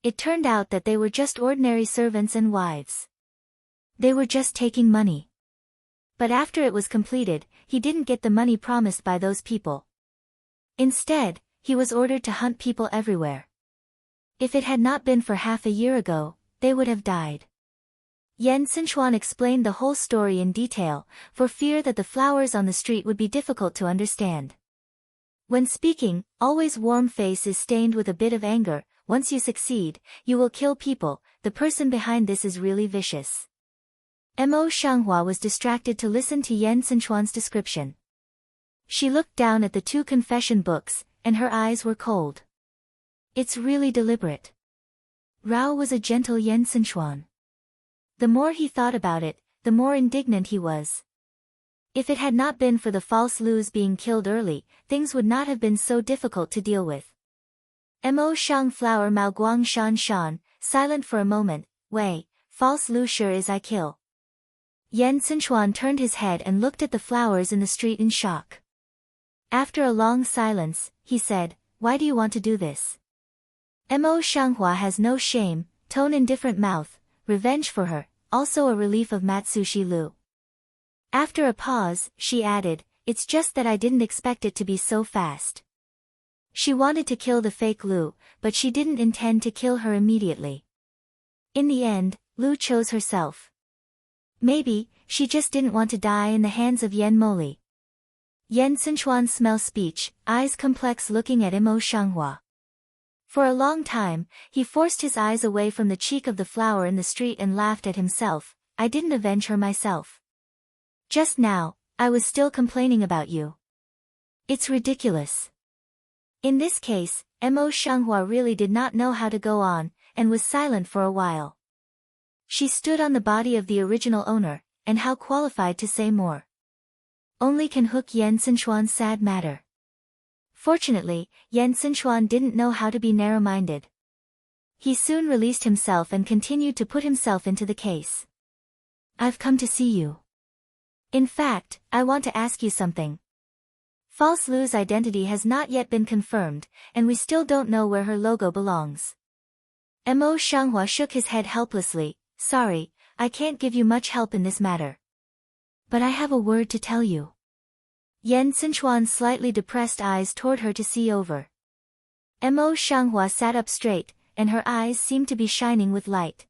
It turned out that they were just ordinary servants and wives. They were just taking money. But after it was completed, he didn't get the money promised by those people. Instead, he was ordered to hunt people everywhere. If it had not been for half a year ago, they would have died. Yan Xinchuan explained the whole story in detail, for fear that the flowers on the street would be difficult to understand. When speaking, always warm face is stained with a bit of anger. Once you succeed, you will kill people. The person behind this is really vicious. Mo Shanghua was distracted to listen to Yan Xinchuan's description. She looked down at the two confession books, and her eyes were cold. It's really deliberate. Rao was a gentle Yan Xinchuan. The more he thought about it, the more indignant he was. If it had not been for the false Lu's being killed early, things would not have been so difficult to deal with. Mo Shang Flower Mao Guang Shan Shan, silent for a moment, Wei, false Lu sure is I kill. Yan Xinchuan turned his head and looked at the flowers in the street in shock. After a long silence, he said, Why do you want to do this? Mo Shanghua has no shame, tone indifferent mouth, revenge for her, also a relief of Matsushi Lu. After a pause, she added, It's just that I didn't expect it to be so fast. She wanted to kill the fake Lu, but she didn't intend to kill her immediately. In the end, Lu chose herself. Maybe, she just didn't want to die in the hands of Yan Moli. Yan Xinchuan smell speech, eyes complex looking at Mo Shanghua. For a long time, he forced his eyes away from the cheek of the flower in the street and laughed at himself. I didn't avenge her myself. Just now, I was still complaining about you. It's ridiculous. In this case, Mo Shanghua really did not know how to go on, and was silent for a while. She stood on the body of the original owner, and how qualified to say more. Only can hook Yan Xinchuan's sad matter. Fortunately, Yan Xinchuan didn't know how to be narrow-minded. He soon released himself and continued to put himself into the case. I've come to see you. In fact, I want to ask you something. False Lu's identity has not yet been confirmed, and we still don't know where her logo belongs. Mo Shanghua shook his head helplessly. Sorry, I can't give you much help in this matter. But I have a word to tell you. Yan Xinchuan's slightly depressed eyes toward her to see over. Mo Shanghua sat up straight, and her eyes seemed to be shining with light.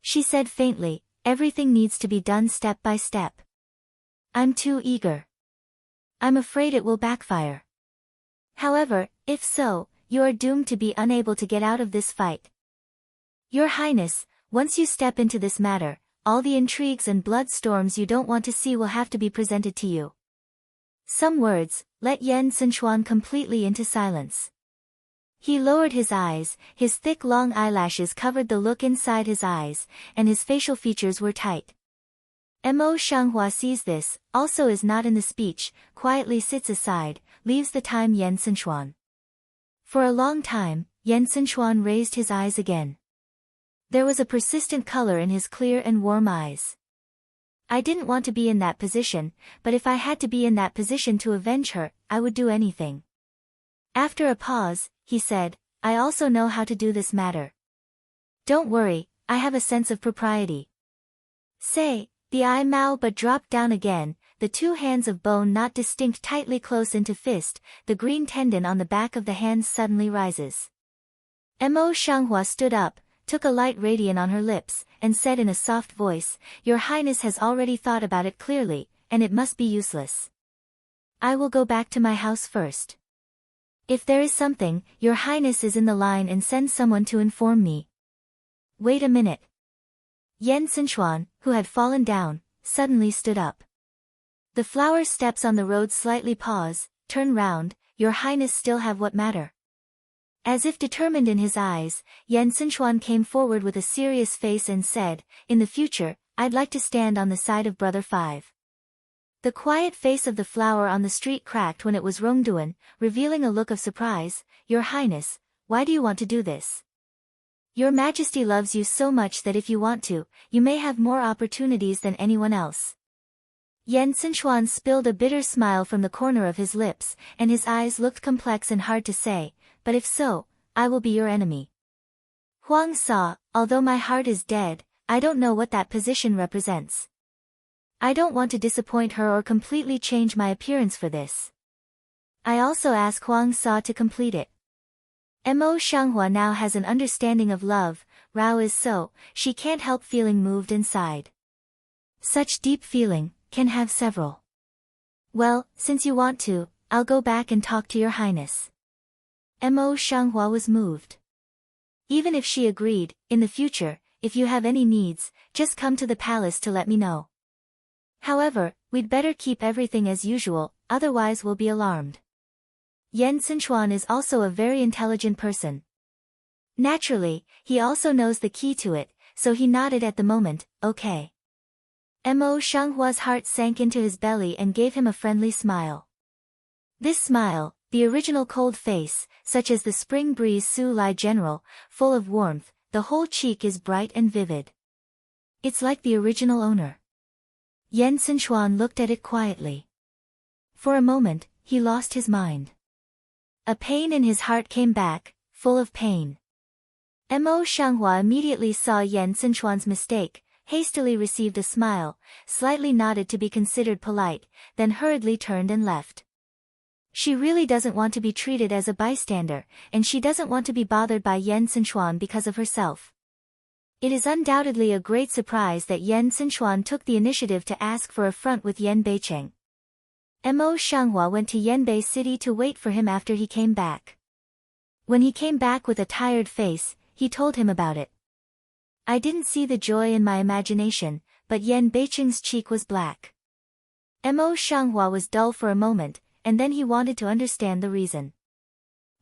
She said faintly, Everything needs to be done step by step. I'm too eager. I'm afraid it will backfire. However, if so, you are doomed to be unable to get out of this fight. Your Highness, once you step into this matter, all the intrigues and blood storms you don't want to see will have to be presented to you. Some words let Yan Xinchuan completely into silence. He lowered his eyes, his thick long eyelashes covered the look inside his eyes, and his facial features were tight. Mo Shanghua sees this, also is not in the speech, quietly sits aside, leaves the time Yan Xinchuan. For a long time, Yan Xinchuan raised his eyes again. There was a persistent color in his clear and warm eyes. I didn't want to be in that position, but if I had to be in that position to avenge her, I would do anything. After a pause, he said, I also know how to do this matter. Don't worry, I have a sense of propriety. Say, the eye Mao but dropped down again, the two hands of bone not distinct tightly close into fist, the green tendon on the back of the hands suddenly rises. Mo Shanghua stood up, took a light radiant on her lips, and said in a soft voice, Your Highness has already thought about it clearly, and it must be useless. I will go back to my house first. If there is something, Your Highness is in the line and send someone to inform me. Wait a minute. Yan Xinchuan, who had fallen down, suddenly stood up. The flower steps on the road slightly pause, turn round, Your Highness still have what matter? As if determined in his eyes, Yan Xinchuan came forward with a serious face and said, In the future, I'd like to stand on the side of Brother Five. The quiet face of the flower on the street cracked when it was Rongduan, revealing a look of surprise. Your Highness, why do you want to do this? Your Majesty loves you so much that if you want to, you may have more opportunities than anyone else. Yan Xinchuan spilled a bitter smile from the corner of his lips, and his eyes looked complex and hard to say, but if so, I will be your enemy. Huang saw, although my heart is dead, I don't know what that position represents. I don't want to disappoint her or completely change my appearance for this. I also ask Huang Sa to complete it. Mo Shanghua now has an understanding of love, Rao is so, she can't help feeling moved inside. Such deep feeling, can have several. Well, since you want to, I'll go back and talk to your highness. Mo Shanghua was moved. Even if she agreed, in the future, if you have any needs, just come to the palace to let me know. However, we'd better keep everything as usual, otherwise we'll be alarmed. Yan Sichuan is also a very intelligent person. Naturally, he also knows the key to it, so he nodded at the moment, okay. Mo Shanghua's heart sank into his belly and gave him a friendly smile. This smile, the original cold face, such as the spring breeze Su Lai general, full of warmth, the whole cheek is bright and vivid. It's like the original owner. Yan Sichuan looked at it quietly. For a moment, he lost his mind. A pain in his heart came back, full of pain. Mo Shanghua immediately saw Yan Sichuan's mistake, hastily received a smile, slightly nodded to be considered polite, then hurriedly turned and left. She really doesn't want to be treated as a bystander, and she doesn't want to be bothered by Yan Sichuan because of herself. It is undoubtedly a great surprise that Yan Sichuan took the initiative to ask for a front with Yan Beicheng. Mo Shanghua went to Yanbei City to wait for him after he came back. When he came back with a tired face, he told him about it. I didn't see the joy in my imagination, but Yan Beicheng's cheek was black. Mo Shanghua was dull for a moment, and then he wanted to understand the reason.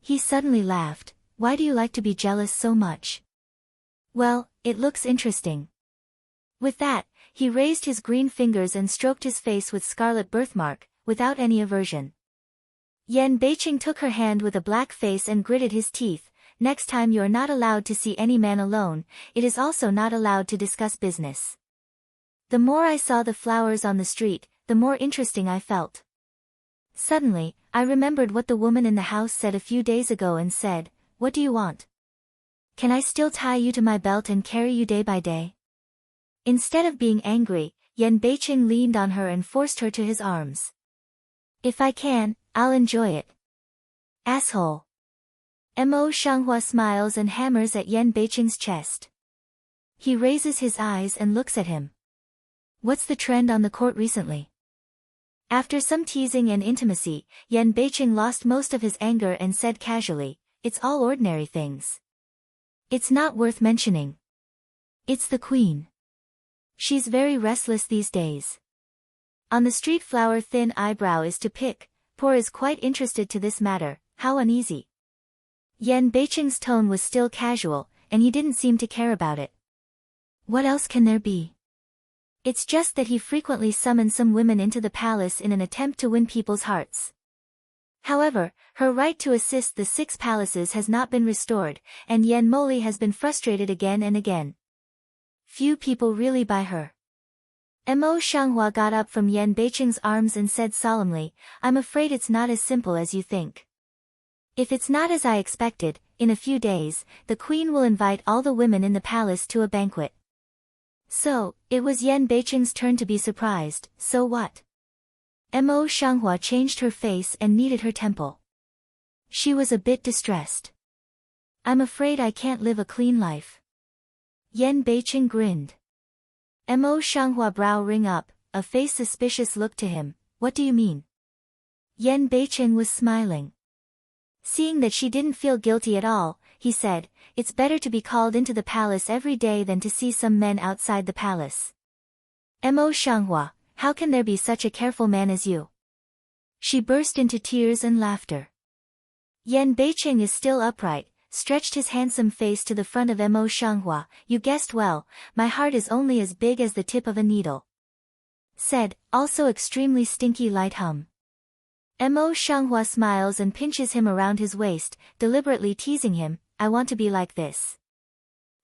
He suddenly laughed. Why do you like to be jealous so much? Well, it looks interesting. With that, he raised his green fingers and stroked his face with scarlet birthmark, without any aversion. Yan Beicheng took her hand with a black face and gritted his teeth. Next time you are not allowed to see any man alone, it is also not allowed to discuss business. The more I saw the flowers on the street, the more interesting I felt. Suddenly, I remembered what the woman in the house said a few days ago and said, "What do you want? Can I still tie you to my belt and carry you day by day?" Instead of being angry, Yan Beicheng leaned on her and forced her to his arms. If I can, I'll enjoy it. Asshole. Mo Shanghua smiles and hammers at Yan Beicheng's chest. He raises his eyes and looks at him. What's the trend on the court recently? After some teasing and intimacy, Yan Beicheng lost most of his anger and said casually, "It's all ordinary things. It's not worth mentioning. It's the queen. She's very restless these days. On the street flower thin eyebrow is to pick, poor is quite interested to this matter, how uneasy." Yan Beicheng's tone was still casual, and he didn't seem to care about it. What else can there be? It's just that he frequently summons some women into the palace in an attempt to win people's hearts. However, her right to assist the 6 palaces has not been restored, and Yan Moli has been frustrated again and again. Few people really buy her. Mo Shanghua got up from Yan Beicheng's arms and said solemnly, "I'm afraid it's not as simple as you think. If it's not as I expected, in a few days, the queen will invite all the women in the palace to a banquet." So, it was Yan Beicheng's turn to be surprised. So what? Mo Shanghua changed her face and kneaded her temple. She was a bit distressed. "I'm afraid I can't live a clean life." Yan Beicheng grinned. Mo Shanghua brow ring up, a face suspicious look to him. "What do you mean?" Yan Beicheng was smiling. Seeing that she didn't feel guilty at all, he said, "It's better to be called into the palace every day than to see some men outside the palace. Mo Shanghua, how can there be such a careful man as you?" She burst into tears and laughter. Yan Beicheng is still upright, stretched his handsome face to the front of Mo Shanghua. "You guessed well, my heart is only as big as the tip of a needle." Said, also extremely stinky light hum. Mo Shanghua smiles and pinches him around his waist, deliberately teasing him, "I want to be like this.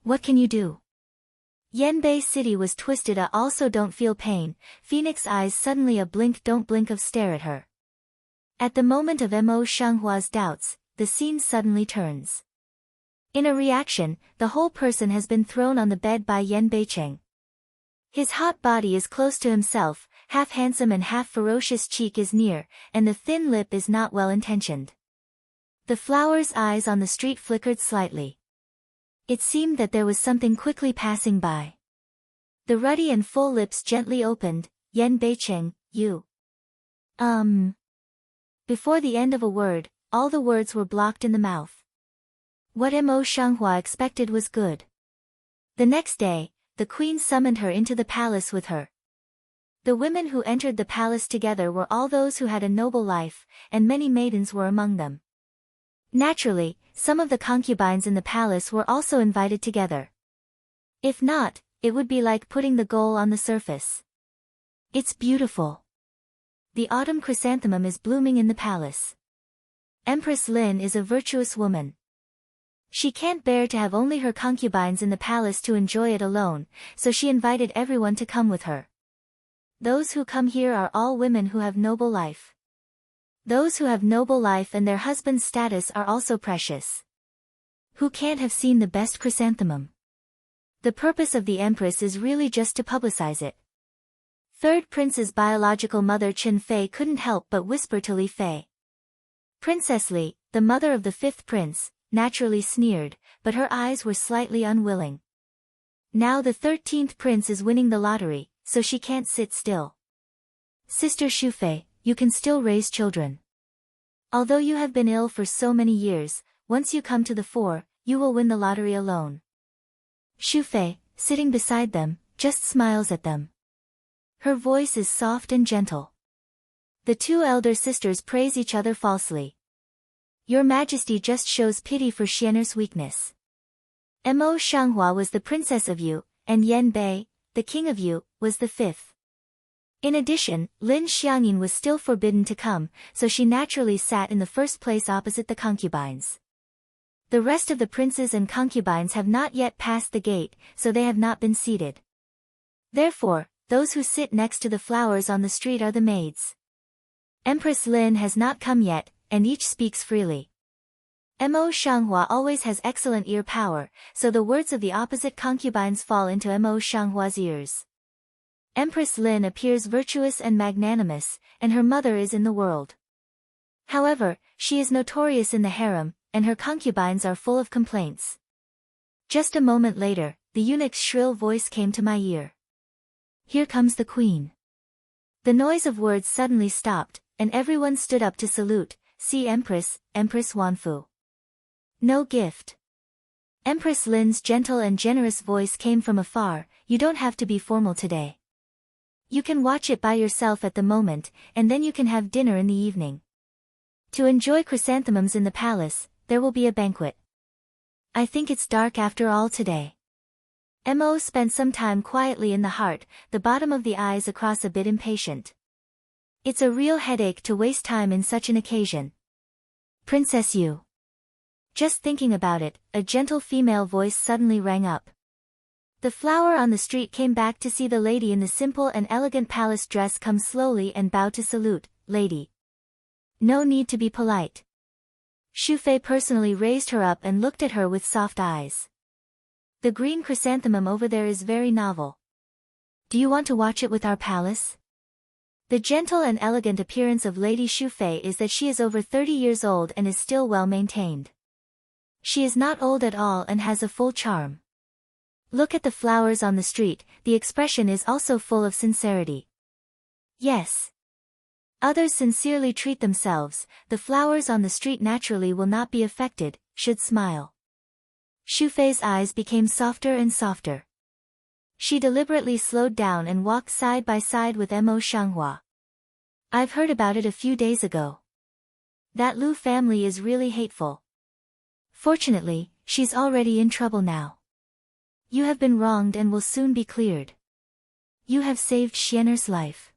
What can you do?" Yanbei City was twisted a also don't feel pain, Phoenix eyes suddenly a blink don't blink of stare at her. At the moment of Mo Shanghua's doubts, the scene suddenly turns. In a reaction, the whole person has been thrown on the bed by Yan Beicheng. His hot body is close to himself, half handsome and half ferocious cheek is near, and the thin lip is not well intentioned. The flower's eyes on the street flickered slightly. It seemed that there was something quickly passing by. The ruddy and full lips gently opened. Yan Beicheng, you. Before the end of a word, all the words were blocked in the mouth. What Mo Shanghua expected was good. The next day, the queen summoned her into the palace with her. The women who entered the palace together were all those who had a noble life, and many maidens were among them. Naturally, some of the concubines in the palace were also invited together. If not, it would be like putting the goal on the surface. It's beautiful. The autumn chrysanthemum is blooming in the palace. Empress Lin is a virtuous woman. She can't bear to have only her concubines in the palace to enjoy it alone, so she invited everyone to come with her. Those who come here are all women who have noble life. Those who have noble life and their husband's status are also precious. Who can't have seen the best chrysanthemum? The purpose of the empress is really just to publicize it. Third prince's biological mother Chen Fei couldn't help but whisper to Li Fei. Princess Li, the mother of the fifth prince, naturally sneered, but her eyes were slightly unwilling. Now the 13th prince is winning the lottery, so she can't sit still. Sister Shufei, you can still raise children. Although you have been ill for so many years, once you come to the fore, you will win the lottery alone. Shufei, sitting beside them, just smiles at them. Her voice is soft and gentle. The two elder sisters praise each other falsely. Your Majesty just shows pity for Xian'er's weakness. Mo Shanghua was the princess of Yu, and Yan Bei, the king of Yu, was the fifth. In addition, Lin Xiangyin was still forbidden to come, so she naturally sat in the first place opposite the concubines. The rest of the princes and concubines have not yet passed the gate, so they have not been seated. Therefore, those who sit next to the flowers on the street are the maids. Empress Lin has not come yet, and each speaks freely. Mo Shanghua always has excellent ear power, so the words of the opposite concubines fall into Mo Shanghua's ears. Empress Lin appears virtuous and magnanimous, and her mother is in the world. However, she is notorious in the harem, and her concubines are full of complaints. Just a moment later, the eunuch's shrill voice came to my ear. Here comes the queen. The noise of words suddenly stopped, and everyone stood up to salute. See Empress Wanfu. No gift. Empress Lin's gentle and generous voice came from afar. You don't have to be formal today. You can watch it by yourself at the moment, and then you can have dinner in the evening. To enjoy chrysanthemums in the palace, there will be a banquet. I think it's dark after all today. Mo spent some time quietly in the heart, the bottom of the eyes across a bit impatient. It's a real headache to waste time in such an occasion. Princess Yu. Just thinking about it, a gentle female voice suddenly rang up. The flower on the street came back to see the lady in the simple and elegant palace dress come slowly and bow to salute. Lady. No need to be polite. Shufei personally raised her up and looked at her with soft eyes. The green chrysanthemum over there is very novel. Do you want to watch it with our palace? The gentle and elegant appearance of Lady Shufei is that she is over 30 years old and is still well maintained. She is not old at all and has a full charm. Look at the flowers on the street, the expression is also full of sincerity. Yes. Others sincerely treat themselves, the flowers on the street naturally will not be affected, should smile. Shufei's eyes became softer and softer. She deliberately slowed down and walked side by side with Mo Shanghua. I've heard about it a few days ago. That Lu family is really hateful. Fortunately, she's already in trouble now. You have been wronged and will soon be cleared. You have saved Xian'er's life.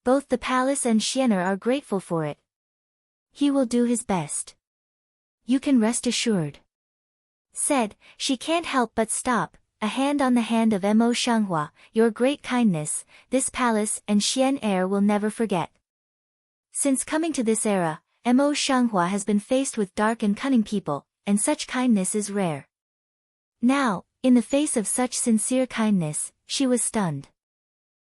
Both the palace and Xian'er are grateful for it. He will do his best. You can rest assured. Said, she can't help but stop. A hand on the hand of Mo Shanghua, your great kindness, this palace and Xian'er will never forget. Since coming to this era, Mo Shanghua has been faced with dark and cunning people, and such kindness is rare. Now, in the face of such sincere kindness, she was stunned.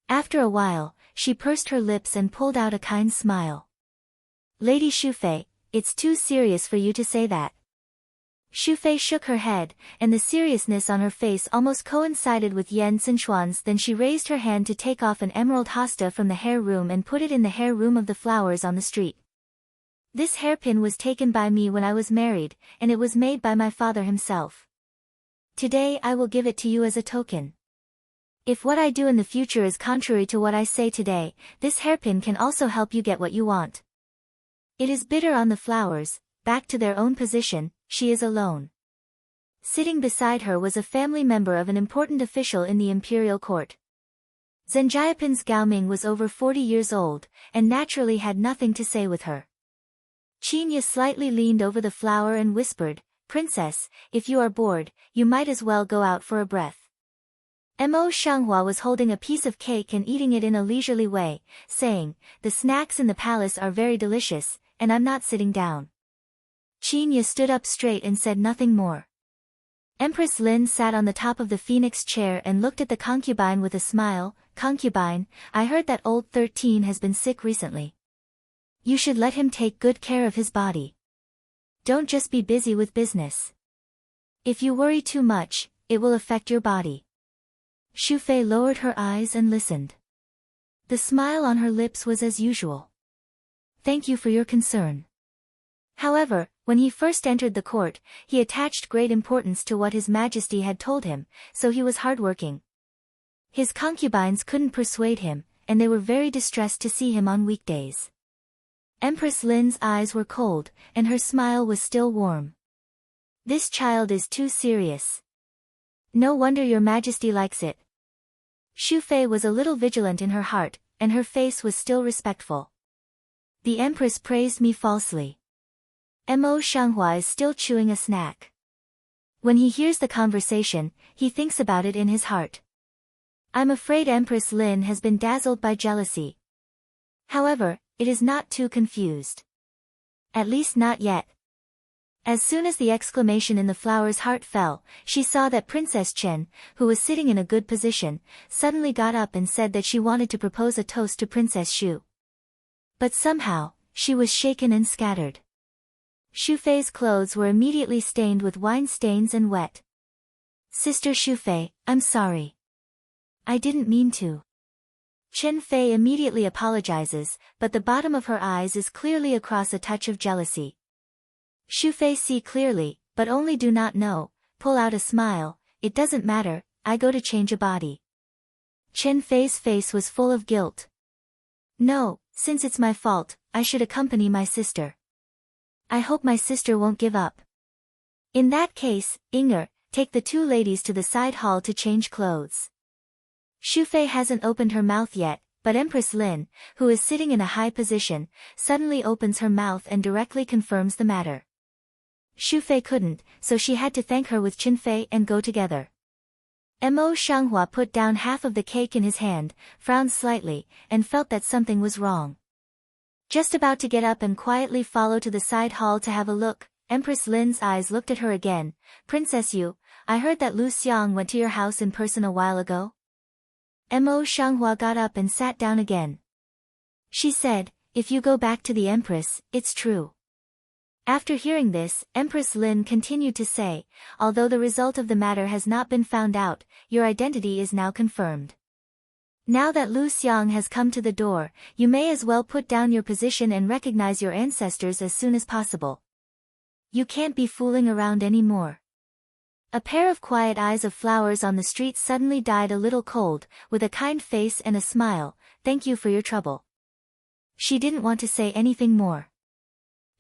After a while, she pursed her lips and pulled out a kind smile. Lady Shufei, it's too serious for you to say that. Shufei shook her head, and the seriousness on her face almost coincided with Yen Xinchuan's. Then she raised her hand to take off an emerald hosta from the hair room and put it in the hair room of the flowers on the street. This hairpin was taken by me when I was married, and it was made by my father himself. Today I will give it to you as a token. If what I do in the future is contrary to what I say today, this hairpin can also help you get what you want. It is bitter on the flowers, back to their own position, she is alone. Sitting beside her was a family member of an important official in the imperial court. Zhenjiapin's Gaoming was over 40 years old, and naturally had nothing to say with her. Qinya slightly leaned over the flower and whispered, "Princess, if you are bored, you might as well go out for a breath." Mo Shanghua was holding a piece of cake and eating it in a leisurely way, saying, "The snacks in the palace are very delicious, and I'm not sitting down." Qinya stood up straight and said nothing more. Empress Lin sat on the top of the phoenix chair and looked at the concubine with a smile. "Concubine, I heard that old 13 has been sick recently. You should let him take good care of his body. Don't just be busy with business. If you worry too much, it will affect your body." Shufei lowered her eyes and listened. The smile on her lips was as usual. "Thank you for your concern." However, when he first entered the court, he attached great importance to what His Majesty had told him, so he was hardworking. His concubines couldn't persuade him, and they were very distressed to see him on weekdays. Empress Lin's eyes were cold, and her smile was still warm. "This child is too serious. No wonder your Majesty likes it." Shufei was a little vigilant in her heart, and her face was still respectful. "The Empress praised me falsely." Mo Shanghua is still chewing a snack. When he hears the conversation, he thinks about it in his heart. "I'm afraid Empress Lin has been dazzled by jealousy. However, it is not too confused. At least not yet." As soon as the exclamation in the flower's heart fell, she saw that Princess Chen, who was sitting in a good position, suddenly got up and said that she wanted to propose a toast to Princess Xu. But somehow, she was shaken and scattered. Shufei's clothes were immediately stained with wine stains and wet. "Sister Shufei, I'm sorry. I didn't mean to." Chen Fei immediately apologizes, but the bottom of her eyes is clearly across a touch of jealousy. Shufei see clearly, but only do not know, pull out a smile, "It doesn't matter, I go to change a body." Chen Fei's face was full of guilt. "No, since it's my fault, I should accompany my sister. I hope my sister won't give up." "In that case, Inger, take the two ladies to the side hall to change clothes." Shufei hasn't opened her mouth yet, but Empress Lin, who is sitting in a high position, suddenly opens her mouth and directly confirms the matter. Shufei couldn't, so she had to thank her with Qinfei and go together. Mo Shanghua put down half of the cake in his hand, frowned slightly, and felt that something was wrong. Just about to get up and quietly follow to the side hall to have a look, Empress Lin's eyes looked at her again. "Princess Yu, I heard that Lu Xiang went to your house in person a while ago?" Mo Shanghua got up and sat down again. She said, "If you go back to the Empress, it's true." After hearing this, Empress Lin continued to say, "Although the result of the matter has not been found out, your identity is now confirmed. Now that Lu Xiang has come to the door, you may as well put down your position and recognize your ancestors as soon as possible. You can't be fooling around anymore." A pair of quiet eyes of flowers on the street suddenly died a little cold, with a kind face and a smile. "Thank you for your trouble." She didn't want to say anything more.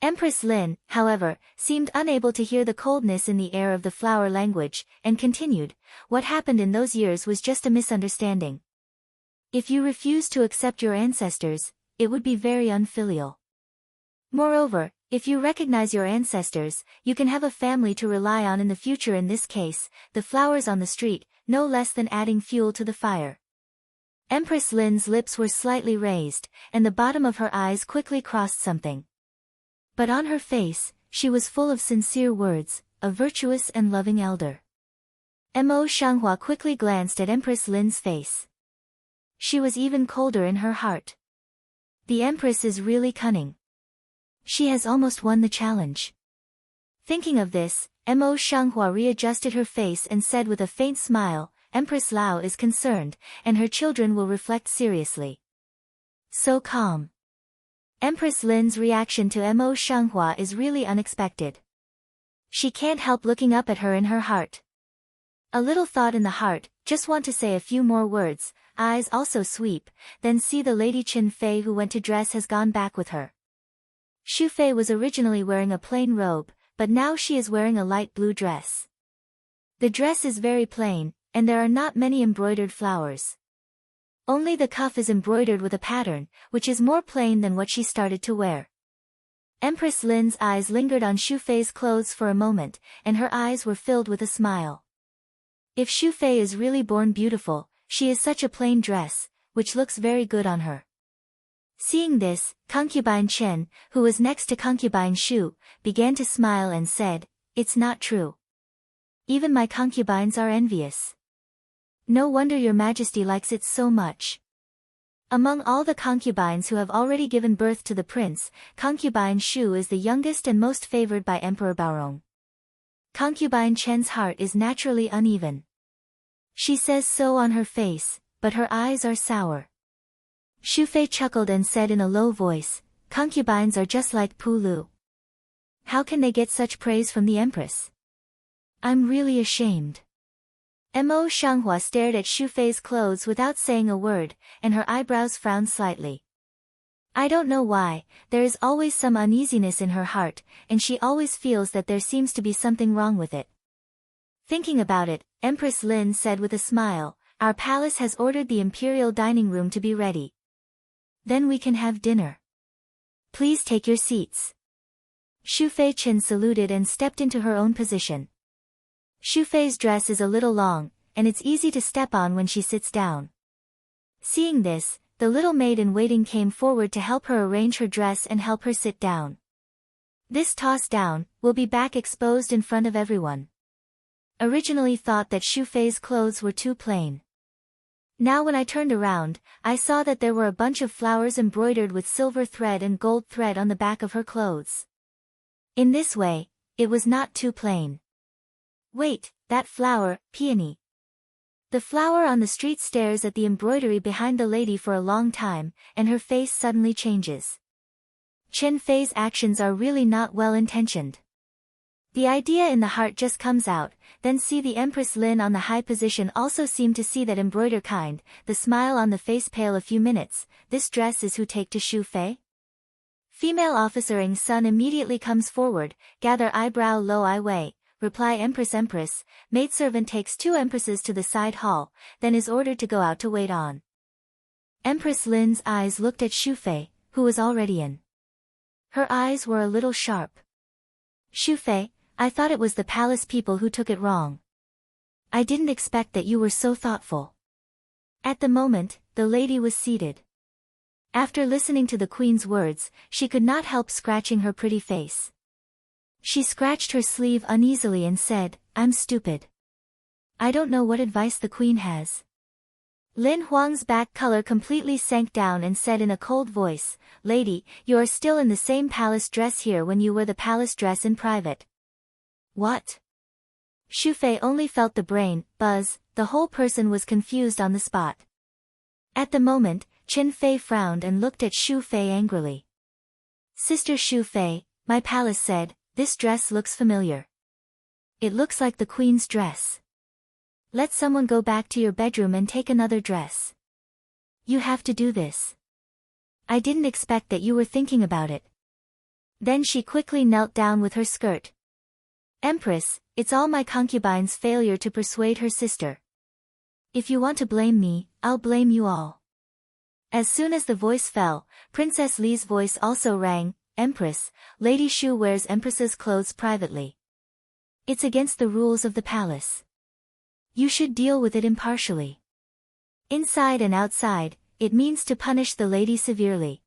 Empress Lin, however, seemed unable to hear the coldness in the air of the flower language, and continued, "What happened in those years was just a misunderstanding. If you refuse to accept your ancestors, it would be very unfilial. Moreover, if you recognize your ancestors, you can have a family to rely on in the future. In this case, the flowers on the street, no less than adding fuel to the fire." Empress Lin's lips were slightly raised, and the bottom of her eyes quickly crossed something. But on her face, she was full of sincere words, a virtuous and loving elder. Mo Shanghua quickly glanced at Empress Lin's face. She was even colder in her heart. The Empress is really cunning. She has almost won the challenge. Thinking of this, Mo Shanghua readjusted her face and said with a faint smile, Empress Lao is concerned, and her children will reflect seriously. So calm. Empress Lin's reaction to Mo Shanghua is really unexpected. She can't help looking up at her in her heart. A little thought in the heart, just want to say a few more words, eyes also sweep, then see the Lady Qin Fei who went to dress has gone back with her. Xu Fei was originally wearing a plain robe, but now she is wearing a light blue dress. The dress is very plain, and there are not many embroidered flowers. Only the cuff is embroidered with a pattern, which is more plain than what she started to wear. Empress Lin's eyes lingered on Xu Fei's clothes for a moment, and her eyes were filled with a smile. If Xu Fei is really born beautiful, she is such a plain dress, which looks very good on her. Seeing this, concubine Chen, who was next to concubine Xu, began to smile and said, "It's not true. Even my concubines are envious. No wonder your majesty likes it so much." Among all the concubines who have already given birth to the prince, concubine Xu is the youngest and most favored by Emperor Baorong. Concubine Chen's heart is naturally uneven. She says so on her face, but her eyes are sour. Xu Fei chuckled and said in a low voice, "Concubines are just like Pulu. How can they get such praise from the empress? I'm really ashamed." Mo Shanghua stared at Xu Fei's clothes without saying a word, and her eyebrows frowned slightly. I don't know why, there is always some uneasiness in her heart, and she always feels that there seems to be something wrong with it. Thinking about it, Empress Lin said with a smile, "Our palace has ordered the imperial dining room to be ready. Then we can have dinner. Please take your seats." Xu Fei Chen saluted and stepped into her own position. Xu Fei's dress is a little long, and it's easy to step on when she sits down. Seeing this, the little maid-in-waiting came forward to help her arrange her dress and help her sit down. This toss down will be back exposed in front of everyone. Originally thought that Xu Fei's clothes were too plain. Now when I turned around, I saw that there were a bunch of flowers embroidered with silver thread and gold thread on the back of her clothes. In this way, it was not too plain. Wait, that flower, peony. The flower on the street stares at the embroidery behind the lady for a long time, and her face suddenly changes. Chen Fei's actions are really not well-intentioned. The idea in the heart just comes out, then see the Empress Lin on the high position also seem to see that embroider kind, the smile on the face pale a few minutes, this dress is who take to Xu Fei? Female officer Ng Sun immediately comes forward, gather eyebrow low I Wei, reply Empress. Maidservant takes 2 empresses to the side hall, then is ordered to go out to wait on. Empress Lin's eyes looked at Xu Fei, who was already in. Her eyes were a little sharp. "Xu Fei, I thought it was the palace people who took it wrong. I didn't expect that you were so thoughtful." At the moment, the lady was seated. After listening to the queen's words, she could not help scratching her pretty face. She scratched her sleeve uneasily and said, "I'm stupid. I don't know what advice the queen has." Lin Huang's back color completely sank down and said in a cold voice, "Lady, you are still in the same palace dress here when you wear the palace dress in private." What? Xu Fei only felt the brain buzz, the whole person was confused on the spot. At the moment, Qin Fei frowned and looked at Xu Fei angrily. "Sister Xu Fei," my palace said, "this dress looks familiar. It looks like the queen's dress. Let someone go back to your bedroom and take another dress. You have to do this. I didn't expect that you were thinking about it." Then she quickly knelt down with her skirt. "Empress, it's all my concubine's failure to persuade her sister. If you want to blame me, I'll blame you all." As soon as the voice fell, Princess Li's voice also rang, "Empress, Lady Xu wears Empress's clothes privately. It's against the rules of the palace. You should deal with it impartially. Inside and outside, it means to punish the lady severely."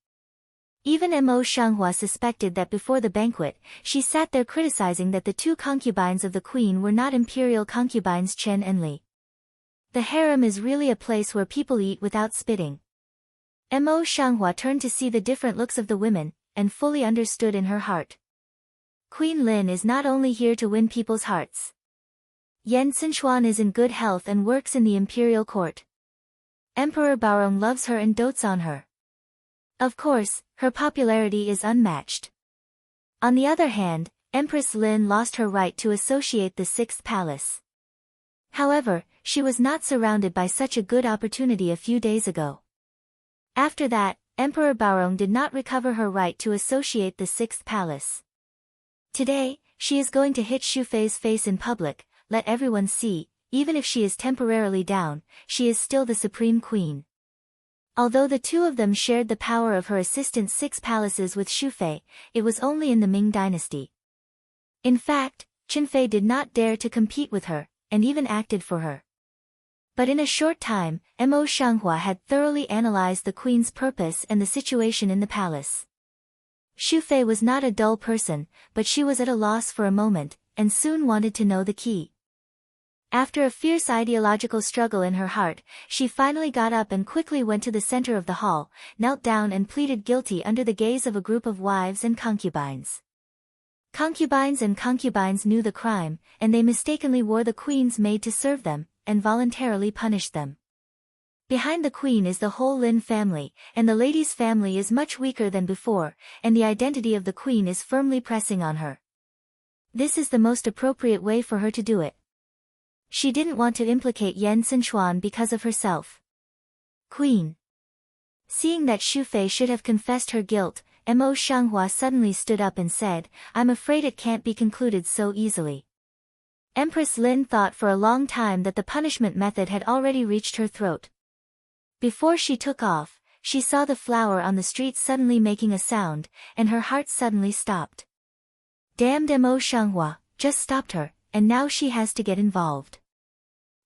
Even Mo Shanghua suspected that before the banquet, she sat there criticizing that the two concubines of the queen were not imperial concubines Chen and Li. The harem is really a place where people eat without spitting. Mo Shanghua turned to see the different looks of the women, and fully understood in her heart. Queen Lin is not only here to win people's hearts. Yan Sinshuan is in good health and works in the imperial court. Emperor Baorong loves her and dotes on her. Of course, her popularity is unmatched. On the other hand, Empress Lin lost her right to associate the sixth palace. However, she was not surrounded by such a good opportunity a few days ago. After that, Emperor Baorong did not recover her right to associate the sixth palace. Today, she is going to hit Xu Fei's face in public, let everyone see, even if she is temporarily down, she is still the supreme queen. Although the two of them shared the power of her assistant's 6 palaces with Xu Fei, it was only in the Ming dynasty. In fact, Qin Fei did not dare to compete with her, and even acted for her. But in a short time, Mo Shanghua had thoroughly analyzed the queen's purpose and the situation in the palace. Xu Fei was not a dull person, but she was at a loss for a moment, and soon wanted to know the key. After a fierce ideological struggle in her heart, she finally got up and quickly went to the center of the hall, knelt down and pleaded guilty under the gaze of a group of wives and concubines. Concubines and concubines knew the crime, and they mistakenly wore the queen's maid to serve them, and voluntarily punished them. Behind the queen is the whole Lin family, and the lady's family is much weaker than before, and the identity of the queen is firmly pressing on her. This is the most appropriate way for her to do it. She didn't want to implicate Yan Sinshuan because of herself. Queen. Seeing that Xu Fei should have confessed her guilt, Mo Shanghua suddenly stood up and said, "I'm afraid it can't be concluded so easily." Empress Lin thought for a long time that the punishment method had already reached her throat. Before she took off, she saw the flower on the street suddenly making a sound, and her heart suddenly stopped. Damned Mo Shanghua, just stopped her, and now she has to get involved.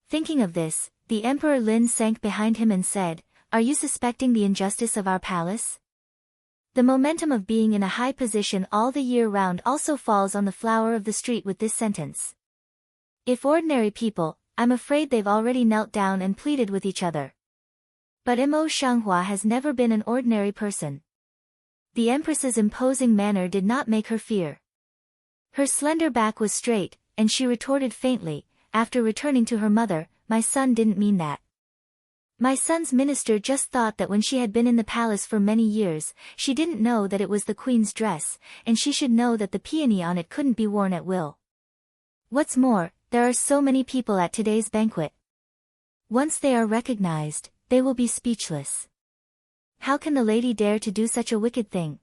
Thinking of this, the Emperor Lin sank behind him and said, "Are you suspecting the injustice of our palace?" The momentum of being in a high position all the year round also falls on the flower of the street with this sentence. If ordinary people, I'm afraid they've already knelt down and pleaded with each other. But Mo Shanghua has never been an ordinary person. The Empress's imposing manner did not make her fear. Her slender back was straight, and she retorted faintly, after returning to her mother, "My son didn't mean that. My son's minister just thought that when she had been in the palace for many years, she didn't know that it was the queen's dress, and she should know that the peony on it couldn't be worn at will. What's more, there are so many people at today's banquet. Once they are recognized, they will be speechless. How can the lady dare to do such a wicked thing?"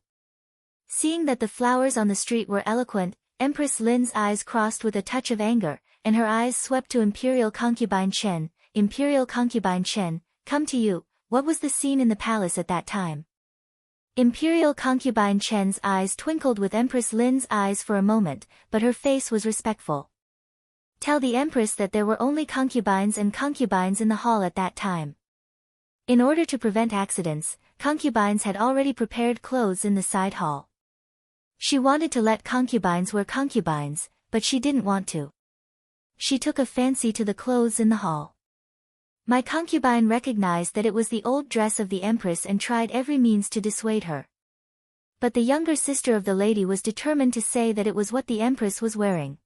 Seeing that the flowers on the street were eloquent, Empress Lin's eyes crossed with a touch of anger, and her eyes swept to Imperial Concubine Chen. "Imperial Concubine Chen, come to you, what was the scene in the palace at that time?" Imperial Concubine Chen's eyes twinkled with Empress Lin's eyes for a moment, but her face was respectful. "Tell the Empress that there were only concubines and concubines in the hall at that time." In order to prevent accidents, concubines had already prepared clothes in the side hall. She wanted to let concubines wear concubines, but she didn't want to. She took a fancy to the clothes in the hall. My concubine recognized that it was the old dress of the Empress and tried every means to dissuade her. But the younger sister of the lady was determined to say that it was what the Empress was wearing.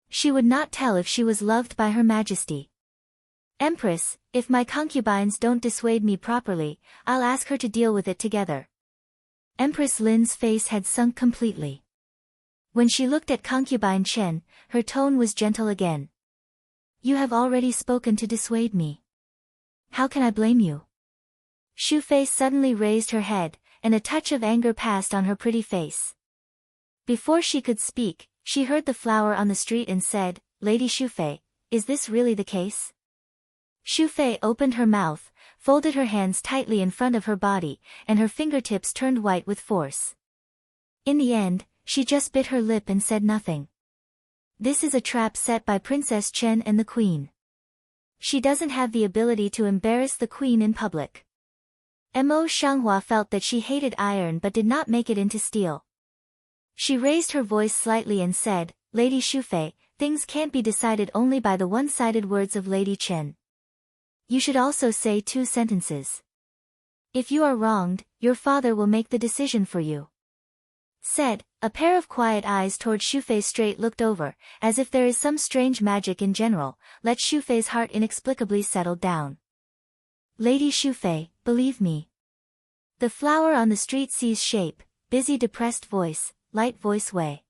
She would not tell if she was loved by Her Majesty. "Empress, if my concubines don't dissuade me properly, I'll ask her to deal with it together." Empress Lin's face had sunk completely. When she looked at Concubine Chen, her tone was gentle again. "You have already spoken to dissuade me. How can I blame you?" Xu Fei suddenly raised her head, and a touch of anger passed on her pretty face. Before she could speak, she heard the flower on the street and said, "Lady Xu Fei, is this really the case?" Xu Fei opened her mouth, folded her hands tightly in front of her body, and her fingertips turned white with force. In the end, she just bit her lip and said nothing. This is a trap set by Princess Chen and the Queen. She doesn't have the ability to embarrass the Queen in public. Mo Shanghua felt that she hated iron but did not make it into steel. She raised her voice slightly and said, Lady Shufei, things can't be decided only by the one-sided words of Lady Chen. You should also say 2 sentences. If you are wronged, your father will make the decision for you. Said, a pair of quiet eyes toward Shufei straight looked over, as if there is some strange magic in general, let Shufei's heart inexplicably settle down. Lady Shufei, believe me. The flower on the street sees shape, busy depressed voice, light voice way.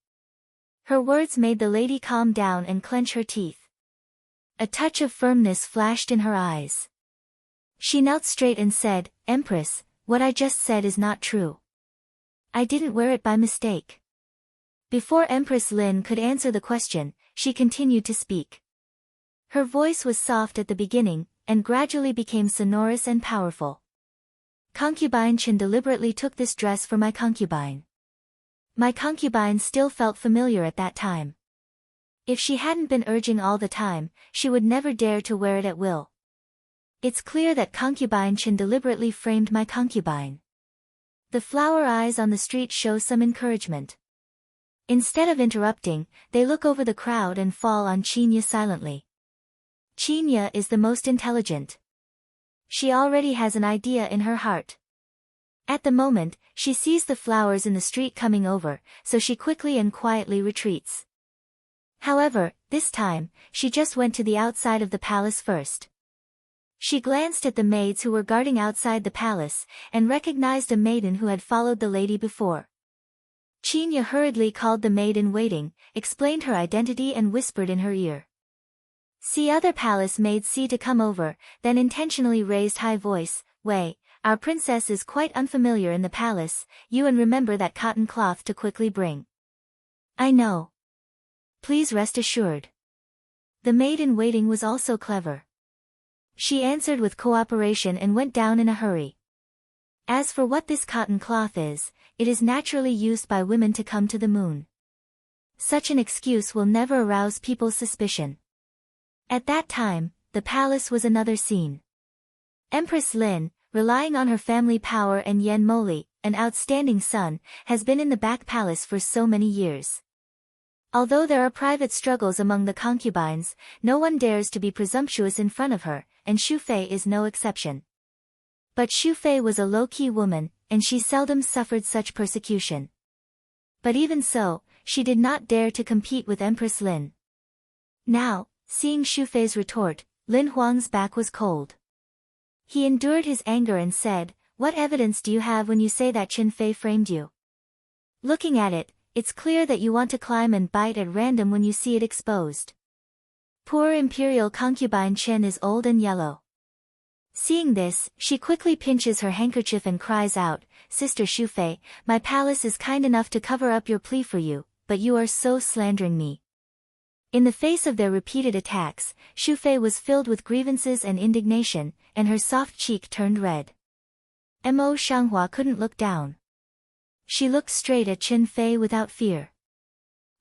Her words made the lady calm down and clench her teeth. A touch of firmness flashed in her eyes. She knelt straight and said, Empress, what I just said is not true. I didn't wear it by mistake. Before Empress Lin could answer the question, she continued to speak. Her voice was soft at the beginning, and gradually became sonorous and powerful. Concubine Chen deliberately took this dress for my concubine. My concubine still felt familiar at that time. If she hadn't been urging all the time, she would never dare to wear it at will. It's clear that Concubine Chen deliberately framed my concubine. The flower eyes on the street show some encouragement. Instead of interrupting, they look over the crowd and fall on Qinya silently. Qinya is the most intelligent. She already has an idea in her heart. At the moment, she sees the flowers in the street coming over, so she quickly and quietly retreats. However, this time, she just went to the outside of the palace first. She glanced at the maids who were guarding outside the palace, and recognized a maiden who had followed the lady before. Qinya hurriedly called the maid in waiting, explained her identity and whispered in her ear. See other palace maids see to come over, then intentionally raised high voice, Wei, our princess is quite unfamiliar in the palace, you and remember that cotton cloth to quickly bring. I know. Please rest assured. The maid in waiting was also clever. She answered with cooperation and went down in a hurry. As for what this cotton cloth is, it is naturally used by women to come to the moon. Such an excuse will never arouse people's suspicion. At that time, the palace was another scene. Empress Lin, relying on her family power and Yen Moli, an outstanding son, has been in the back palace for so many years. Although there are private struggles among the concubines, no one dares to be presumptuous in front of her, and Shufei is no exception. But Shufei was a low-key woman, and she seldom suffered such persecution. But even so, she did not dare to compete with Empress Lin. Now, seeing Shufei's retort, Lin Huang's back was cold. He endured his anger and said, What evidence do you have when you say that Qin Fei framed you? Looking at it, it's clear that you want to climb and bite at random when you see it exposed. Poor imperial concubine Chen is old and yellow. Seeing this, she quickly pinches her handkerchief and cries out, Sister Shufei, my palace is kind enough to cover up your plea for you, but you are so slandering me. In the face of their repeated attacks, Shufei was filled with grievances and indignation, and her soft cheek turned red. Mo Shanghua couldn't look down. She looked straight at Qin Fei without fear.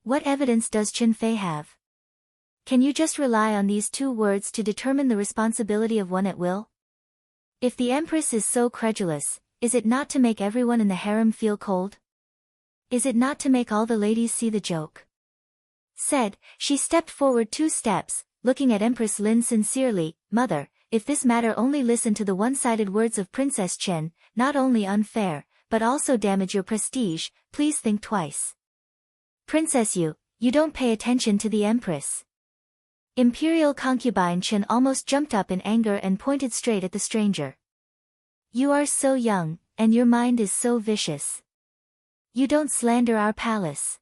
What evidence does Qin Fei have? Can you just rely on these 2 words to determine the responsibility of one at will? If the Empress is so credulous, is it not to make everyone in the harem feel cold? Is it not to make all the ladies see the joke? Said, she stepped forward 2 steps, looking at Empress Lin sincerely, Mother, if this matter only listen to the one-sided words of Princess Chen, not only unfair, but also damage your prestige, please think twice. Princess you don't pay attention to the Empress. Imperial concubine Chen almost jumped up in anger and pointed straight at the stranger. You are so young, and your mind is so vicious. You don't slander our palace.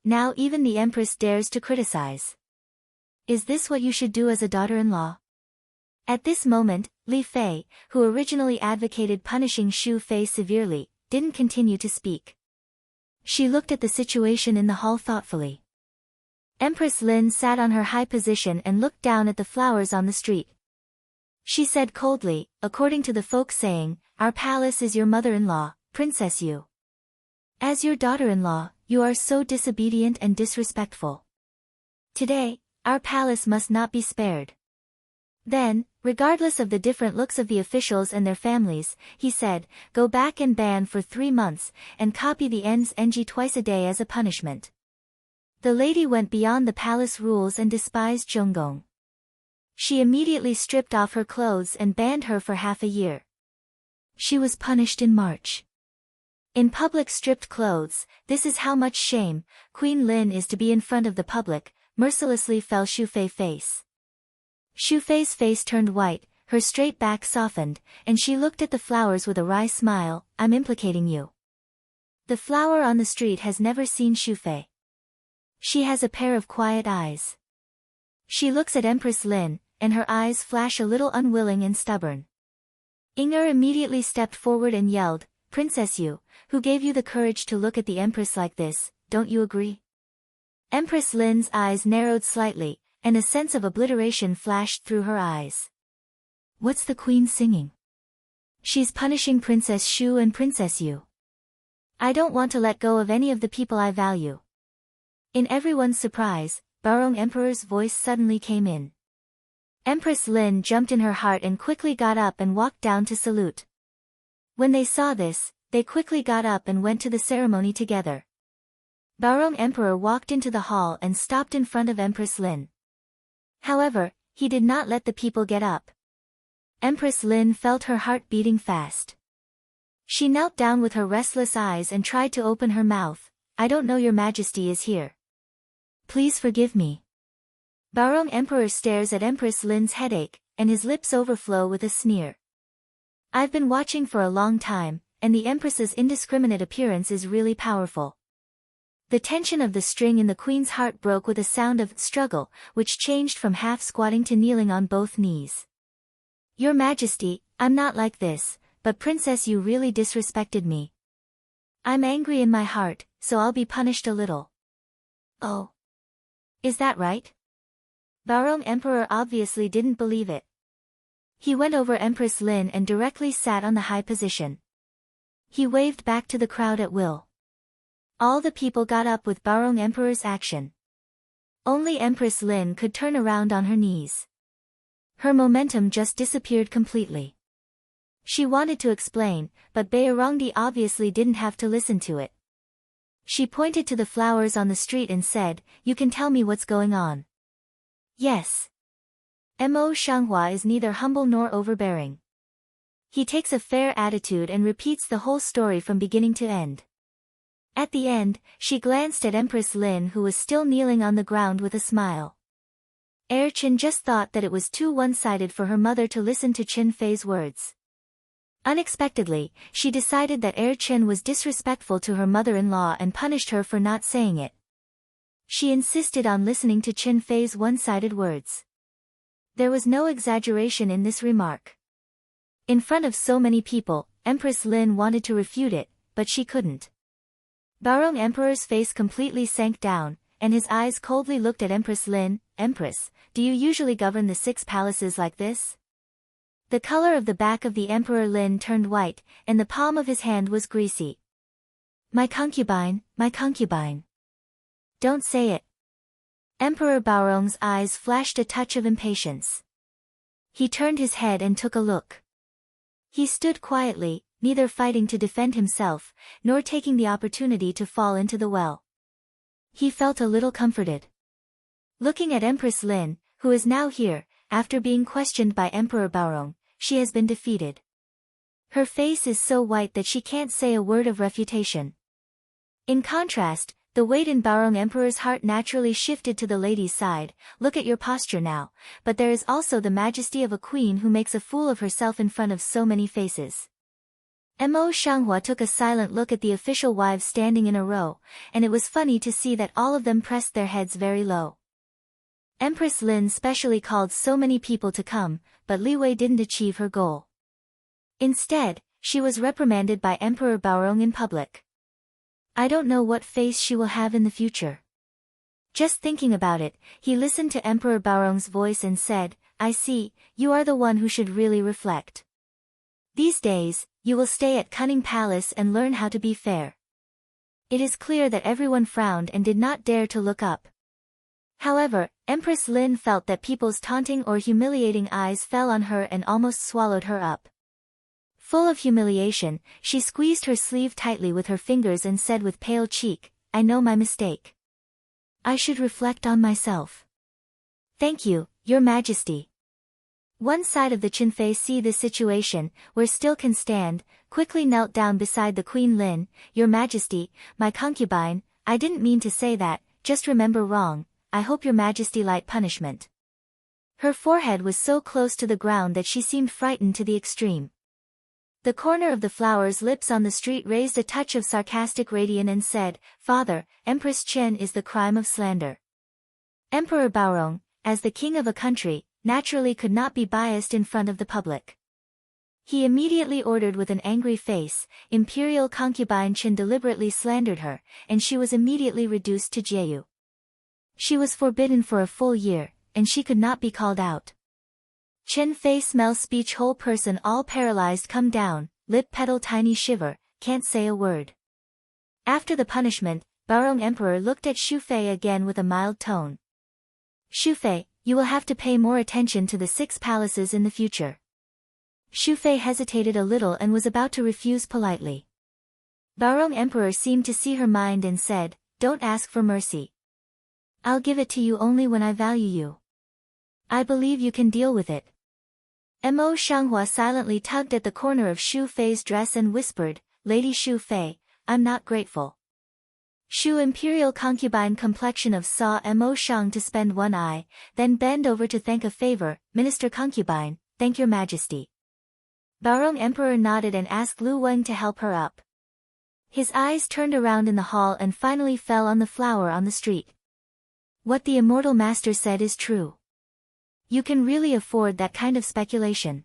Now even the Empress dares to criticize. Is this what you should do as a daughter-in-law? At this moment, Li Fei, who originally advocated punishing Shu Fei severely, didn't continue to speak. She looked at the situation in the hall thoughtfully. Empress Lin sat on her high position and looked down at the flowers on the street. She said coldly, according to the folk saying, our palace is your mother-in-law, Princess Yu. As your daughter-in-law, you are so disobedient and disrespectful. Today, our palace must not be spared. Then, regardless of the different looks of the officials and their families, he said, "Go back and ban for 3 months, and copy the ng twice a day as a punishment." The lady went beyond the palace rules and despised Zhonggong. She immediately stripped off her clothes and banned her for half a year. She was punished in March. In public stripped clothes, this is how much shame Queen Lin is to be in front of the public, mercilessly fell Xu Fei's face. Xu Fei's face turned white, her straight back softened, and she looked at the flowers with a wry smile. "I'm implicating you." The flower on the street has never seen Xu Fei. She has a pair of quiet eyes. She looks at Empress Lin, and her eyes flash a little unwilling and stubborn. Inger immediately stepped forward and yelled, "Princess Yu, who gave you the courage to look at the Empress like this, don't you agree?" Empress Lin's eyes narrowed slightly, and a sense of obliteration flashed through her eyes. What's the queen singing? She's punishing Princess Xu and Princess Yu. I don't want to let go of any of the people I value. In everyone's surprise, Barong Emperor's voice suddenly came in. Empress Lin jumped in her heart and quickly got up and walked down to salute. When they saw this, they quickly got up and went to the ceremony together. Barong Emperor walked into the hall and stopped in front of Empress Lin. However, he did not let the people get up. Empress Lin felt her heart beating fast. She knelt down with her restless eyes and tried to open her mouth. "I don't know your majesty is here. Please forgive me." Barong Emperor stares at Empress Lin's headache, and his lips overflow with a sneer. "I've been watching for a long time, and the Empress's indiscriminate appearance is really powerful." The tension of the string in the queen's heart broke with a sound of struggle, which changed from half squatting to kneeling on both knees. "Your Majesty, I'm not like this, but Princess Yu really disrespected me. I'm angry in my heart, so I'll be punished a little." "Oh. Is that right?" Barong Emperor obviously didn't believe it. He went over Empress Lin and directly sat on the high position. He waved back to the crowd at will. All the people got up with Barong Emperor's action. Only Empress Lin could turn around on her knees. Her momentum just disappeared completely. She wanted to explain, but Bairongdi obviously didn't have to listen to it. She pointed to the flowers on the street and said, "You can tell me what's going on." "Yes." Mo Shanghua is neither humble nor overbearing. He takes a fair attitude and repeats the whole story from beginning to end. At the end, she glanced at Empress Lin, who was still kneeling on the ground, with a smile. Chen just thought that it was too one-sided for her mother to listen to Chen Fei's words. Unexpectedly, she decided that Chen was disrespectful to her mother-in-law and punished her for not saying it. She insisted on listening to Chen Fei's one-sided words. There was no exaggeration in this remark. In front of so many people, Empress Lin wanted to refute it, but she couldn't. Barong Emperor's face completely sank down, and his eyes coldly looked at Empress Lin. "Empress, do you usually govern the 6 palaces like this?" The color of the back of the Emperor Lin turned white, and the palm of his hand was greasy. My concubine, my concubine. Don't say it." Emperor Baorong's eyes flashed a touch of impatience. He turned his head and took a look. He stood quietly, neither fighting to defend himself, nor taking the opportunity to fall into the well. He felt a little comforted. Looking at Empress Lin, who is now here, after being questioned by Emperor Baorong, she has been defeated. Her face is so white that she can't say a word of refutation. In contrast, the weight in Baorong Emperor's heart naturally shifted to the lady's side. "Look at your posture now, but there is also the majesty of a queen who makes a fool of herself in front of so many faces." Mo Shanghua took a silent look at the official wives standing in a row, and it was funny to see that all of them pressed their heads very low. Empress Lin specially called so many people to come, but Li Wei didn't achieve her goal. Instead, she was reprimanded by Emperor Baorong in public. I don't know what face she will have in the future. Just thinking about it, he listened to Emperor Baorong's voice and said, "I see, you are the one who should really reflect. These days, you will stay at Cunning Palace and learn how to be fair." It is clear that everyone frowned and did not dare to look up. However, Empress Lin felt that people's taunting or humiliating eyes fell on her and almost swallowed her up. Full of humiliation, she squeezed her sleeve tightly with her fingers and said with pale cheek, "I know my mistake. I should reflect on myself." "Thank you, Your Majesty." One side of the Qinfei see this situation, where still can stand, quickly knelt down beside the Queen Lin. "Your Majesty, my concubine, I didn't mean to say that, just remember wrong, I hope Your Majesty light punishment." Her forehead was so close to the ground that she seemed frightened to the extreme. The corner of the flower's lips on the street raised a touch of sarcastic radiance and said, "Father, Empress Chen is the crime of slander." Emperor Baorong, as the king of a country, naturally could not be biased in front of the public. He immediately ordered with an angry face, "Imperial concubine Chen deliberately slandered her, and she was immediately reduced to jail. She was forbidden for a full year, and she could not be called out." Chen Fei smell speech whole person all paralyzed come down, lip petal tiny shiver, can't say a word. After the punishment, Baorong Emperor looked at Xu Fei again with a mild tone. "Xu Fei, you will have to pay more attention to the 6 palaces in the future." Xu Fei hesitated a little and was about to refuse politely. Baorong Emperor seemed to see her mind and said, "Don't ask for mercy. I'll give it to you only when I value you. I believe you can deal with it." Mo Shanghua silently tugged at the corner of Xu Fei's dress and whispered, "Lady Xu Fei, I'm not grateful." Xu imperial concubine complexion of saw Mo Shang to spend one eye, then bend over to thank a favor, "Minister concubine, thank Your Majesty." Baorong Emperor nodded and asked Lu Wen to help her up. His eyes turned around in the hall and finally fell on the flower on the street. What the immortal master said is true. You can really afford that kind of speculation.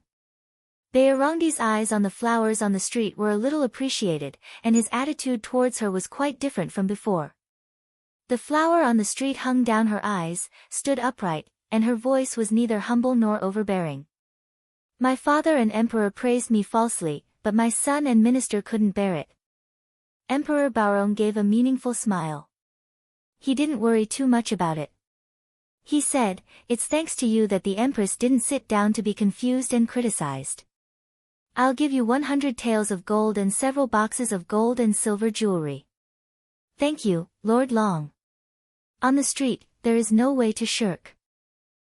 Baorongdi's eyes on the flowers on the street were a little appreciated, and his attitude towards her was quite different from before. The flower on the street hung down her eyes, stood upright, and her voice was neither humble nor overbearing. "My father and emperor praised me falsely, but my son and minister couldn't bear it." Emperor Baorong gave a meaningful smile. He didn't worry too much about it. He said, "It's thanks to you that the empress didn't sit down to be confused and criticized. I'll give you 100 taels of gold and several boxes of gold and silver jewelry." "Thank you, Lord Long. On the street, there is no way to shirk.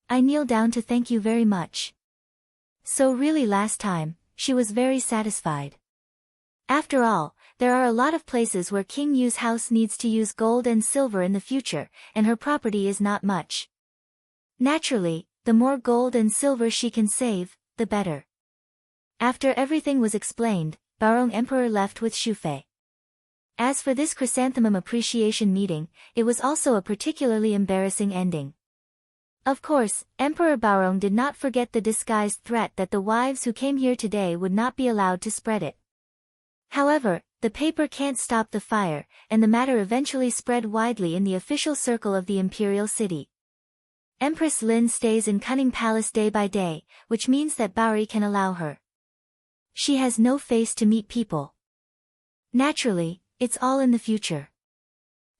I kneel down to thank you very much." So really last time, she was very satisfied. After all, there are a lot of places where King Yu's house needs to use gold and silver in the future, and her property is not much. Naturally, the more gold and silver she can save, the better. After everything was explained, Baorong Emperor left with Xu Fei. As for this chrysanthemum appreciation meeting, it was also a particularly embarrassing ending. Of course, Emperor Baorong did not forget the disguised threat that the wives who came here today would not be allowed to spread it. However, the paper can't stop the fire, and the matter eventually spread widely in the official circle of the imperial city. Empress Lin stays in Cunning Palace day by day, which means that Baori can allow her. She has no face to meet people. Naturally, it's all in the future.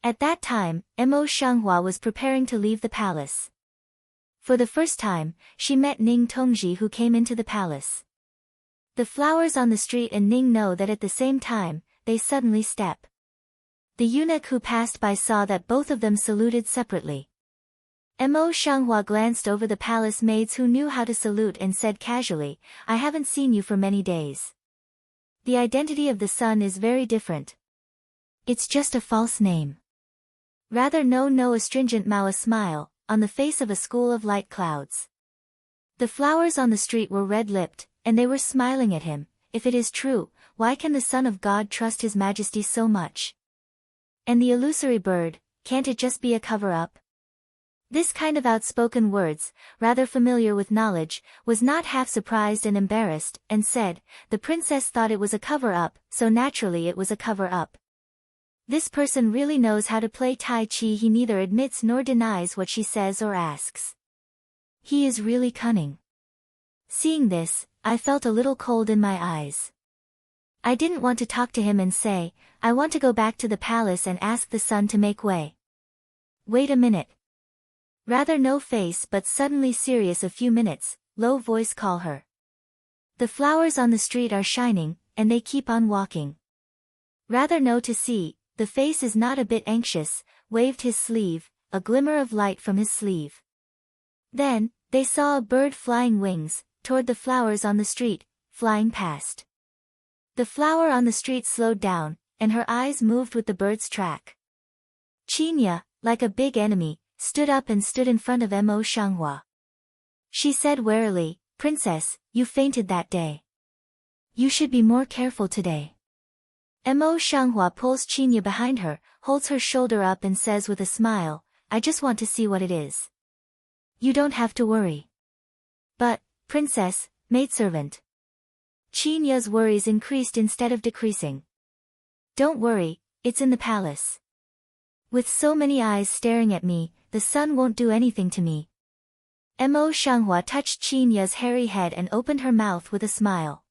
At that time, Mo Shanghua was preparing to leave the palace. For the first time, she met Ning Tongji who came into the palace. The flowers on the street and Ning know that at the same time, they suddenly step. The eunuch who passed by saw that both of them saluted separately. Mo Shanghua glanced over the palace maids who knew how to salute and said casually, "I haven't seen you for many days. The identity of the sun is very different. It's just a false name." Rather no astringent Mao smile, on the face of a school of light clouds. The flowers on the street were red-lipped, and they were smiling at him. If it is true, why can the Son of God trust His Majesty so much? And the illusory bird, can't it just be a cover-up? This kind of outspoken words, rather familiar with knowledge, was not half surprised and embarrassed, and said, "The princess thought it was a cover-up, so naturally it was a cover-up." This person really knows how to play Tai Chi. He neither admits nor denies what she says or asks. He is really cunning. Seeing this, I felt a little cold in my eyes. I didn't want to talk to him and say, "I want to go back to the palace and ask the sun to make way." Wait a minute. Rather no face but suddenly serious a few minutes, low voice call her. The flowers on the street are shining, and they keep on walking. Rather no to see, the face is not a bit anxious, waved his sleeve, a glimmer of light from his sleeve. Then, they saw a bird flying wings, toward the flowers on the street, flying past. The flower on the street slowed down, and her eyes moved with the bird's track. Qinya, like a big enemy, stood up and stood in front of Mo Shanghua. She said warily, "Princess, you fainted that day. You should be more careful today." Mo Shanghua pulls Qinya behind her, holds her shoulder up and says with a smile, "I just want to see what it is. You don't have to worry." "But, princess, maidservant." Qinya's worries increased instead of decreasing. "Don't worry, it's in the palace. With so many eyes staring at me, the sun won't do anything to me." Mo Shanghua touched Qinya's hairy head and opened her mouth with a smile.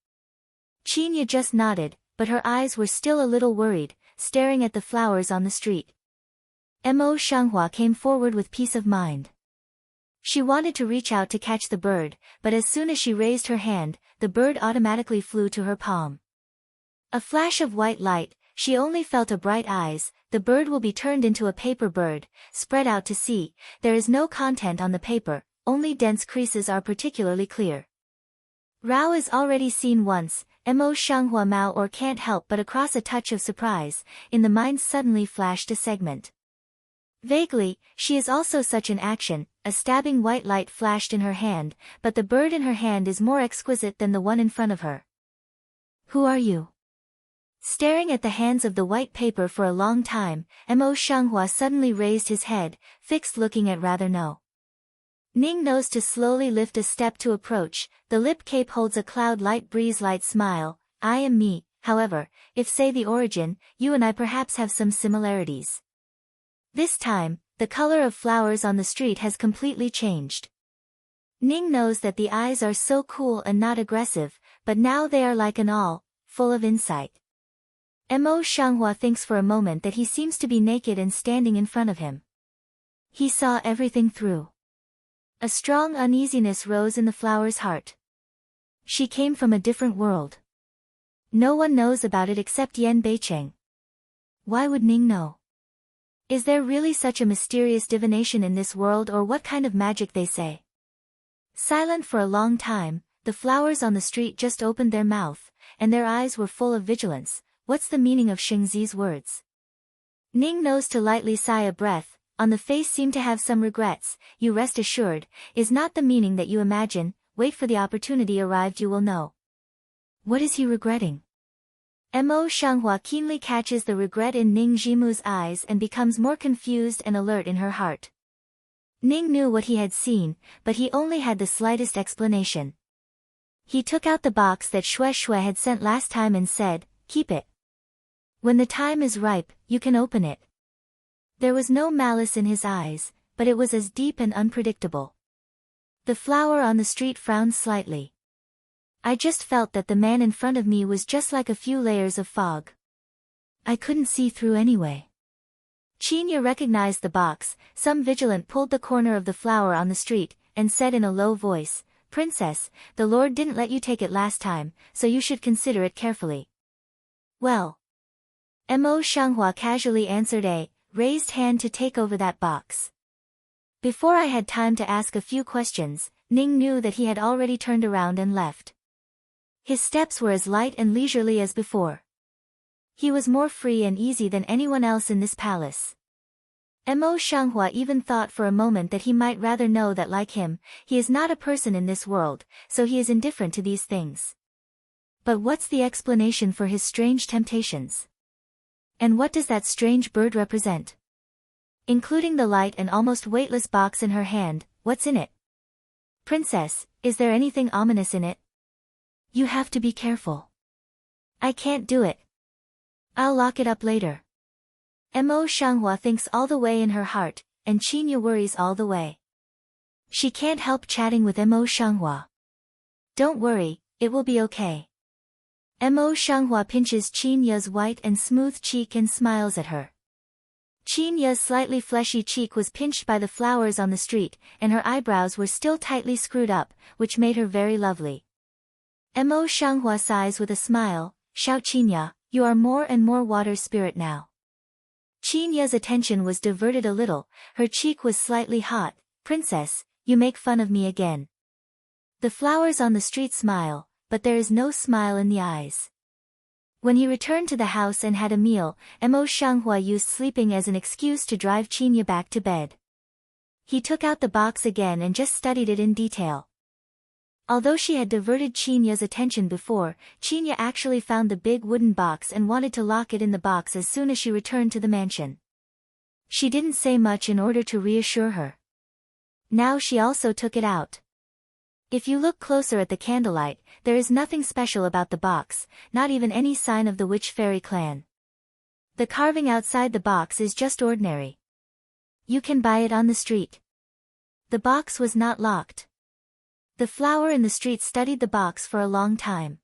Qinya just nodded, but her eyes were still a little worried, staring at the flowers on the street. Mo Shanghua came forward with peace of mind. She wanted to reach out to catch the bird, but as soon as she raised her hand, the bird automatically flew to her palm. A flash of white light, she only felt a bright eyes. The bird will be turned into a paper bird, spread out to sea. There is no content on the paper, only dense creases are particularly clear. Rao is already seen once. Mo Shanghua Mao or can't help but across a touch of surprise, in the mind suddenly flashed a segment. Vaguely, she is also such an action. A stabbing white light flashed in her hand, but the bird in her hand is more exquisite than the one in front of her. "Who are you?" Staring at the hands of the white paper for a long time, Mo Shanghua suddenly raised his head, fixed looking at rather no. Ning knows to slowly lift a step to approach. The lip cape holds a cloud light breeze light smile. "I am me, however, if say the origin, you and I perhaps have some similarities." This time, the color of flowers on the street has completely changed. Ning knows that the eyes are so cool and not aggressive, but now they are like an all, full of insight. Mo Shanghua thinks for a moment that he seems to be naked and standing in front of him. He saw everything through. A strong uneasiness rose in the flower's heart. She came from a different world. No one knows about it except Yan Beicheng. Why would Ning know? Is there really such a mysterious divination in this world, or what kind of magic they say? Silent for a long time, the flowers on the street just opened their mouth, and their eyes were full of vigilance. What's the meaning of Shengzi's words? Ning knows to lightly sigh a breath, on the face seemed to have some regrets. "You rest assured, is not the meaning that you imagine, wait for the opportunity arrived you will know." What is he regretting? Mo Shanghua keenly catches the regret in Ning Jimu's eyes and becomes more confused and alert in her heart. Ning knew what he had seen, but he only had the slightest explanation. He took out the box that Xue Xue had sent last time and said, "Keep it. When the time is ripe, you can open it." There was no malice in his eyes, but it was as deep and unpredictable. The flower on the street frowned slightly. "I just felt that the man in front of me was just like a few layers of fog. I couldn't see through anyway." Qinya recognized the box. Some vigilant pulled the corner of the flower on the street, and said in a low voice, "Princess, the Lord didn't let you take it last time, so you should consider it carefully." "Well." Mo Shanghua casually answered a raised hand to take over that box. Before I had time to ask a few questions, Ning knew that he had already turned around and left. His steps were as light and leisurely as before. He was more free and easy than anyone else in this palace. Mo Shanghua even thought for a moment that he might rather know that like him, he is not a person in this world, so he is indifferent to these things. But what's the explanation for his strange temptations? And what does that strange bird represent? Including the light and almost weightless box in her hand, what's in it? "Princess, is there anything ominous in it?" "You have to be careful." "I can't do it. I'll lock it up later." Mo Shanghua thinks all the way in her heart, and Qinya worries all the way. She can't help chatting with Mo Shanghua. "Don't worry, it will be okay." Mo Shanghua pinches Qinya's white and smooth cheek and smiles at her. Qin Ya's slightly fleshy cheek was pinched by the flowers on the street, and her eyebrows were still tightly screwed up, which made her very lovely. Mo Shanghua sighs with a smile, Xiao Qinya, you are more and more water spirit now. Qin Ya's attention was diverted a little, her cheek was slightly hot, Princess, you make fun of me again. The flowers on the street smile, but there is no smile in the eyes. When he returned to the house and had a meal, Mo Shanghua used sleeping as an excuse to drive Qin Ya back to bed. He took out the box again and just studied it in detail. Although she had diverted Qin Ya's attention before, Qin Ya actually found the big wooden box and wanted to lock it in the box as soon as she returned to the mansion. She didn't say much in order to reassure her. Now she also took it out. If you look closer at the candlelight, there is nothing special about the box, not even any sign of the witch fairy clan. The carving outside the box is just ordinary. You can buy it on the street. The box was not locked. The flower in the street studied the box for a long time.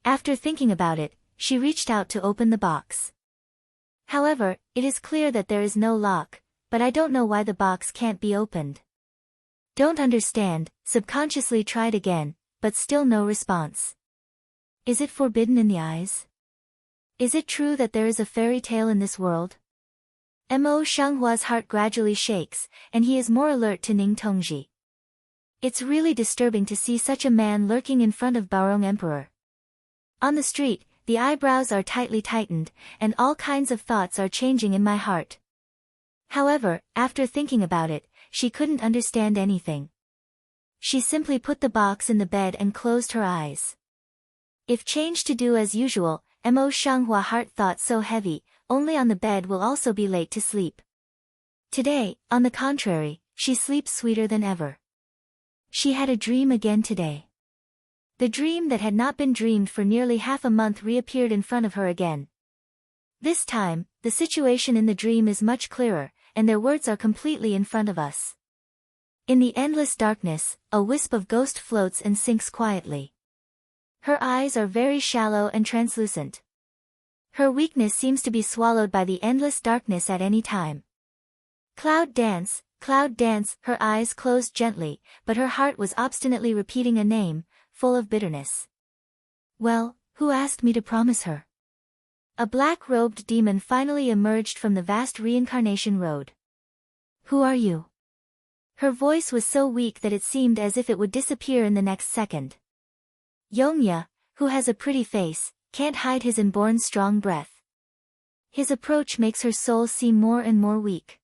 After thinking about it, she reached out to open the box. However, it is clear that there is no lock, but I don't know why the box can't be opened. Don't understand, subconsciously tried again, but still no response. Is it forbidden in the eyes? Is it true that there is a fairy tale in this world? Mo Shanghua's heart gradually shakes, and he is more alert to Ning Tongji. It's really disturbing to see such a man lurking in front of Baorong Emperor. On the street, the eyebrows are tightly tightened, and all kinds of thoughts are changing in my heart. However, after thinking about it, she couldn't understand anything. She simply put the box in the bed and closed her eyes. If changed to do as usual, Mo Shanghua heart thought so heavy, only on the bed will also be late to sleep. Today, on the contrary, she sleeps sweeter than ever. She had a dream again today. The dream that had not been dreamed for nearly half a month reappeared in front of her again. This time, the situation in the dream is much clearer, and their words are completely in front of us. In the endless darkness, a wisp of ghost floats and sinks quietly. Her eyes are very shallow and translucent. Her weakness seems to be swallowed by the endless darkness at any time. Cloud dance, her eyes closed gently, but her heart was obstinately repeating a name, full of bitterness. Well, who asked me to promise her? A black-robed demon finally emerged from the vast reincarnation road. Who are you? Her voice was so weak that it seemed as if it would disappear in the next second. Yongya, who has a pretty face, can't hide his inborn strong breath. His approach makes her soul seem more and more weak.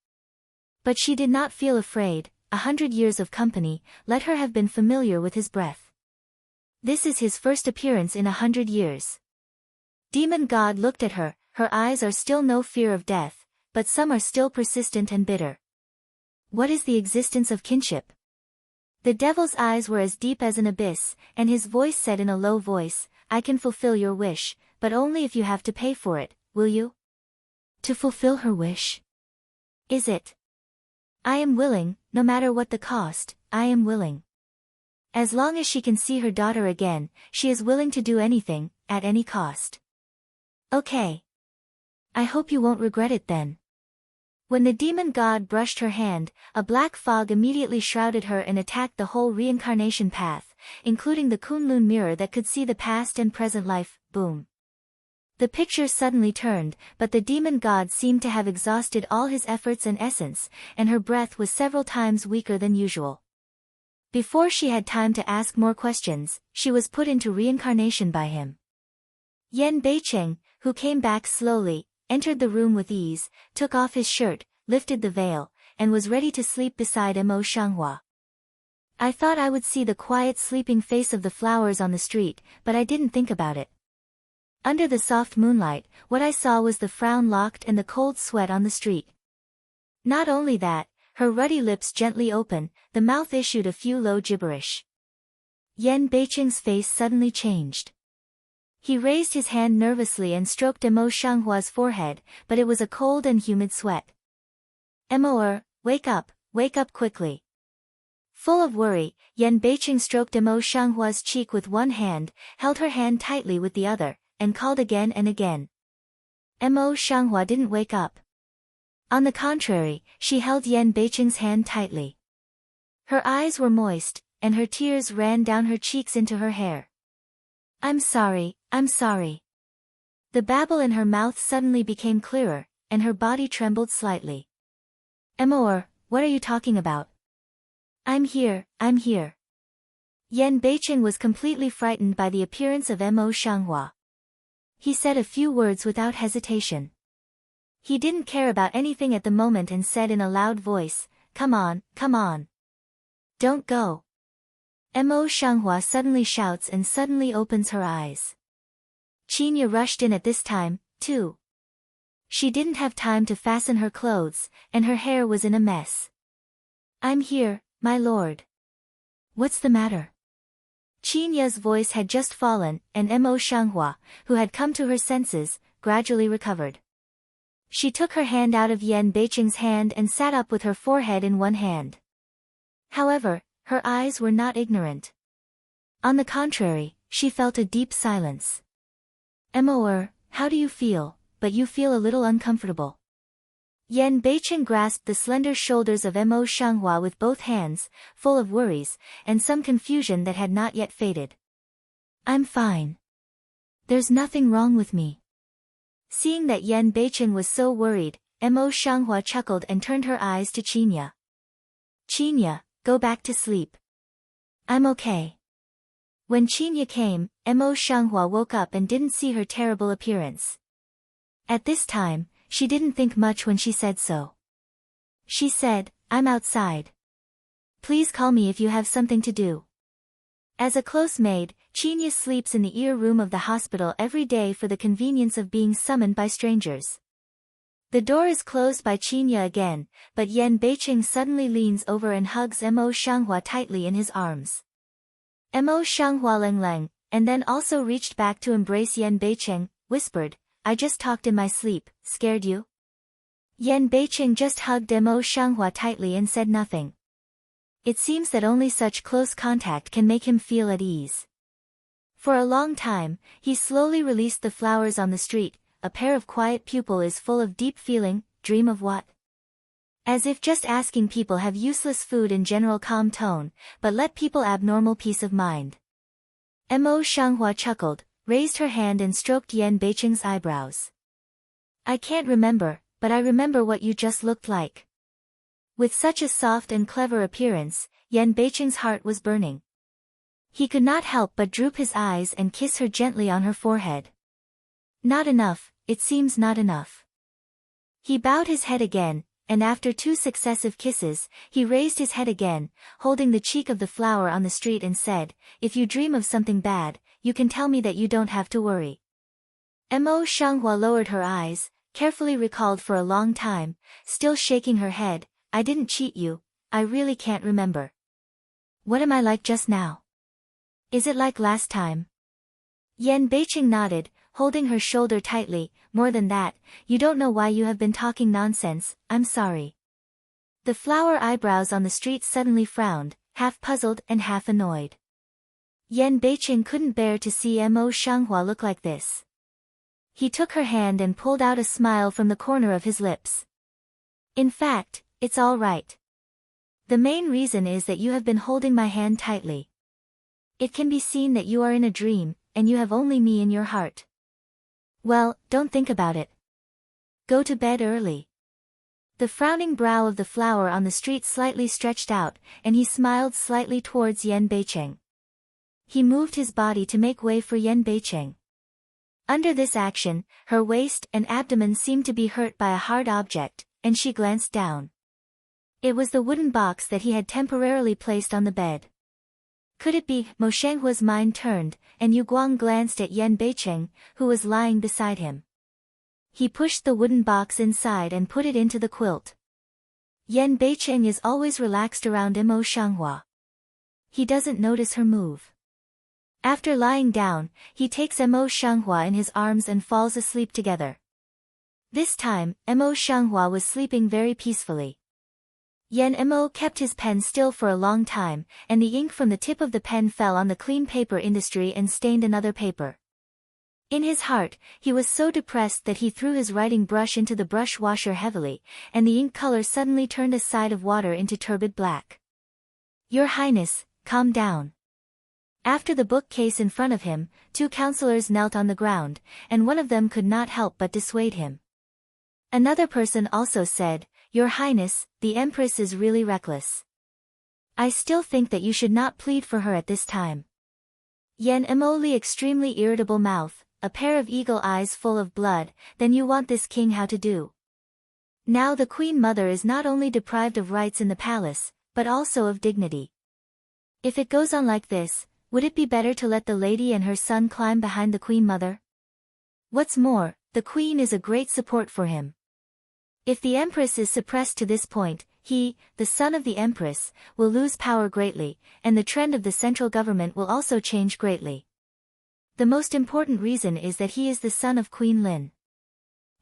But she did not feel afraid, 100 years of company, let her have been familiar with his breath. This is his first appearance in 100 years. Demon God looked at her, her eyes are still no fear of death, but some are still persistent and bitter. What is the existence of kinship? The devil's eyes were as deep as an abyss, and his voice said in a low voice, I can fulfill your wish, but only if you have to pay for it, will you? To fulfill her wish? Is it? I am willing, no matter what the cost, I am willing. As long as she can see her daughter again, she is willing to do anything, at any cost. Okay. I hope you won't regret it then. When the demon god brushed her hand, a black fog immediately shrouded her and attacked the whole reincarnation path, including the Kunlun mirror that could see the past and present life, boom. The picture suddenly turned, but the demon god seemed to have exhausted all his efforts and essence, and her breath was several times weaker than usual. Before she had time to ask more questions, she was put into reincarnation by him. Yan Beicheng, who came back slowly, entered the room with ease, took off his shirt, lifted the veil, and was ready to sleep beside Mo Shanghua. I thought I would see the quiet sleeping face of the flowers on the street, but I didn't think about it. Under the soft moonlight, what I saw was the frown locked and the cold sweat on the street. Not only that, her ruddy lips gently open, the mouth issued a few low gibberish. Yan Beicheng's face suddenly changed. He raised his hand nervously and stroked Mo Shanghua's forehead, but it was a cold and humid sweat. Mo, wake up quickly. Full of worry, Yan Beicheng stroked Mo Shanghua's cheek with one hand, held her hand tightly with the other, and called again and again. Mo Shanghua didn't wake up. On the contrary, she held Yan Beicheng's hand tightly. Her eyes were moist, and her tears ran down her cheeks into her hair. I'm sorry, I'm sorry. The babble in her mouth suddenly became clearer, and her body trembled slightly. Emor, what are you talking about? I'm here, I'm here. Yan Beicheng was completely frightened by the appearance of Mo Shanghua. He said a few words without hesitation. He didn't care about anything at the moment and said in a loud voice, come on, come on. Don't go. Mo Shanghua suddenly shouts and suddenly opens her eyes. Qinya rushed in at this time, too. She didn't have time to fasten her clothes, and her hair was in a mess. I'm here, my lord. What's the matter? Qinya's voice had just fallen, and Mo Shanghua, who had come to her senses, gradually recovered. She took her hand out of Yan Beicheng's hand and sat up with her forehead in one hand. However, her eyes were not ignorant. On the contrary, she felt a deep silence. Emor, how do you feel? But you feel a little uncomfortable. Yan Beicheng grasped the slender shoulders of Mo Shanghua with both hands, full of worries, and some confusion that had not yet faded. I'm fine. There's nothing wrong with me. Seeing that Yan Beicheng was so worried, Mo Shanghua chuckled and turned her eyes to Qinya. Qinya, go back to sleep. I'm okay. When Qinya came, Mo Shanghua woke up and didn't see her terrible appearance. At this time, she didn't think much when she said so. She said, I'm outside. Please call me if you have something to do. As a close maid, Qinya sleeps in the ear room of the hospital every day for the convenience of being summoned by strangers. The door is closed by Qinya again, but Yan Beicheng suddenly leans over and hugs Mo Shanghua tightly in his arms. Mo Shanghua leng, and then also reached back to embrace Yan Beicheng, whispered, I just talked in my sleep, scared you? Yan Beicheng just hugged Mo Shanghua tightly and said nothing. It seems that only such close contact can make him feel at ease. For a long time, he slowly released the flowers on the street. A pair of quiet pupils full of deep feeling, dream of what? As if just asking people have useless food in general calm tone, but let people abnormal peace of mind. Mo Shanghua chuckled, raised her hand and stroked Yan Beicheng's eyebrows. I can't remember, but I remember what you just looked like. With such a soft and clever appearance, Yan Beicheng's heart was burning. He could not help but droop his eyes and kiss her gently on her forehead. Not enough, it seems not enough. He bowed his head again, and after 2 successive kisses, he raised his head again, holding the cheek of the flower on the street and said, if you dream of something bad, you can tell me that you don't have to worry. Mo Shanghua lowered her eyes, carefully recalled for a long time, still shaking her head, I didn't cheat you, I really can't remember. What am I like just now? Is it like last time? Yan Beicheng nodded, holding her shoulder tightly, more than that, you don't know why you have been talking nonsense, I'm sorry. The flower eyebrows on the street suddenly frowned, half puzzled and half annoyed. Yan Beicheng couldn't bear to see Mo Shanghua look like this. He took her hand and pulled out a smile from the corner of his lips. In fact, it's all right. The main reason is that you have been holding my hand tightly. It can be seen that you are in a dream, and you have only me in your heart. Well, don't think about it. Go to bed early. The frowning brow of the flower on the street slightly stretched out, and he smiled slightly towards Yan Beicheng. He moved his body to make way for Yan Beicheng. Under this action, her waist and abdomen seemed to be hurt by a hard object, and she glanced down. It was the wooden box that he had temporarily placed on the bed. Could it be? Mo Shanghua's mind turned, and Yu Guang glanced at Yan Beicheng, who was lying beside him. He pushed the wooden box inside and put it into the quilt. Yan Beicheng is always relaxed around Mo Shanghua. He doesn't notice her move. After lying down, he takes Mo Shanghua in his arms and falls asleep together. This time, Mo Shanghua was sleeping very peacefully. Yan Mo kept his pen still for a long time, and the ink from the tip of the pen fell on the clean paper industry and stained another paper. In his heart, he was so depressed that he threw his writing brush into the brush washer heavily, and the ink color suddenly turned a side of water into turbid black. Your Highness, calm down. After the bookcase in front of him, two counselors knelt on the ground, and one of them could not help but dissuade him. Another person also said, Your Highness, the Empress is really reckless. I still think that you should not plead for her at this time. Yen Emoli extremely irritable mouth, a pair of eagle eyes full of blood, then you want this king how to do? Now the Queen Mother is not only deprived of rights in the palace, but also of dignity. If it goes on like this, would it be better to let the lady and her son climb behind the Queen Mother? What's more, the Queen is a great support for him. If the Empress is suppressed to this point, he, the son of the Empress, will lose power greatly, and the trend of the central government will also change greatly. The most important reason is that he is the son of Queen Lin.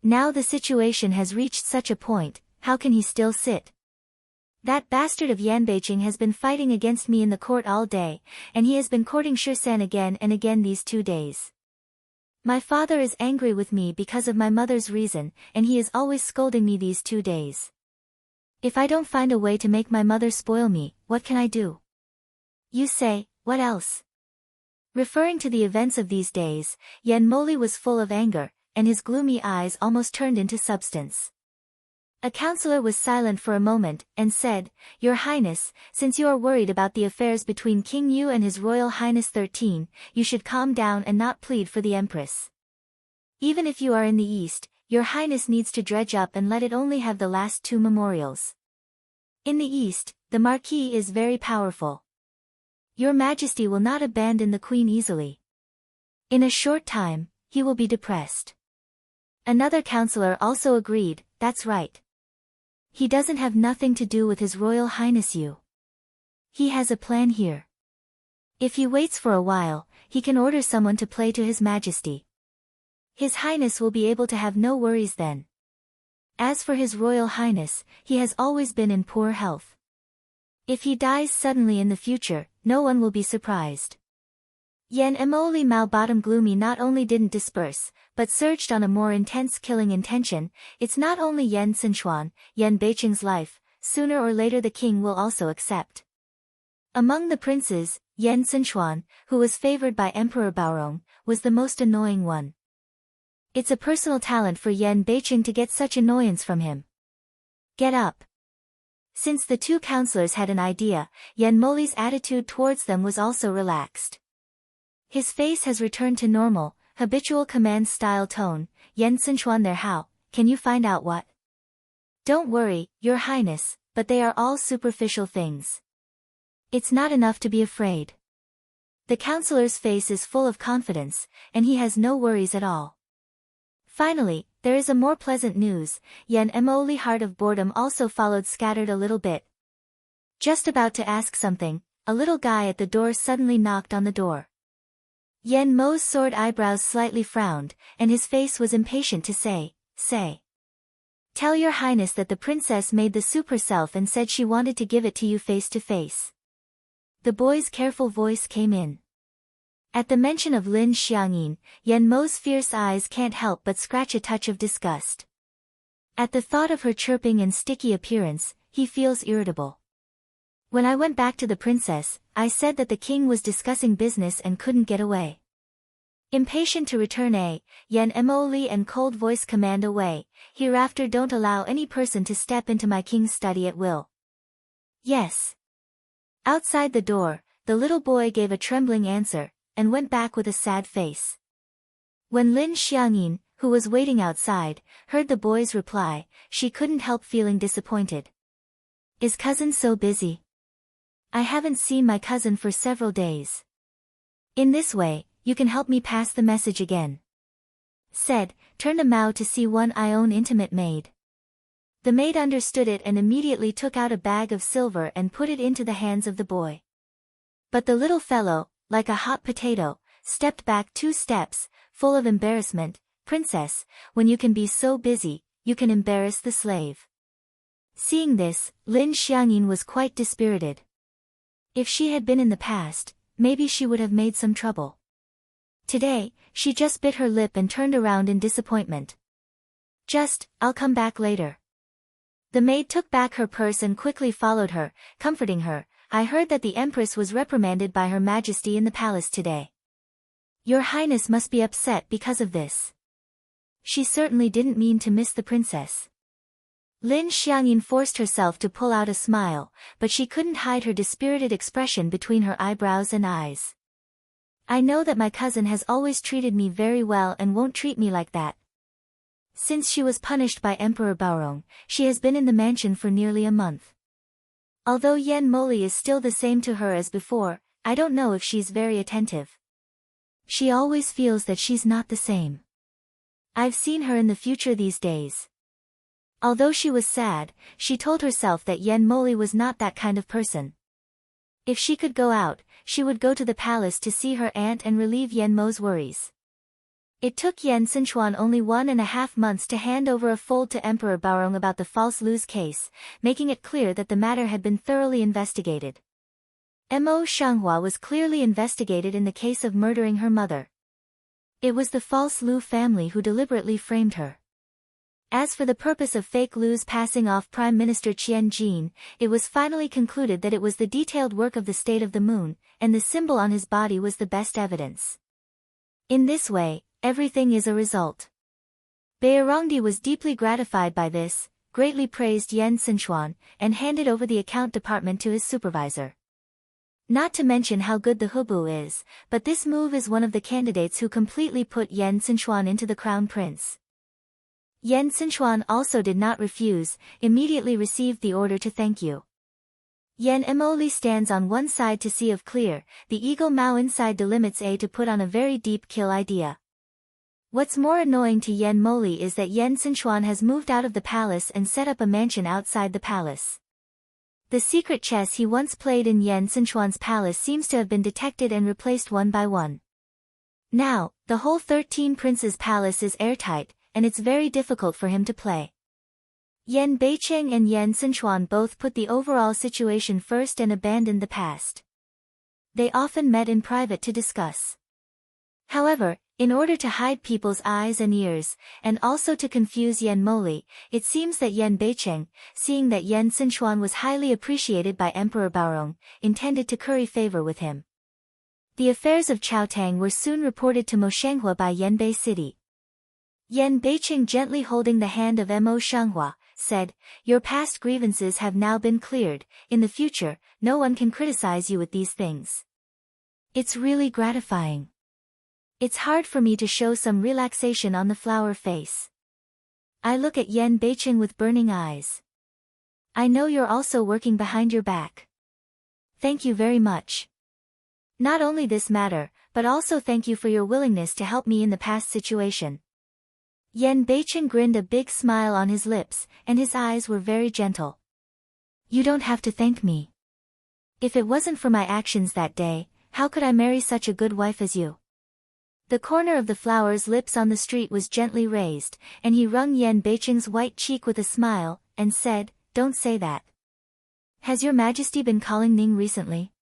Now the situation has reached such a point, how can he still sit? That bastard of Yan Beiqing has been fighting against me in the court all day, and he has been courting Shirsan again and again these 2 days. My father is angry with me because of my mother's reason, and he is always scolding me these 2 days. If I don't find a way to make my mother spoil me, what can I do? You say, what else? Referring to the events of these days, Yen Moli was full of anger, and his gloomy eyes almost turned into substance. A counselor was silent for a moment, and said, Your Highness, since you are worried about the affairs between King Yu and His Royal Highness 13, you should calm down and not plead for the Empress. Even if you are in the East, Your Highness needs to dredge up and let it only have the last 2 memorials. In the East, the Marquis is very powerful. Your Majesty will not abandon the Queen easily. In a short time, he will be depressed. Another counselor also agreed, that's right. He doesn't have nothing to do with His Royal Highness Yu. He has a plan here. If he waits for a while, he can order someone to play to His Majesty. His Highness will be able to have no worries then. As for His Royal Highness, he has always been in poor health. If he dies suddenly in the future, no one will be surprised. Yen Emoli Mao Bottom Gloomy not only didn't disperse, but surged on a more intense killing intention. It's not only Yen Sinshuan, Yen Beiqing's life, sooner or later the king will also accept. Among the princes, Yen Sinshuan, who was favored by Emperor Baorong, was the most annoying one. It's a personal talent for Yen Beiqing to get such annoyance from him. Get up. Since the two counselors had an idea, Yen Moli's attitude towards them was also relaxed. His face has returned to normal, habitual command-style tone. Yen Sinshuan there, how, can you find out what? Don't worry, Your Highness, but they are all superficial things. It's not enough to be afraid. The counselor's face is full of confidence, and he has no worries at all. Finally, there is a more pleasant news. Yen Emoli heart of boredom also followed scattered a little bit. Just about to ask something, a little guy at the door suddenly knocked on the door. Yen Mo's sword eyebrows slightly frowned, and his face was impatient to say. Tell Your Highness that the princess made the soup herself and said she wanted to give it to you face to face. The boy's careful voice came in. At the mention of Lin Xiangyin, Yen Mo's fierce eyes can't help but scratch a touch of disgust. At the thought of her chirping and sticky appearance, he feels irritable. When I went back to the princess, I said that the king was discussing business and couldn't get away. Impatient to return Yen Emoli and cold voice command away, hereafter don't allow any person to step into my king's study at will. Yes. Outside the door, the little boy gave a trembling answer, and went back with a sad face. When Lin Xiangyin, who was waiting outside, heard the boy's reply, she couldn't help feeling disappointed. Is cousin so busy? I haven't seen my cousin for several days. In this way, you can help me pass the message again. Said, turned a Mao to see one I own intimate maid. The maid understood it and immediately took out a bag of silver and put it into the hands of the boy. But the little fellow, like a hot potato, stepped back 2 steps, full of embarrassment. Princess, when you can be so busy, you can embarrass the slave. Seeing this, Lin Xiangyin was quite dispirited. If she had been in the past, maybe she would have made some trouble. Today, she just bit her lip and turned around in disappointment. I'll come back later. The maid took back her purse and quickly followed her, comforting her. I heard that the Empress was reprimanded by Her Majesty in the palace today. Your Highness must be upset because of this. She certainly didn't mean to miss the princess. Lin Xiangyin forced herself to pull out a smile, but she couldn't hide her dispirited expression between her eyebrows and eyes. I know that my cousin has always treated me very well and won't treat me like that. Since she was punished by Emperor Baorong, she has been in the mansion for nearly a month. Although Yan Moli is still the same to her as before, I don't know if she's very attentive. She always feels that she's not the same. I've seen her in the future these days. Although she was sad, she told herself that Yan Moli was not that kind of person. If she could go out, she would go to the palace to see her aunt and relieve Yan Mo's worries. It took Yan Xinchuan only 1.5 months to hand over a fold to Emperor Baorong about the false Lu's case, making it clear that the matter had been thoroughly investigated. Mo Shanghua was clearly investigated in the case of murdering her mother. It was the false Lu family who deliberately framed her. As for the purpose of fake Lu's passing off Prime Minister Qian Jin, it was finally concluded that it was the detailed work of the state of the moon, and the symbol on his body was the best evidence. In this way, everything is a result. Beirongdi was deeply gratified by this, greatly praised Yan Xinchuan, and handed over the account department to his supervisor. Not to mention how good the Hubu is, but this move is one of the candidates who completely put Yan Xinchuan into the crown prince. Yan Xinchuan also did not refuse, immediately received the order to thank you. Yan Emoli stands on one side to see of clear, the eagle Mao inside delimits A to put on a very deep kill idea. What's more annoying to Yan Moli is that Yan Xinchuan has moved out of the palace and set up a mansion outside the palace. The secret chess he once played in Yan Xinchuan's palace seems to have been detected and replaced one by one. Now, the whole 13 princes' palace is airtight, and it's very difficult for him to play. Yan Beicheng and Yan Xinchuan both put the overall situation first and abandoned the past. They often met in private to discuss. However, in order to hide people's eyes and ears, and also to confuse Yan Moli, it seems that Yan Beicheng, seeing that Yan Xinchuan was highly appreciated by Emperor Baorong, intended to curry favor with him. The affairs of Chaotang were soon reported to Moshenghua by Yanbei City. Yan Beicheng, gently holding the hand of Mo Shanghua, said, "Your past grievances have now been cleared. In the future, no one can criticize you with these things. It's really gratifying. It's hard for me to show some relaxation on the flower face." I look at Yan Beicheng with burning eyes. "I know you're also working behind your back. Thank you very much. Not only this matter, but also thank you for your willingness to help me in the past situation." Yan Beicheng grinned a big smile on his lips, and his eyes were very gentle. "You don't have to thank me. If it wasn't for my actions that day, how could I marry such a good wife as you?" The corner of the flower's lips on the street was gently raised, and he wrung Yan Beicheng's white cheek with a smile, and said, "Don't say that. Has your Majesty been calling Ning recently?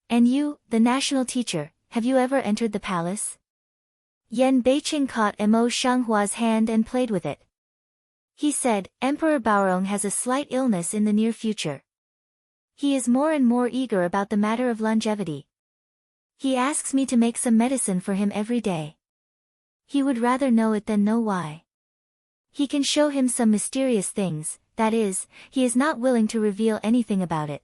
And you, the national teacher, have you ever entered the palace?" Yan Beicheng caught Mo Shanghua's hand and played with it. He said, "Emperor Baorong has a slight illness in the near future. He is more and more eager about the matter of longevity. He asks me to make some medicine for him every day. He would rather know it than know why. He can show him some mysterious things, that is, he is not willing to reveal anything about it.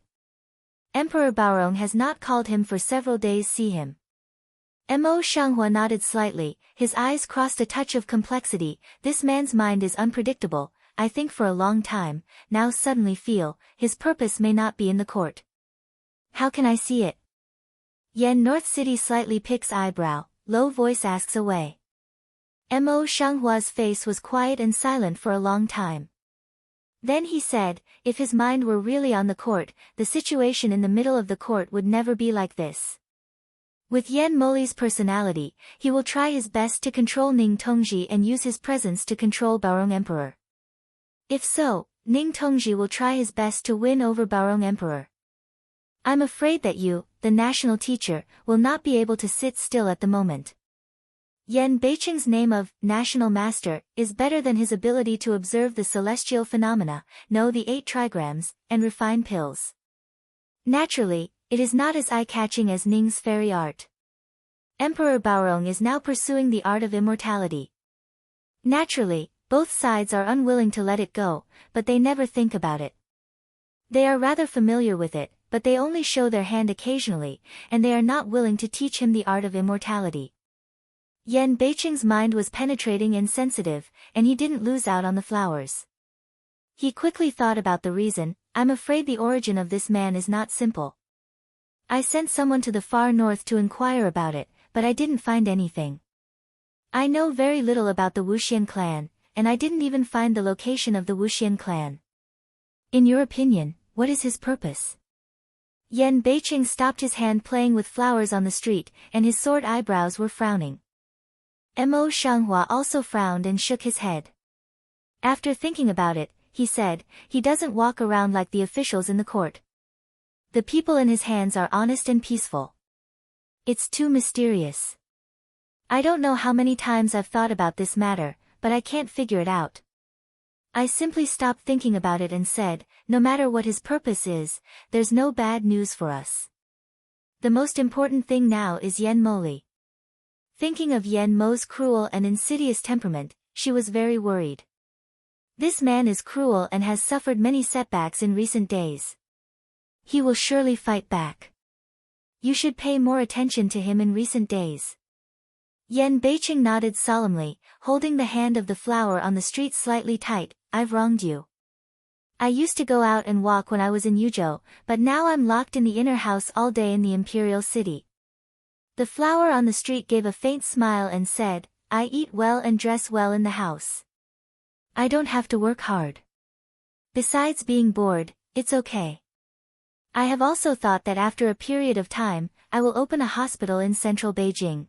Emperor Baorong has not called him for several days. See him." Mo Shanghua nodded slightly, his eyes crossed a touch of complexity. This man's mind is unpredictable. I think for a long time, now suddenly feel, his purpose may not be in the court. How can I see it? Yan North City slightly picks eyebrow, low voice asks away. Mo Shanghua's face was quiet and silent for a long time. Then he said, if his mind were really on the court, the situation in the middle of the court would never be like this. With Yan Moli's personality, he will try his best to control Ning Tongji and use his presence to control Baorong Emperor. If so, Ning Tongji will try his best to win over Baorong Emperor. I'm afraid that you, the national teacher, will not be able to sit still at the moment. Yan Beiqing's name of National Master is better than his ability to observe the celestial phenomena, know the 8 trigrams, and refine pills. Naturally, it is not as eye-catching as Ning's fairy art. Emperor Baorong is now pursuing the art of immortality. Naturally, both sides are unwilling to let it go, but they never think about it. They are rather familiar with it, but they only show their hand occasionally, and they are not willing to teach him the art of immortality. Yan Beiqing's mind was penetrating and sensitive, and he didn't lose out on the flowers. He quickly thought about the reason. I'm afraid the origin of this man is not simple. I sent someone to the far north to inquire about it, but I didn't find anything. I know very little about the Wuxian clan, and I didn't even find the location of the Wuxian clan. In your opinion, what is his purpose? Yan Beiqing stopped his hand playing with flowers on the street, and his sword eyebrows were frowning. Mo Shanghua also frowned and shook his head. After thinking about it, he said, he doesn't walk around like the officials in the court. The people in his hands are honest and peaceful. It's too mysterious. I don't know how many times I've thought about this matter, but I can't figure it out. I simply stopped thinking about it and said, no matter what his purpose is, there's no bad news for us. The most important thing now is Yen Moli. Thinking of Yen Mo's cruel and insidious temperament, she was very worried. This man is cruel and has suffered many setbacks in recent days. He will surely fight back. You should pay more attention to him in recent days. Yan Beiqing nodded solemnly, holding the hand of the flower on the street slightly tight. I've wronged you. I used to go out and walk when I was in Yuzhou, but now I'm locked in the inner house all day in the imperial city. The flower on the street gave a faint smile and said, I eat well and dress well in the house. I don't have to work hard. Besides being bored, it's okay. I have also thought that after a period of time, I will open a hospital in central Beijing.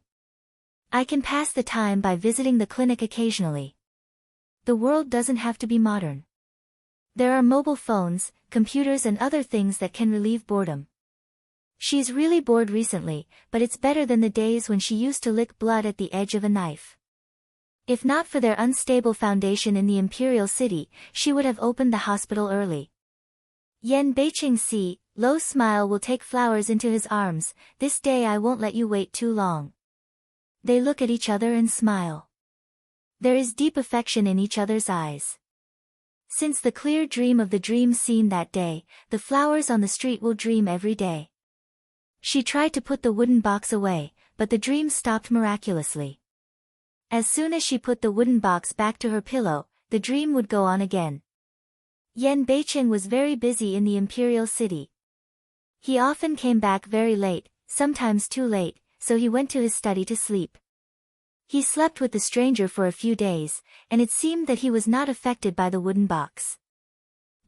I can pass the time by visiting the clinic occasionally. The world doesn't have to be modern. There are mobile phones, computers and other things that can relieve boredom. She's really bored recently, but it's better than the days when she used to lick blood at the edge of a knife. If not for their unstable foundation in the imperial city, she would have opened the hospital early. Yan Beiqing low smile will take flowers into his arms. This day I won't let you wait too long. They look at each other and smile. There is deep affection in each other's eyes. Since the clear dream of the dream seen that day, the flowers on the street will dream every day. She tried to put the wooden box away, but the dream stopped miraculously. As soon as she put the wooden box back to her pillow, the dream would go on again. Yan Beiqing was very busy in the imperial city. He often came back very late, sometimes too late, so he went to his study to sleep. He slept with the stranger for a few days, and it seemed that he was not affected by the wooden box.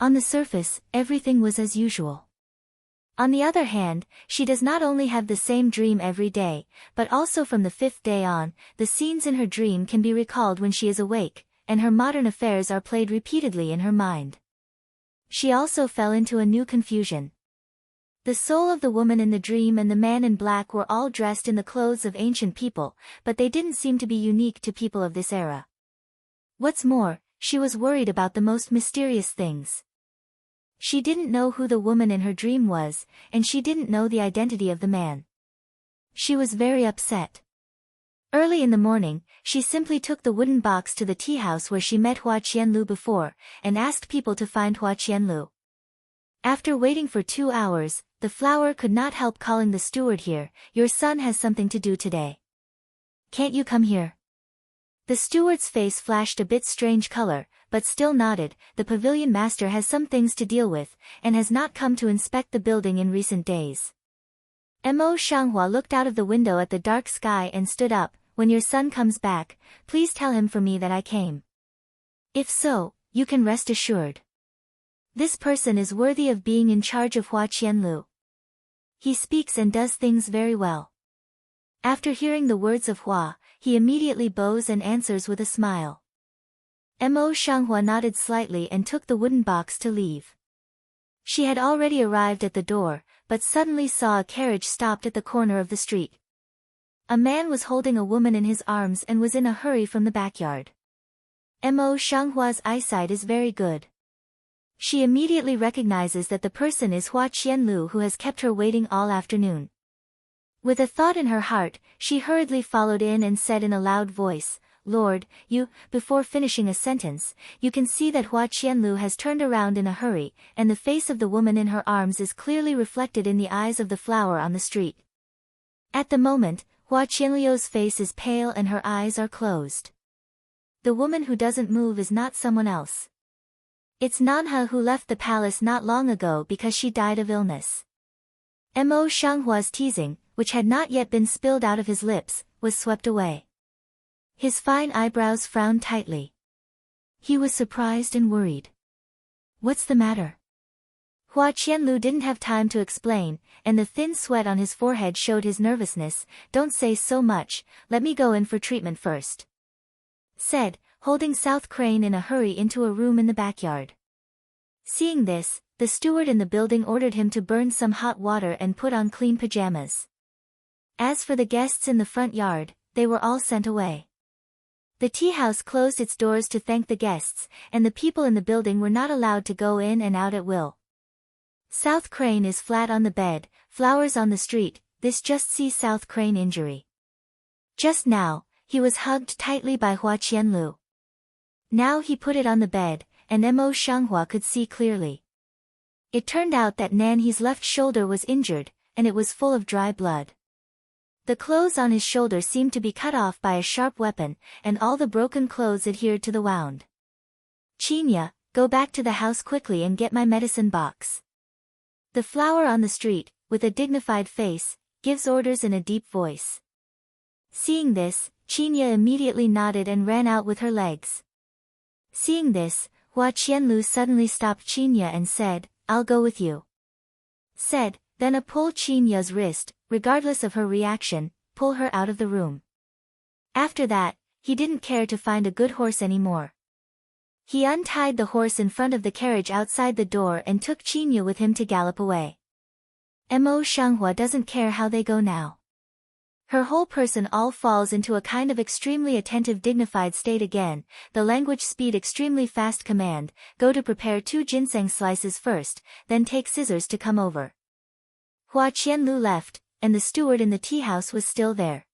On the surface, everything was as usual. On the other hand, she does not only have the same dream every day, but also from the 5th day on, the scenes in her dream can be recalled when she is awake, and her modern affairs are played repeatedly in her mind. She also fell into a new confusion. The soul of the woman in the dream and the man in black were all dressed in the clothes of ancient people, but they didn't seem to be unique to people of this era. What's more, she was worried about the most mysterious things. She didn't know who the woman in her dream was, and she didn't know the identity of the man. She was very upset. Early in the morning, she simply took the wooden box to the tea house where she met Hua Qianlu before, and asked people to find Hua Qianlu. After waiting for 2 hours, the flower could not help calling the steward here. Your son has something to do today. Can't you come here? The steward's face flashed a bit strange color, but still nodded. The pavilion master has some things to deal with, and has not come to inspect the building in recent days. Mo Shanghua looked out of the window at the dark sky and stood up. When your son comes back, please tell him for me that I came. If so, you can rest assured. This person is worthy of being in charge of Hua Qianlu. He speaks and does things very well. After hearing the words of Hua, he immediately bows and answers with a smile. Mo Shanghua nodded slightly and took the wooden box to leave. She had already arrived at the door, but suddenly saw a carriage stopped at the corner of the street. A man was holding a woman in his arms and was in a hurry from the backyard. Mo Shanghua's eyesight is very good. She immediately recognizes that the person is Hua Qianlu, who has kept her waiting all afternoon. With a thought in her heart, she hurriedly followed in and said in a loud voice, "Lord, before finishing a sentence, you can see that Hua Qianlu has turned around in a hurry, and the face of the woman in her arms is clearly reflected in the eyes of the flower on the street." At the moment, Hua Qianlu's face is pale and her eyes are closed. The woman who doesn't move is not someone else. It's Nanha, who left the palace not long ago because she died of illness. Mo Shanghua's teasing, which had not yet been spilled out of his lips, was swept away. His fine eyebrows frowned tightly. He was surprised and worried. "What's the matter?" Hua Qianlu didn't have time to explain, and the thin sweat on his forehead showed his nervousness. "Don't say so much, let me go in for treatment first," said, holding South Crane in a hurry into a room in the backyard. Seeing this, the steward in the building ordered him to burn some hot water and put on clean pajamas. As for the guests in the front yard, they were all sent away. The tea house closed its doors to thank the guests, and the people in the building were not allowed to go in and out at will. South Crane is flat on the bed, flowers on the street. This just see South Crane injury. Just now, he was hugged tightly by Hua Qianlu. Now he put it on the bed, and Mo Shanghua could see clearly. It turned out that Nanhe's left shoulder was injured, and it was full of dry blood. The clothes on his shoulder seemed to be cut off by a sharp weapon, and all the broken clothes adhered to the wound. "Chinya, go back to the house quickly and get my medicine box." The flower on the street, with a dignified face, gives orders in a deep voice. Seeing this, Chinya immediately nodded and ran out with her legs. Seeing this, Hua Qianlu suddenly stopped Chinya and said, "I'll go with you." Then pull Chinya's wrist, regardless of her reaction, pull her out of the room. After that, he didn't care to find a good horse anymore. He untied the horse in front of the carriage outside the door and took Chinya with him to gallop away. Mo Shanghua doesn't care how they go now. Her whole person all falls into a kind of extremely attentive dignified state again. The language speed extremely fast command, "Go to prepare 2 ginseng slices first, then take scissors to come over." Hua Qianlu left, and the steward in the tea house was still there.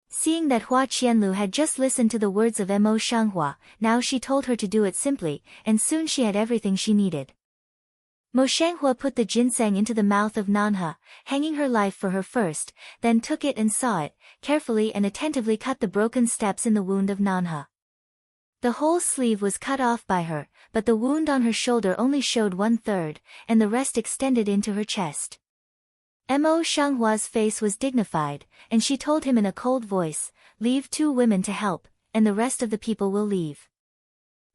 Seeing that Hua Qianlu had just listened to the words of Mo Shanghua, now she told her to do it simply, and soon she had everything she needed. Mo Shanghua put the ginseng into the mouth of Nanha, hanging her life for her first, then took it and saw it, carefully and attentively cut the broken steps in the wound of Nanha. The whole sleeve was cut off by her, but the wound on her shoulder only showed 1/3, and the rest extended into her chest. Mo Shanghua's face was dignified, and she told him in a cold voice, "Leave 2 women to help, and the rest of the people will leave."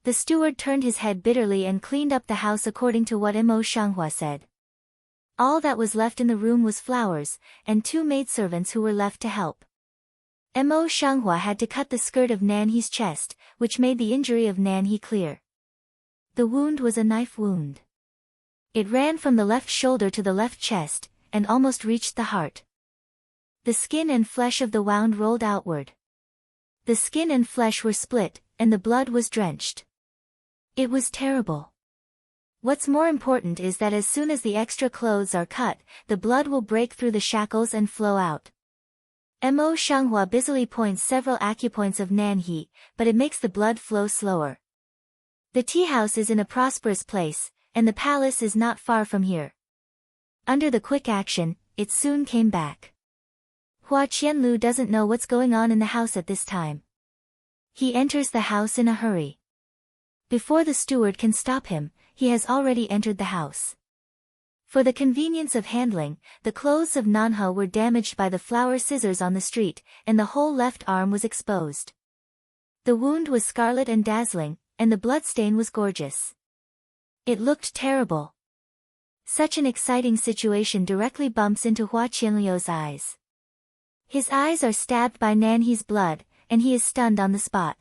The steward turned his head bitterly and cleaned up the house according to what Mo Shanghua said. All that was left in the room was flowers, and 2 maidservants who were left to help. Mo Shanghua had to cut the skirt of Nanhe's chest, which made the injury of Nanhe clear. The wound was a knife wound. It ran from the left shoulder to the left chest, and almost reached the heart. The skin and flesh of the wound rolled outward. The skin and flesh were split, and the blood was drenched. It was terrible. What's more important is that as soon as the extra clothes are cut, the blood will break through the shackles and flow out. Mo Shanghua busily points several acupoints of Nanhe, but it makes the blood flow slower. The tea house is in a prosperous place, and the palace is not far from here. Under the quick action, it soon came back. Hua Qianlu doesn't know what's going on in the house at this time. He enters the house in a hurry. Before the steward can stop him, he has already entered the house. For the convenience of handling, the clothes of Nanha were damaged by the flower scissors on the street, and the whole left arm was exposed. The wound was scarlet and dazzling, and the bloodstain was gorgeous. It looked terrible. Such an exciting situation directly bumps into Hua Qianlu's eyes. His eyes are stabbed by Nanhe's blood, and he is stunned on the spot.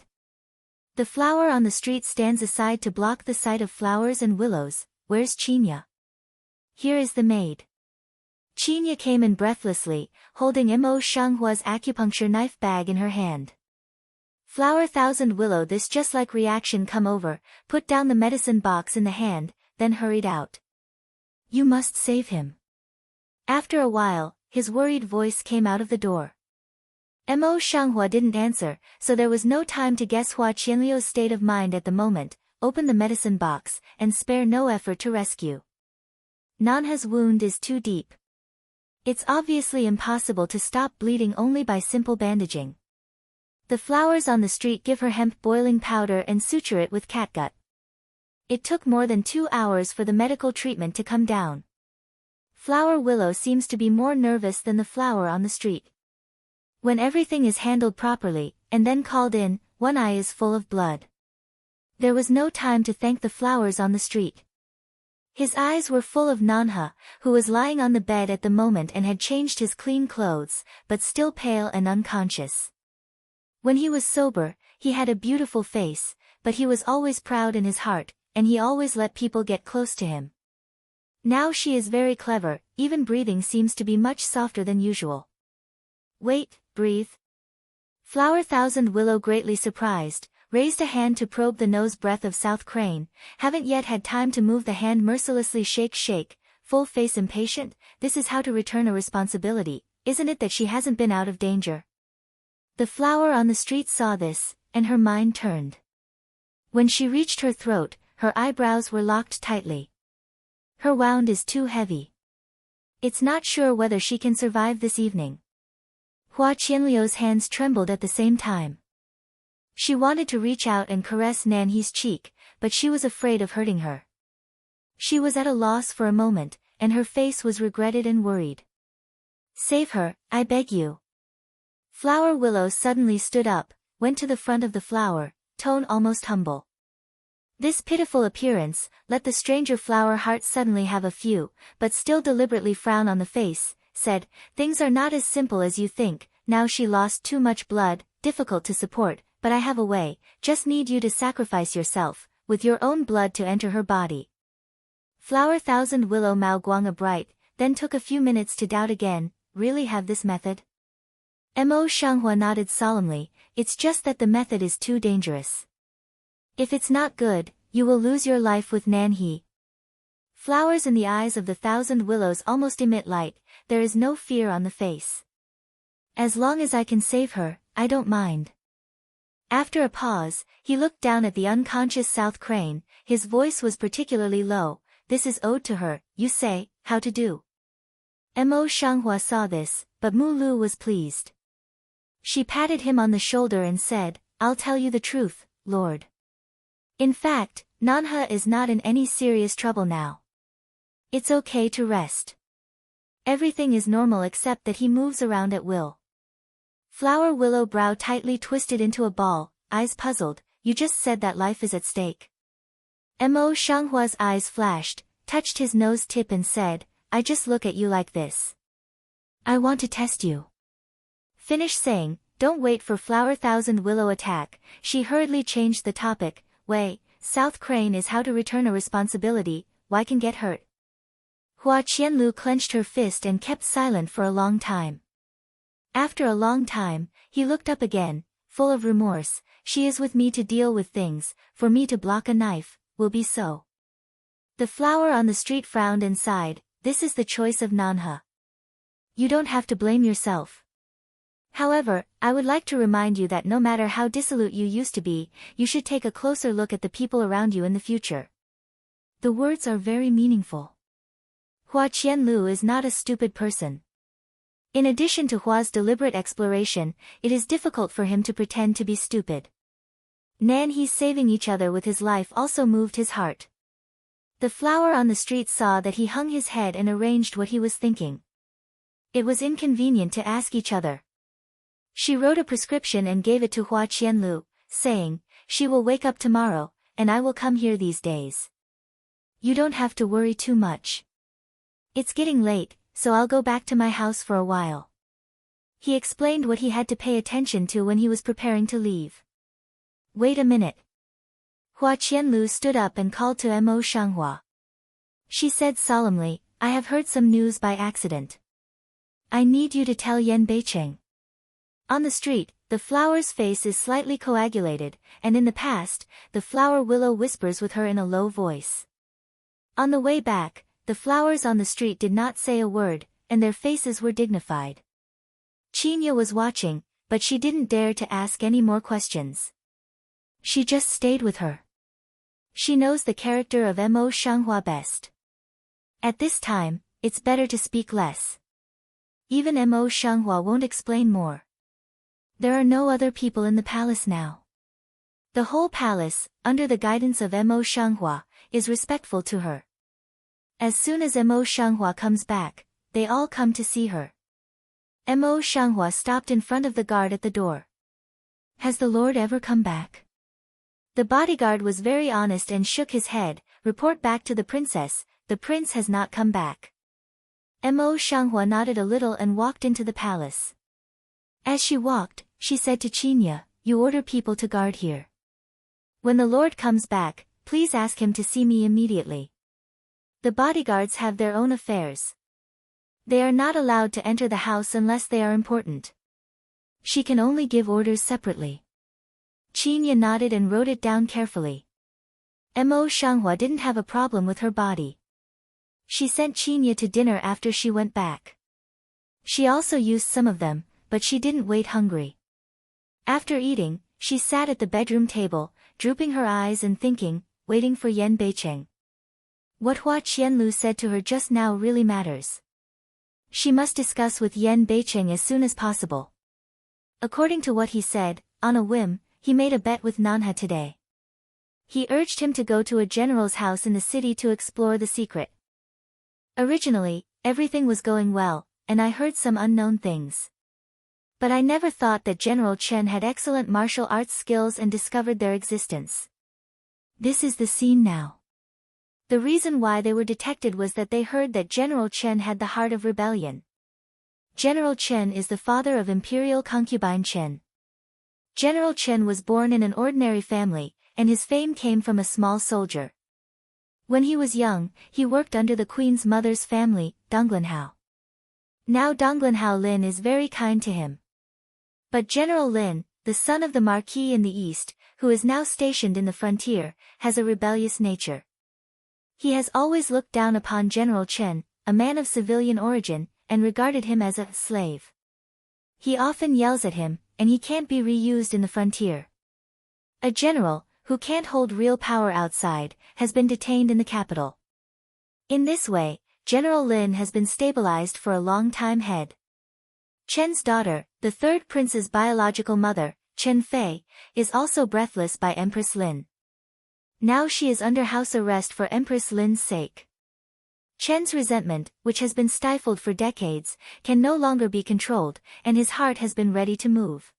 The flower on the street stands aside to block the sight of flowers and willows. Where's Chinya? Here is the maid. Qinya came in breathlessly, holding Mo Shanghua's acupuncture knife bag in her hand. Flower Thousand Willow, this just like reaction come over, put down the medicine box in the hand, then hurried out. You must save him. After a while, his worried voice came out of the door. Mo Shanghua didn't answer, so there was no time to guess Hua Qianliu's state of mind at the moment. Open the medicine box, and spare no effort to rescue. Nanha's wound is too deep. It's obviously impossible to stop bleeding only by simple bandaging. The flowers on the street give her hemp boiling powder and suture it with catgut. It took more than 2 hours for the medical treatment to come down. Flower Willow seems to be more nervous than the flower on the street. When everything is handled properly, and then called in, one eye is full of blood. There was no time to thank the flowers on the street. His eyes were full of Nanha, who was lying on the bed at the moment and had changed his clean clothes, but still pale and unconscious. When he was sober, he had a beautiful face, but he was always proud in his heart, and he always let people get close to him. Now she is very clever, even breathing seems to be much softer than usual. Wait, breathe. Flower Thousand Willow, greatly surprised, raised a hand to probe the nose breath of South Crane, haven't yet had time to move the hand, mercilessly shake, full face impatient. This is how to return a responsibility, isn't it, that she hasn't been out of danger? The flower on the street saw this, and her mind turned. When she reached her throat, her eyebrows were locked tightly. Her wound is too heavy. It's not sure whether she can survive this evening. Hua Qianliu's hands trembled at the same time. She wanted to reach out and caress Nanhe's cheek, but she was afraid of hurting her. She was at a loss for a moment, and her face was regretted and worried. Save her, I beg you. Flower Willow suddenly stood up, went to the front of the flower, tone almost humble. This pitiful appearance let the stranger flower heart suddenly have a few, but still deliberately frown on the face, said, things are not as simple as you think. Now she lost too much blood, difficult to support, but I have a way, just need you to sacrifice yourself, with your own blood to enter her body. Flower Thousand Willow Mao Guang bright, then took a few minutes to doubt again, really have this method? Mo Shanghua nodded solemnly, it's just that the method is too dangerous. If it's not good, you will lose your life with Nanhe. Flowers in the eyes of the Thousand Willows almost emit light, there is no fear on the face. As long as I can save her, I don't mind. After a pause, he looked down at the unconscious South Crane, his voice was particularly low, this is owed to her, you say, how to do. Mo Shanghua saw this, but Mu Lu was pleased. She patted him on the shoulder and said, I'll tell you the truth, Lord. In fact, Nanha is not in any serious trouble now. It's okay to rest. Everything is normal except that he moves around at will. Flower Willow brow tightly twisted into a ball, eyes puzzled, you just said that life is at stake. Mo Shanghua's eyes flashed, touched his nose tip and said, I just look at you like this. I want to test you. Finish saying, don't wait for Flower Thousand Willow attack, she hurriedly changed the topic, Wei, South Crane is how to return a responsibility, why can get hurt. Hua Qianlu clenched her fist and kept silent for a long time. After a long time, he looked up again, full of remorse, she is with me to deal with things, for me to block a knife, will be so. The flower on the street frowned and sighed, this is the choice of Nanha. You don't have to blame yourself. However, I would like to remind you that no matter how dissolute you used to be, you should take a closer look at the people around you in the future. The words are very meaningful. Hua Qianlu is not a stupid person. In addition to Hua's deliberate exploration, it is difficult for him to pretend to be stupid. Nanhe's saving each other with his life also moved his heart. The flower on the street saw that he hung his head and arranged what he was thinking. It was inconvenient to ask each other. She wrote a prescription and gave it to Hua Qianlu, saying, she will wake up tomorrow, and I will come here these days. You don't have to worry too much. It's getting late, so I'll go back to my house for a while. He explained what he had to pay attention to when he was preparing to leave. Wait a minute. Hua Qianlu stood up and called to Mo Shanghua. She said solemnly, I have heard some news by accident. I need you to tell Yan Beicheng. On the street, the flower's face is slightly coagulated, and in the past, the flower willow whispers with her in a low voice. On the way back, the flowers on the street did not say a word, and their faces were dignified. Qinya was watching, but she didn't dare to ask any more questions. She just stayed with her. She knows the character of Mo Shanghua best. At this time, it's better to speak less. Even Mo Shanghua won't explain more. There are no other people in the palace now. The whole palace, under the guidance of Mo Shanghua, is respectful to her. As soon as Mo Shanghua comes back, they all come to see her. Mo Shanghua stopped in front of the guard at the door. Has the Lord ever come back? The bodyguard was very honest and shook his head. Report back to the princess, the prince has not come back. Mo Shanghua nodded a little and walked into the palace. As she walked, she said to Qinya, you order people to guard here. When the Lord comes back, please ask him to see me immediately. The bodyguards have their own affairs. They are not allowed to enter the house unless they are important. She can only give orders separately. Qinya nodded and wrote it down carefully. Mo Shanghua didn't have a problem with her body. She sent Qinya to dinner after she went back. She also used some of them, but she didn't wait hungry. After eating, she sat at the bedroom table, drooping her eyes and thinking, waiting for Yan Beicheng. What Hua Qianlu said to her just now really matters. She must discuss with Yan Beicheng as soon as possible. According to what he said, on a whim, he made a bet with Nanha today. He urged him to go to a general's house in the city to explore the secret. Originally, everything was going well, and I heard some unknown things. But I never thought that General Chen had excellent martial arts skills and discovered their existence. This is the scene now. The reason why they were detected was that they heard that General Chen had the heart of rebellion. General Chen is the father of Imperial concubine Chen. General Chen was born in an ordinary family, and his fame came from a small soldier. When he was young, he worked under the Queen's mother's family, Donglinhao. Now Donglinhao Lin is very kind to him. But General Lin, the son of the Marquis in the east, who is now stationed in the frontier, has a rebellious nature. He has always looked down upon General Chen, a man of civilian origin, and regarded him as a slave. He often yells at him, and he can't be reused in the frontier. A general, who can't hold real power outside, has been detained in the capital. In this way, General Lin has been stabilized for a long time head. Chen's daughter, the third prince's biological mother, Chen Fei, is also breathless by Empress Lin. Now she is under house arrest for Empress Lin's sake. Chen's resentment, which has been stifled for decades, can no longer be controlled, and his heart has been ready to move.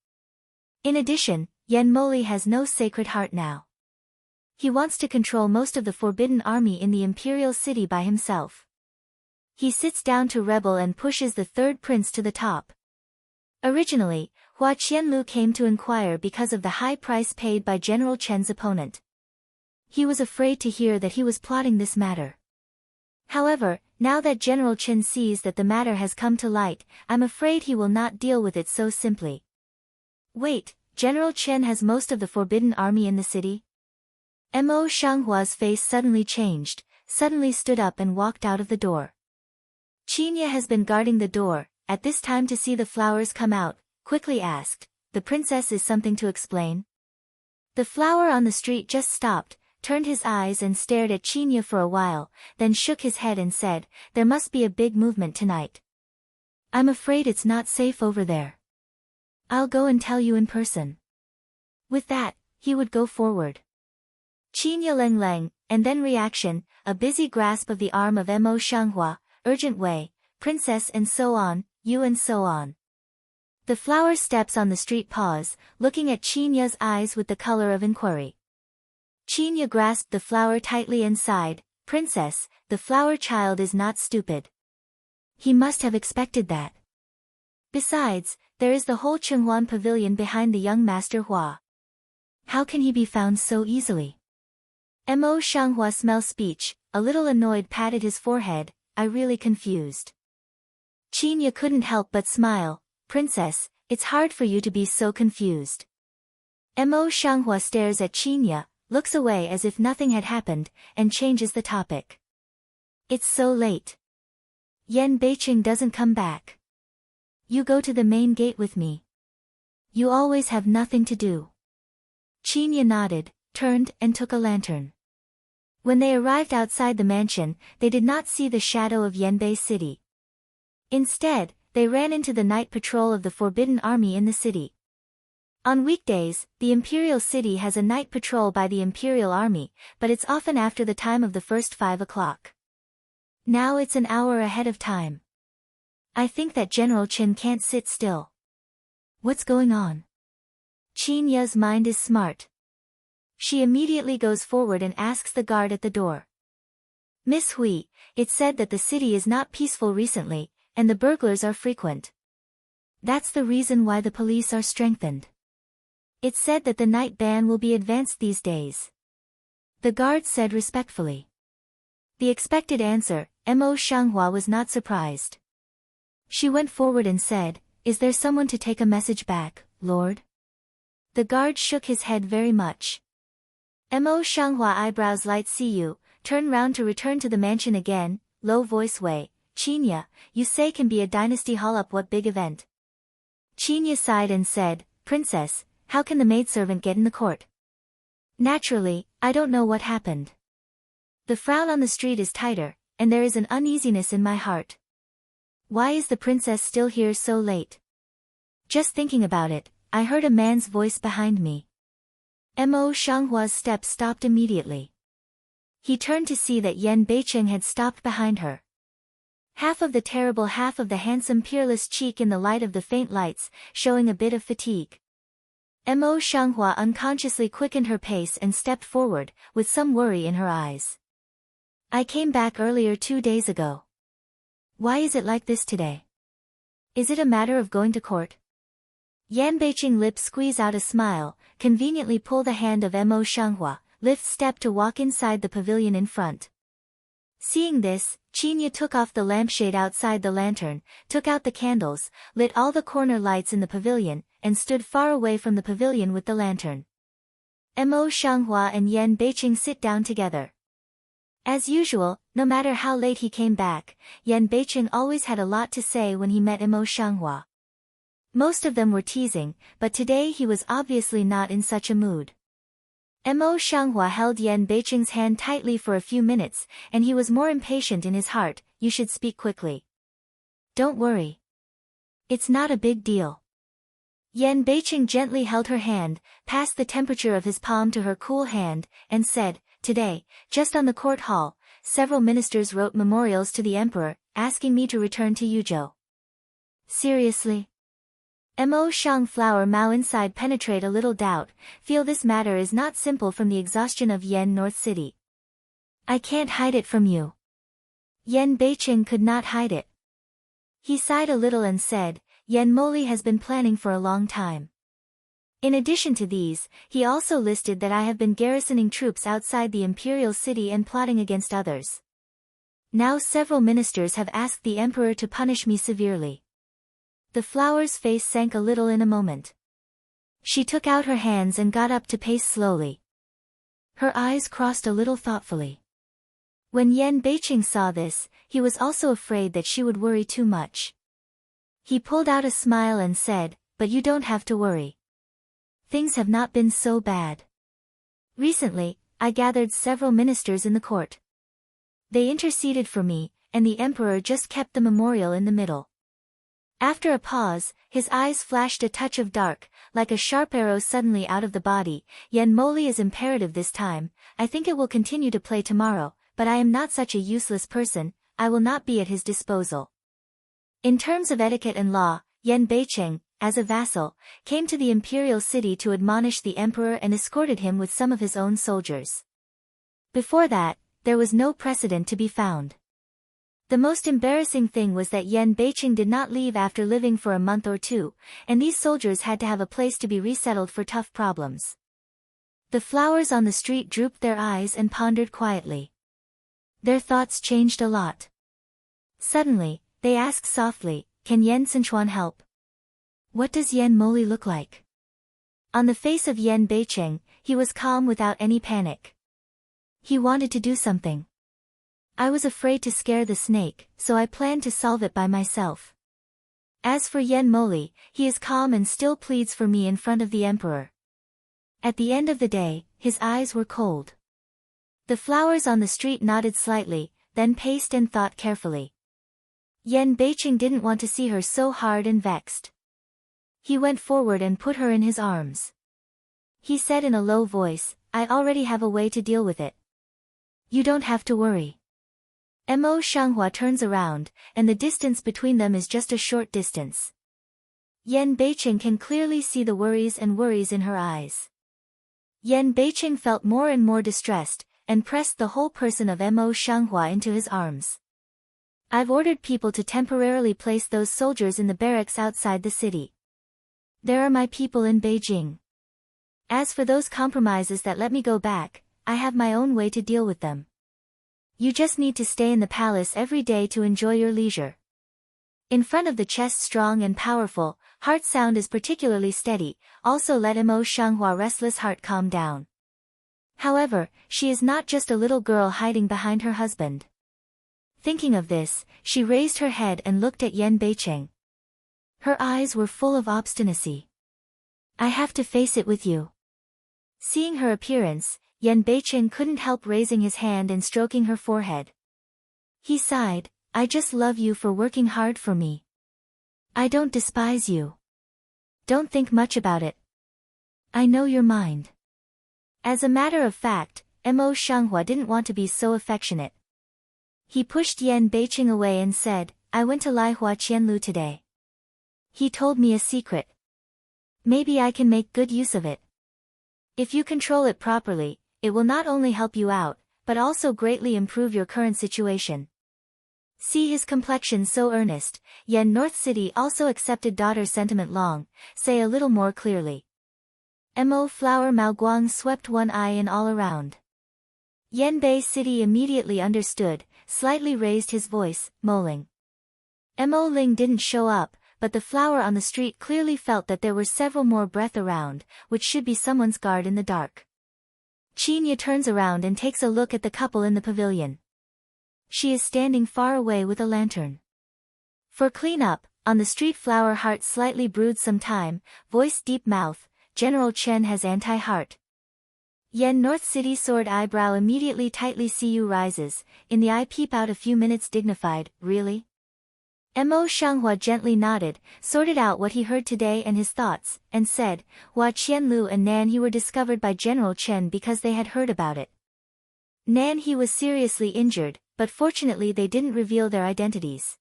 In addition, Yan Moli has no sacred heart now. He wants to control most of the forbidden army in the imperial city by himself. He sits down to rebel and pushes the third prince to the top. Originally, Hua Qianlu came to inquire because of the high price paid by General Chen's opponent. He was afraid to hear that he was plotting this matter. However, now that General Chen sees that the matter has come to light, I'm afraid he will not deal with it so simply. Wait, General Chen has most of the forbidden army in the city? Mo Shanghua's face suddenly changed, suddenly stood up and walked out of the door. Qinya has been guarding the door, at this time to see the flowers come out, quickly asked, the princess is something to explain? The flower on the street just stopped, turned his eyes and stared at Qinya for a while, then shook his head and said, there must be a big movement tonight. I'm afraid it's not safe over there. I'll go and tell you in person. With that, he would go forward. Qinya Leng, and then reaction, a busy grasp of the arm of Mo Shanghua, urgent way, princess and so on, you and so on. The flower steps on the street pause, looking at Qinya's eyes with the color of inquiry. Qinya grasped the flower tightly and sighed, princess, the flower child is not stupid. He must have expected that. Besides, there is the whole Chenghuan pavilion behind the young master Hua. How can he be found so easily? Mo Shanghua smells speech, a little annoyed patted his forehead, I really confused. Qinya couldn't help but smile. Princess, it's hard for you to be so confused. Mo Shanghua stares at Qinya, looks away as if nothing had happened, and changes the topic. It's so late. Yan Beiqing doesn't come back. You go to the main gate with me. You always have nothing to do. Qinya nodded, turned and took a lantern. When they arrived outside the mansion, they did not see the shadow of Yanbei City. Instead, they ran into the night patrol of the Forbidden Army in the city. On weekdays, the Imperial City has a night patrol by the Imperial Army, but it's often after the time of the first 5 o'clock. Now it's an hour ahead of time. I think that General Qin can't sit still. What's going on? Qinya's mind is smart. She immediately goes forward and asks the guard at the door. Miss Hui, it's said that the city is not peaceful recently, and the burglars are frequent. That's the reason why the police are strengthened. It's said that the night ban will be advanced these days. The guard said respectfully. The expected answer, Mo Shanghua was not surprised. She went forward and said, Is there someone to take a message back, Lord? The guard shook his head very much. Mo Shanghua eyebrows light. See you, turn round to return to the mansion again, low voice Wei, Qinya, you say can be a dynasty hall up what big event? Qinya sighed and said, Princess, how can the maidservant get in the court? Naturally, I don't know what happened. The frown on the street is tighter, and there is an uneasiness in my heart. Why is the princess still here so late? Just thinking about it, I heard a man's voice behind me. Mo Shanghua's steps stopped immediately. He turned to see that Yan Beiqing had stopped behind her. Half of the terrible, half of the handsome peerless cheek in the light of the faint lights, showing a bit of fatigue. Mo Shanghua unconsciously quickened her pace and stepped forward, with some worry in her eyes. I came back earlier 2 days ago. Why is it like this today? Is it a matter of going to court? Yan Beiqing lips squeeze out a smile, conveniently pull the hand of Mo Shanghua, lift step to walk inside the pavilion in front. Seeing this, Qinya took off the lampshade outside the lantern, took out the candles, lit all the corner lights in the pavilion, and stood far away from the pavilion with the lantern. Mo Shanghua and Yan Beiqing sit down together. As usual, no matter how late he came back, Yan Beiqing always had a lot to say when he met Mo Shanghua. Most of them were teasing, but today he was obviously not in such a mood. Mo Shanghua held Yan Beiqing's hand tightly for a few minutes, and he was more impatient in his heart. You should speak quickly. Don't worry. It's not a big deal. Yan Beiqing gently held her hand, passed the temperature of his palm to her cool hand, and said, Today, just on the court hall, several ministers wrote memorials to the emperor, asking me to return to Yuzhou. Seriously? Mo Shangflower Mao inside penetrate a little doubt, feel this matter is not simple from the exhaustion of Yan North City. I can't hide it from you. Yan Beiqing could not hide it. He sighed a little and said, Yan Moli has been planning for a long time. In addition to these, he also listed that I have been garrisoning troops outside the imperial city and plotting against others. Now several ministers have asked the emperor to punish me severely. The flower's face sank a little in a moment. She took out her hands and got up to pace slowly. Her eyes crossed a little thoughtfully. When Yan Beiqing saw this, he was also afraid that she would worry too much. He pulled out a smile and said, But you don't have to worry. Things have not been so bad. Recently, I gathered several ministers in the court. They interceded for me, and the emperor just kept the memorial in the middle. After a pause, his eyes flashed a touch of dark, like a sharp arrow suddenly out of the body. Yan Moli is imperative this time. I think it will continue to play tomorrow, but I am not such a useless person, I will not be at his disposal. In terms of etiquette and law, Yan Beiqing, as a vassal, came to the imperial city to admonish the emperor and escorted him with some of his own soldiers. Before that, there was no precedent to be found. The most embarrassing thing was that Yan Beiqing did not leave after living for a month or two, and these soldiers had to have a place to be resettled for tough problems. The flowers on the street drooped their eyes and pondered quietly. Their thoughts changed a lot. Suddenly, They asked softly, "Can Yen Sichuan help?" "What does Yen Moli look like?" On the face of Yen Beicheng, he was calm without any panic. He wanted to do something. "I was afraid to scare the snake, so I planned to solve it by myself. As for Yen Moli, he is calm and still pleads for me in front of the emperor." At the end of the day, his eyes were cold. The flowers on the street nodded slightly, then paced and thought carefully. Yen Beicheng didn't want to see her so hard and vexed. He went forward and put her in his arms. He said in a low voice, "I already have a way to deal with it. You don't have to worry." Mo Shanghua turns around, and the distance between them is just a short distance. Yen Beicheng can clearly see the worries in her eyes. Yen Beicheng felt more and more distressed, and pressed the whole person of Mo Shanghua into his arms. "I've ordered people to temporarily place those soldiers in the barracks outside the city. There are my people in Beijing. As for those compromises that let me go back, I have my own way to deal with them. You just need to stay in the palace every day to enjoy your leisure." In front of the chest strong and powerful, heart sound is particularly steady, also let Mo Shanghua restless heart calm down. However, she is not just a little girl hiding behind her husband. Thinking of this, she raised her head and looked at Yen Beicheng. Her eyes were full of obstinacy. "I have to face it with you." Seeing her appearance, Yen Beicheng couldn't help raising his hand and stroking her forehead. He sighed, "I just love you for working hard for me. I don't despise you. Don't think much about it. I know your mind." As a matter of fact, Mo Shanghua didn't want to be so affectionate. He pushed Yen Beicheng away and said, "I went to Laihua Qianlu today. He told me a secret. Maybe I can make good use of it. If you control it properly, it will not only help you out, but also greatly improve your current situation." See his complexion so earnest, Yen North City also accepted daughter's sentiment long, say a little more clearly. Mo Flower Mao Guang swept one eye in all around. Yen Bei City immediately understood, slightly raised his voice, "Moling." Mo Ling didn't show up, but the flower on the street clearly felt that there were several more breath around, which should be someone's guard in the dark. Qinya turns around and takes a look at the couple in the pavilion. She is standing far away with a lantern. For clean-up, on the street flower heart slightly broods some time, voice deep mouth, "General Chen has anti-heart." Yen North City sword eyebrow immediately tightly cu rises, in the eye peep out a few minutes dignified, "Really?" Mo Shanghua gently nodded, sorted out what he heard today and his thoughts, and said, "Hua Qianlu and Nan He were discovered by General Chen because they had heard about it. Nan He was seriously injured, but fortunately they didn't reveal their identities.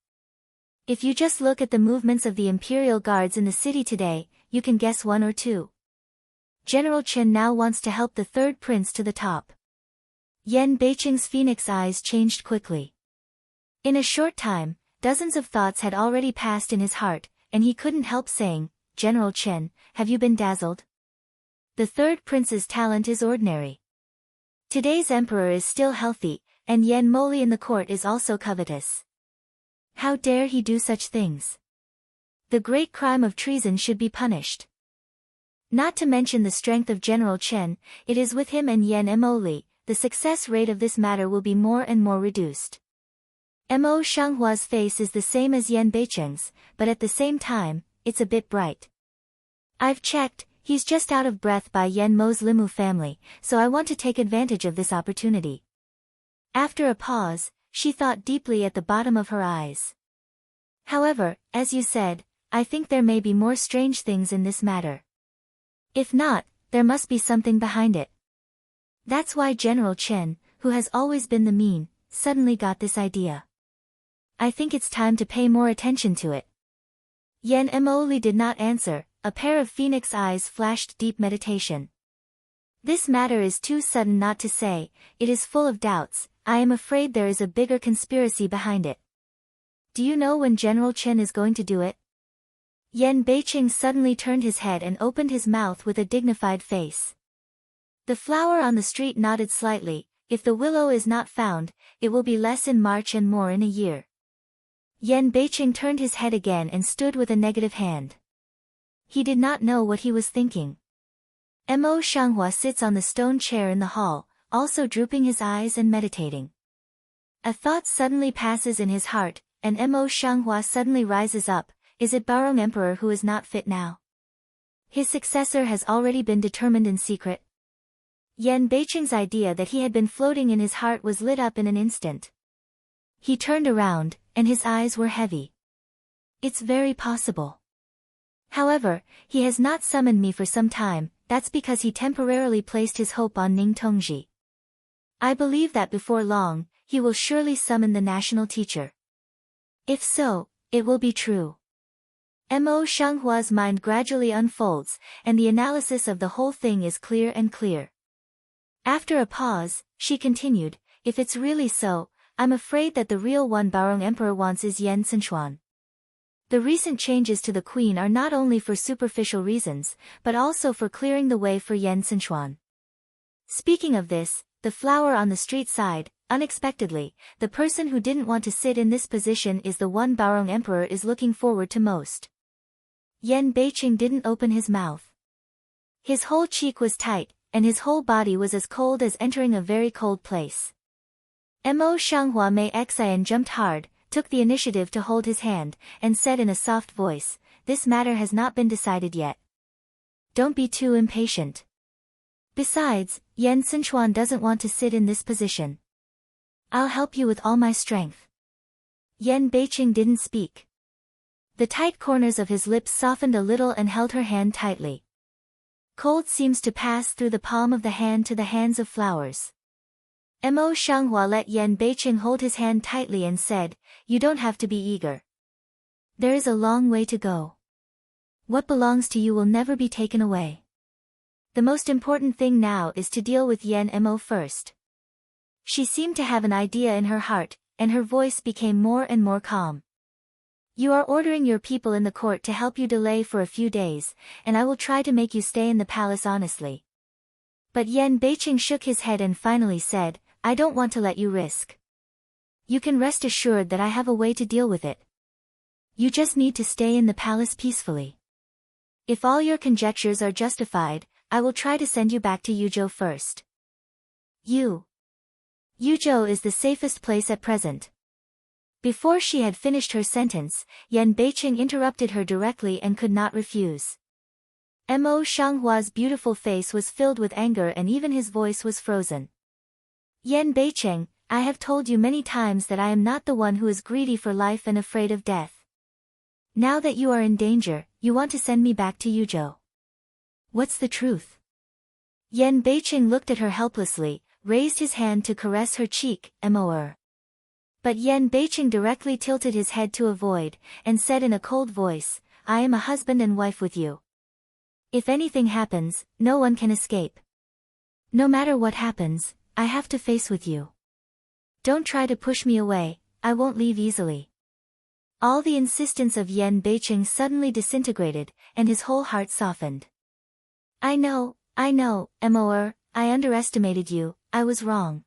If you just look at the movements of the Imperial Guards in the city today, you can guess one or two. General Chen now wants to help the third prince to the top." Yen Beicheng's phoenix eyes changed quickly. In a short time, dozens of thoughts had already passed in his heart, and he couldn't help saying, "General Chen, have you been dazzled? The third prince's talent is ordinary. Today's emperor is still healthy, and Yen Moli in the court is also covetous. How dare he do such things? The great crime of treason should be punished. Not to mention the strength of General Chen, it is with him and Yen Moli, the success rate of this matter will be more and more reduced." Mo Shanghua's face is the same as Yen Beicheng's, but at the same time, it's a bit bright. "I've checked, he's just out of breath by Yen Mo's Limu family, so I want to take advantage of this opportunity." After a pause, she thought deeply at the bottom of her eyes. "However, as you said, I think there may be more strange things in this matter. If not, there must be something behind it. That's why General Chen, who has always been the mean, suddenly got this idea. I think it's time to pay more attention to it." Yen Emoli did not answer, a pair of phoenix eyes flashed deep meditation. "This matter is too sudden not to say, it is full of doubts, I am afraid there is a bigger conspiracy behind it. Do you know when General Chen is going to do it?" Yen Beicheng suddenly turned his head and opened his mouth with a dignified face. The flower on the street nodded slightly, "If the willow is not found, it will be less in March and more in a year." Yan Beiqing turned his head again and stood with a negative hand. He did not know what he was thinking. Mo Shanghua sits on the stone chair in the hall, also drooping his eyes and meditating. A thought suddenly passes in his heart, and Mo Shanghua suddenly rises up. Is it Barong Emperor who is not fit now? His successor has already been determined in secret. Yan Beiqing's idea that he had been floating in his heart was lit up in an instant. He turned around, and his eyes were heavy. It's very possible. However, he has not summoned me for some time. That's because he temporarily placed his hope on Ning Tongji. I believe that before long, he will surely summon the national teacher. If so, it will be true. Mo Shanghua's mind gradually unfolds, and the analysis of the whole thing is clear and clear. After a pause, she continued, if it's really so, I'm afraid that the real one Barong Emperor wants is Yan Sichuan. The recent changes to the queen are not only for superficial reasons, but also for clearing the way for Yan Sichuan. Speaking of this, the flower on the street side, unexpectedly, the person who didn't want to sit in this position is the one Barong Emperor is looking forward to most. Yan Beiqing didn't open his mouth. His whole cheek was tight, and his whole body was as cold as entering a very cold place. Mo Shanghua Mei Xian jumped hard, took the initiative to hold his hand, and said in a soft voice, this matter has not been decided yet. Don't be too impatient. Besides, Yan Sichuan doesn't want to sit in this position. I'll help you with all my strength. Yan Beiqing didn't speak. The tight corners of his lips softened a little and held her hand tightly. Cold seems to pass through the palm of the hand to the hands of flowers. Mo Shanghua let Yan Beiqing hold his hand tightly and said, you don't have to be eager. There is a long way to go. What belongs to you will never be taken away. The most important thing now is to deal with Yan Mo first. She seemed to have an idea in her heart, and her voice became more and more calm. You are ordering your people in the court to help you delay for a few days, and I will try to make you stay in the palace honestly. But Yan Beiqing shook his head and finally said, I don't want to let you risk. You can rest assured that I have a way to deal with it. You just need to stay in the palace peacefully. If all your conjectures are justified, I will try to send you back to Yuzhou first. Yuzhou is the safest place at present. Before she had finished her sentence, Yan Beiqing interrupted her directly and could not refuse. Mo Shanghua's beautiful face was filled with anger and even his voice was frozen. Yan Beiqing, I have told you many times that I am not the one who is greedy for life and afraid of death. Now that you are in danger, you want to send me back to Yuzhou. What's the truth? Yan Beiqing looked at her helplessly, raised his hand to caress her cheek, Mor. But Yan Beiqing directly tilted his head to avoid, and said in a cold voice, I am a husband and wife with you. If anything happens, no one can escape. No matter what happens, I have to face with you. Don't try to push me away, I won't leave easily. All the insistence of Yan Beiqing suddenly disintegrated, and his whole heart softened. I know, Mor, I underestimated you, I was wrong.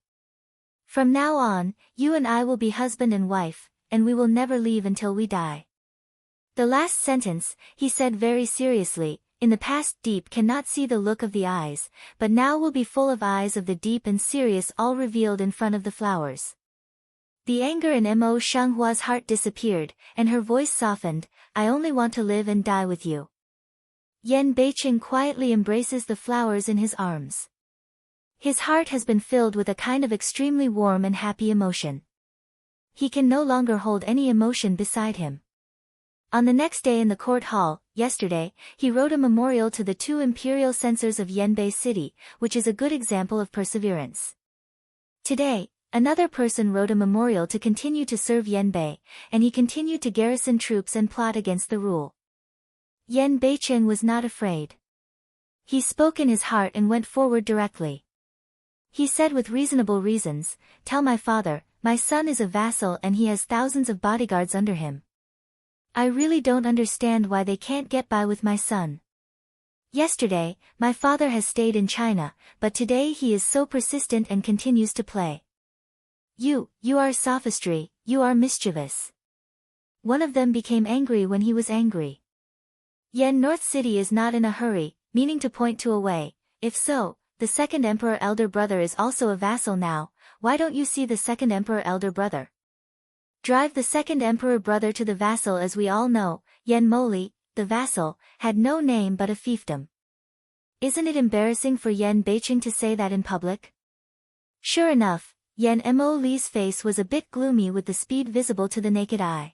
From now on, you and I will be husband and wife, and we will never leave until we die. The last sentence, he said very seriously. In the past deep cannot see the look of the eyes, but now will be full of eyes of the deep and serious all revealed in front of the flowers. The anger in Mo Shanghua's heart disappeared, and her voice softened, I only want to live and die with you. Yan Beiqing quietly embraces the flowers in his arms. His heart has been filled with a kind of extremely warm and happy emotion. He can no longer hold any emotion beside him. On the next day in the court hall, yesterday, he wrote a memorial to the 2 imperial censors of Yanbei City, which is a good example of perseverance. Today, another person wrote a memorial to continue to serve Yanbei, and he continued to garrison troops and plot against the rule. Yan Beiqing was not afraid. He spoke in his heart and went forward directly. He said with reasonable reasons, tell my father, my son is a vassal and he has thousands of bodyguards under him. I really don't understand why they can't get by with my son. Yesterday, my father has stayed in China, but today he is so persistent and continues to play. You are sophistry, you are mischievous. One of them became angry when he was angry. Yen North City is not in a hurry, meaning to point to a way. If so, the second emperor elder brother is also a vassal now. Why don't you see the second emperor elder brother? Drive the second emperor brother to the vassal. As we all know, Yen Moli, the vassal, had no name but a fiefdom. Isn't it embarrassing for Yen Beiqing to say that in public? Sure enough, Yen Mo Li's face was a bit gloomy with the speed visible to the naked eye.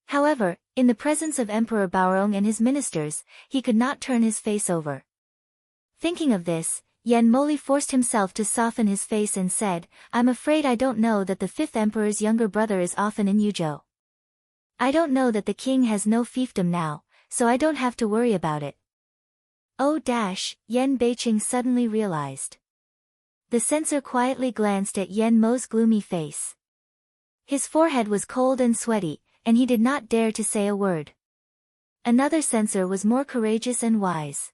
However, in the presence of Emperor Baorong and his ministers, he could not turn his face over. Thinking of this, Yen Moli forced himself to soften his face and said, I'm afraid I don't know that the fifth emperor's younger brother is often in Yuzhou. I don't know that the king has no fiefdom now, so I don't have to worry about it. Oh dash, Yen Beiqing suddenly realized. The censor quietly glanced at Yen Mo's gloomy face. His forehead was cold and sweaty, and he did not dare to say a word. Another censor was more courageous and wise.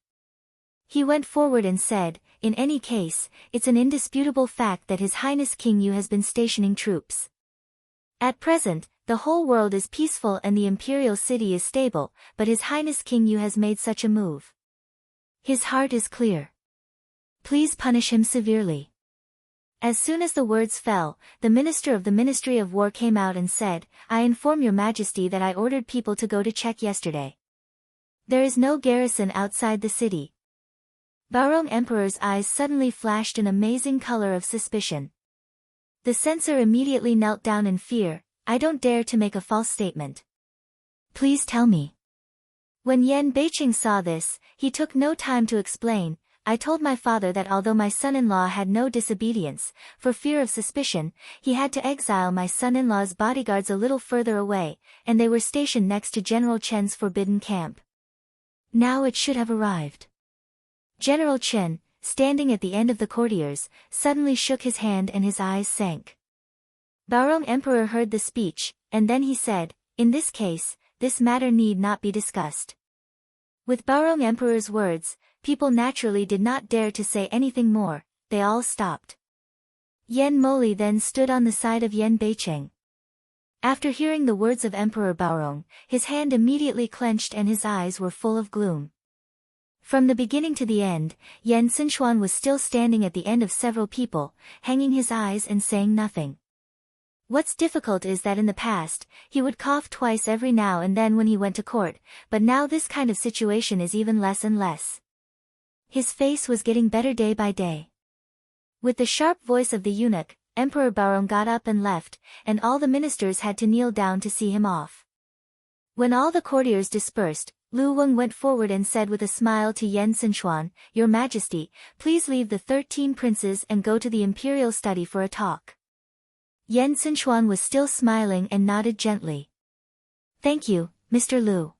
He went forward and said, in any case, it's an indisputable fact that His Highness King Yu has been stationing troops. At present, the whole world is peaceful and the imperial city is stable, but His Highness King Yu has made such a move. His heart is clear. Please punish him severely. As soon as the words fell, the minister of the Ministry of War came out and said, I inform your majesty that I ordered people to go to check yesterday. There is no garrison outside the city. Baorong Emperor's eyes suddenly flashed an amazing color of suspicion. The censor immediately knelt down in fear. I don't dare to make a false statement. Please tell me. When Yen Beiqing saw this, he took no time to explain. I told my father that although my son-in-law had no disobedience, for fear of suspicion, he had to exile my son-in-law's bodyguards a little further away, and they were stationed next to General Chen's forbidden camp. Now it should have arrived. General Chen, standing at the end of the courtiers, suddenly shook his hand and his eyes sank. Baorong Emperor heard the speech, and then he said, in this case, this matter need not be discussed. With Baorong Emperor's words, people naturally did not dare to say anything more, they all stopped. Yen Moli then stood on the side of Yen Beiqing. After hearing the words of Emperor Baorong, his hand immediately clenched and his eyes were full of gloom. From the beginning to the end, Yen Xinchuan was still standing at the end of several people, hanging his eyes and saying nothing. What's difficult is that in the past, he would cough twice every now and then when he went to court, but now this kind of situation is even less and less. His face was getting better day by day. With the sharp voice of the eunuch, Emperor Baorong got up and left, and all the ministers had to kneel down to see him off. When all the courtiers dispersed, Lu Weng went forward and said with a smile to Yen Xinchuan, Your Majesty, please leave the 13 princes and go to the imperial study for a talk. Yen Xinchuan was still smiling and nodded gently. Thank you, Mr. Lu.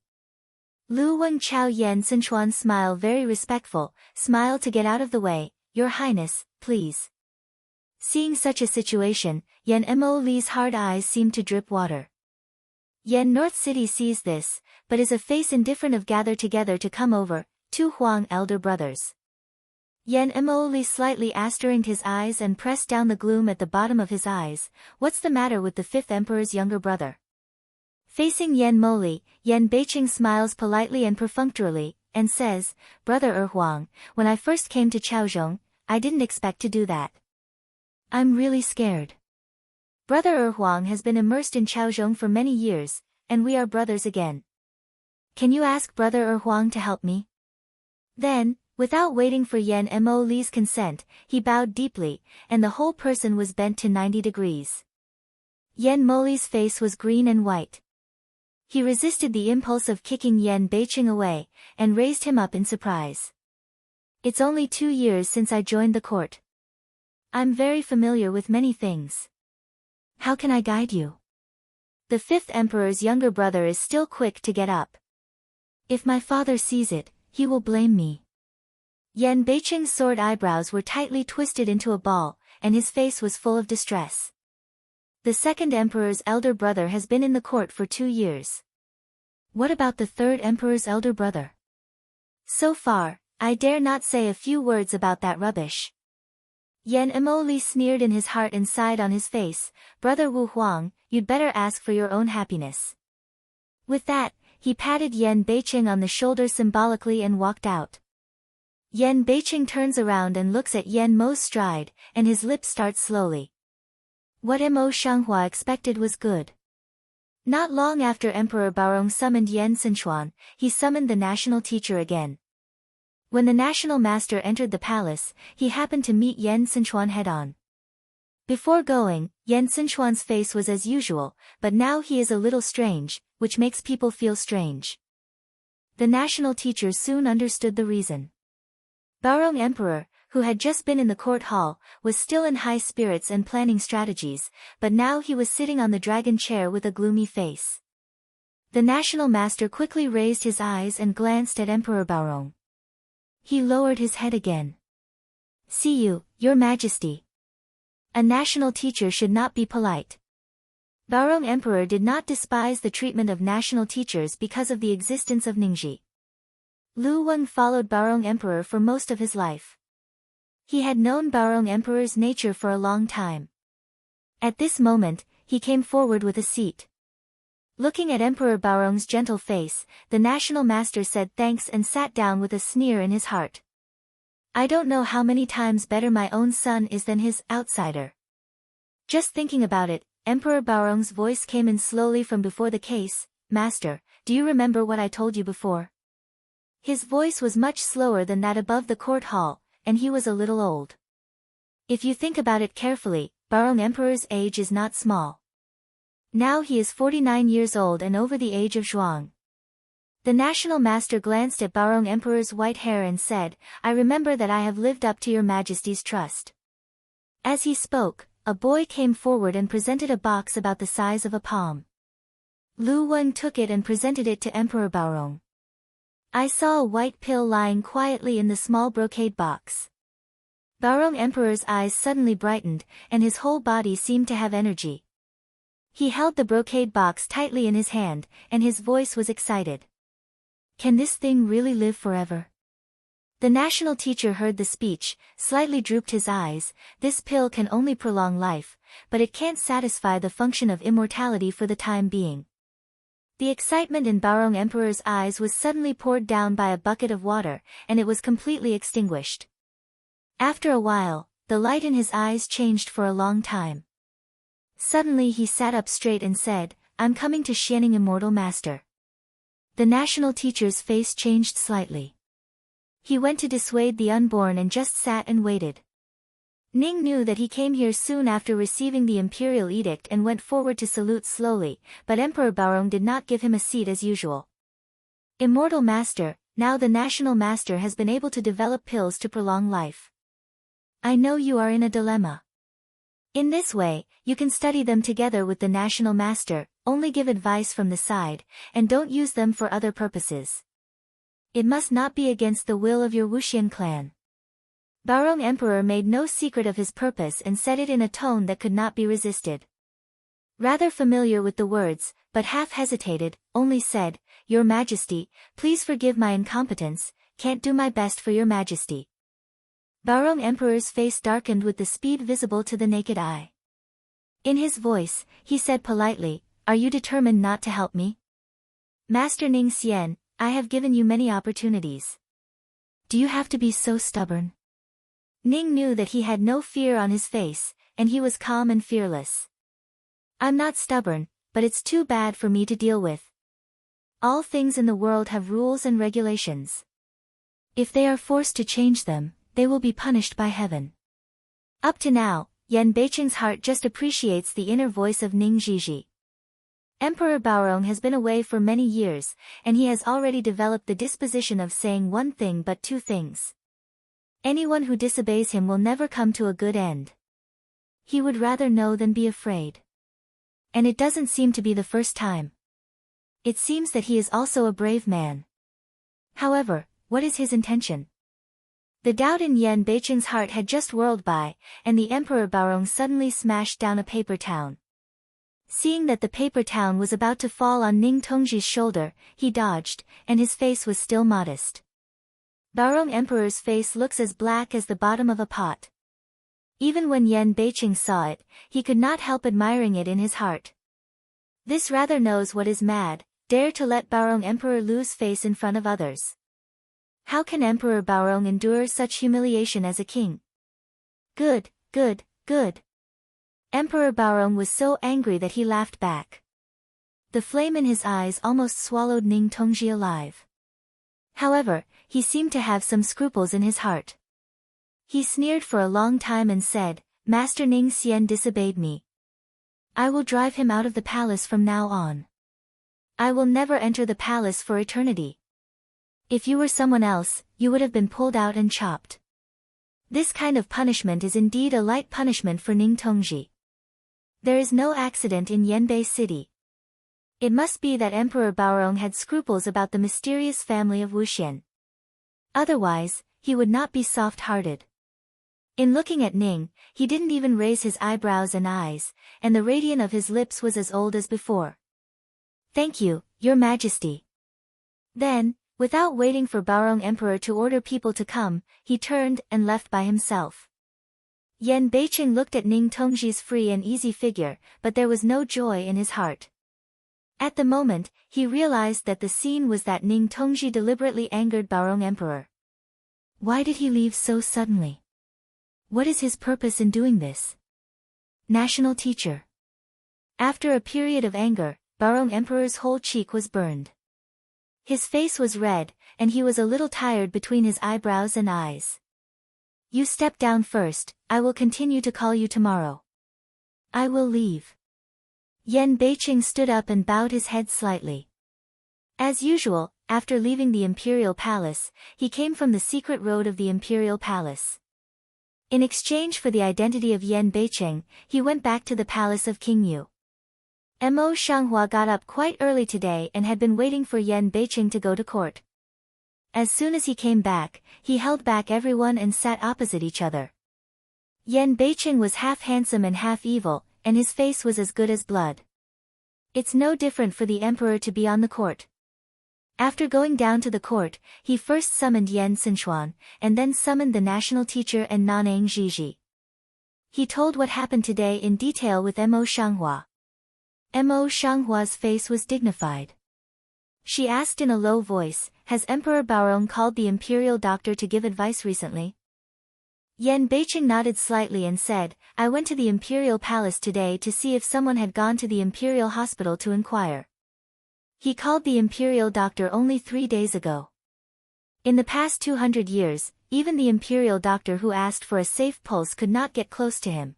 Lu Weng Chao Yen Xinchuan's smile very respectful, smile to get out of the way, Your Highness, please. Seeing such a situation, Yen Mo Li's hard eyes seemed to drip water. Yen North City sees this, but is a face indifferent of gather together to come over, two Huang elder brothers. Yen Mo Li slightly asteringed his eyes and pressed down the gloom at the bottom of his eyes. What's the matter with the fifth emperor's younger brother? Facing Yen Mo Li, Yen Beiqing smiles politely and perfunctorily, and says, Brother Huang, when I first came to Chaozhong, I didn't expect to do that. I'm really scared. Brother Huang has been immersed in Chaozhong for many years, and we are brothers again. Can you ask Brother Huang to help me? Then, without waiting for Yen Mo Li's consent, he bowed deeply, and the whole person was bent to 90 degrees. Yen Mo Li's face was green and white. He resisted the impulse of kicking Yen Beiqing away, and raised him up in surprise. It's only 2 years since I joined the court. I'm very familiar with many things. How can I guide you? The fifth emperor's younger brother is still quick to get up. If my father sees it, he will blame me. Yen Beiqing's sword eyebrows were tightly twisted into a ball, and his face was full of distress. The second emperor's elder brother has been in the court for 2 years. What about the third emperor's elder brother? So far, I dare not say a few words about that rubbish. Yen Mo Li sneered in his heart and sighed on his face, Brother Wu Huang, you'd better ask for your own happiness. With that, he patted Yan Beiqing on the shoulder symbolically and walked out. Yan Beiqing turns around and looks at Yan Mo's stride, and his lips start slowly. What Mo Shanghua expected was good. Not long after Emperor Baorong summoned Yan Sinchuan, he summoned the national teacher again. When the national master entered the palace, he happened to meet Yan Sinchuan head-on. Before going, Yan Sinchuan's face was as usual, but now he is a little strange, which makes people feel strange. The national teacher soon understood the reason. Baorong Emperor, who had just been in the court hall, was still in high spirits and planning strategies, but now he was sitting on the dragon chair with a gloomy face. The national master quickly raised his eyes and glanced at Emperor Baorong. He lowered his head again. "See you, Your Majesty." A national teacher should not be polite. Baorong Emperor did not despise the treatment of national teachers because of the existence of Ningji. Lu Weng followed Baorong Emperor for most of his life. He had known Baorong Emperor's nature for a long time. At this moment, he came forward with a seat. Looking at Emperor Baorong's gentle face, the national master said thanks and sat down with a sneer in his heart. I don't know how many times better my own son is than his outsider. Just thinking about it, Emperor Baorong's voice came in slowly from before the case. Master, do you remember what I told you before? His voice was much slower than that above the court hall, and he was a little old. If you think about it carefully, Baorong Emperor's age is not small. Now he is 49 years old and over the age of Zhuang. The national master glanced at Baorong Emperor's white hair and said, I remember that I have lived up to your majesty's trust. As he spoke, a boy came forward and presented a box about the size of a palm. Lu Weng took it and presented it to Emperor Baorong. I saw a white pill lying quietly in the small brocade box. Baorong Emperor's eyes suddenly brightened, and his whole body seemed to have energy. He held the brocade box tightly in his hand, and his voice was excited. Can this thing really live forever? The national teacher heard the speech, slightly drooped his eyes. This pill can only prolong life, but it can't satisfy the function of immortality for the time being. The excitement in Baorong Emperor's eyes was suddenly poured down by a bucket of water, and it was completely extinguished. After a while, the light in his eyes changed for a long time. Suddenly he sat up straight and said, I'm coming to Xianing Immortal Master. The national teacher's face changed slightly. He went to dissuade the unborn and just sat and waited. Ning knew that he came here soon after receiving the imperial edict and went forward to salute slowly, but Emperor Baorong did not give him a seat as usual. Immortal Master, now the national master has been able to develop pills to prolong life. I know you are in a dilemma. In this way, you can study them together with the national master, only give advice from the side, and don't use them for other purposes. It must not be against the will of your Wuxian clan. Baorong Emperor made no secret of his purpose and said it in a tone that could not be resisted. Rather familiar with the words, but half hesitated, only said, Your Majesty, please forgive my incompetence, can't do my best for your Majesty. Baorong Emperor's face darkened with the speed visible to the naked eye. In his voice, he said politely, Are you determined not to help me? Master Ning Xian, I have given you many opportunities. Do you have to be so stubborn? Ning knew that he had no fear on his face, and he was calm and fearless. I'm not stubborn, but it's too bad for me to deal with. All things in the world have rules and regulations. If they are forced to change them, they will be punished by heaven. Up to now, Yan Beiqing's heart just appreciates the inner voice of Ning Zhizhi. Emperor Baorong has been away for many years, and he has already developed the disposition of saying one thing but two things. Anyone who disobeys him will never come to a good end. He would rather know than be afraid. And it doesn't seem to be the first time. It seems that he is also a brave man. However, what is his intention? The doubt in Yan Beiqing's heart had just whirled by, and the Emperor Baorong suddenly smashed down a paper town. Seeing that the paper town was about to fall on Ning Tongji's shoulder, he dodged, and his face was still modest. Baorong Emperor's face looks as black as the bottom of a pot. Even when Yan Beiqing saw it, he could not help admiring it in his heart. This rather knows what is mad, dare to let Baorong Emperor lose face in front of others. How can Emperor Baorong endure such humiliation as a king? Good, good, good. Emperor Baorong was so angry that he laughed back. The flame in his eyes almost swallowed Ning Tongji alive. However, he seemed to have some scruples in his heart. He sneered for a long time and said, Master Ning Xian disobeyed me. I will drive him out of the palace from now on. I will never enter the palace for eternity. If you were someone else, you would have been pulled out and chopped. This kind of punishment is indeed a light punishment for Ning Tongji. There is no accident in Yanbei City. It must be that Emperor Baorong had scruples about the mysterious family of Wuxian. Otherwise, he would not be soft-hearted. In looking at Ning, he didn't even raise his eyebrows and eyes, and the radiance of his lips was as old as before. Thank you, Your Majesty. Then, without waiting for Baorong Emperor to order people to come, he turned and left by himself. Yan Beiqing looked at Ning Tongji's free and easy figure, but there was no joy in his heart. At the moment, he realized that the scene was that Ning Tongji deliberately angered Baorong Emperor. Why did he leave so suddenly? What is his purpose in doing this? National teacher. After a period of anger, Baorong Emperor's whole cheek was burned. His face was red, and he was a little tired between his eyebrows and eyes. You step down first, I will continue to call you tomorrow. I will leave. Yan Beiqing stood up and bowed his head slightly. As usual, after leaving the imperial palace, he came from the secret road of the imperial palace. In exchange for the identity of Yan Beiqing, he went back to the palace of King Yu. Mo Shanghua got up quite early today and had been waiting for Yan Beiqing to go to court. As soon as he came back, he held back everyone and sat opposite each other. Yan Beiqing was half handsome and half evil, and his face was as good as blood. It's no different for the emperor to be on the court. After going down to the court, he first summoned Yan Sinshuan, and then summoned the national teacher and Nanang Zhizhi. He told what happened today in detail with Mo Shanghua. Mo Shanghua's face was dignified. She asked in a low voice, has Emperor Baorong called the imperial doctor to give advice recently? Yan Beiqing nodded slightly and said, I went to the imperial palace today to see if someone had gone to the imperial hospital to inquire. He called the imperial doctor only 3 days ago. In the past 200 years, even the imperial doctor who asked for a safe pulse could not get close to him.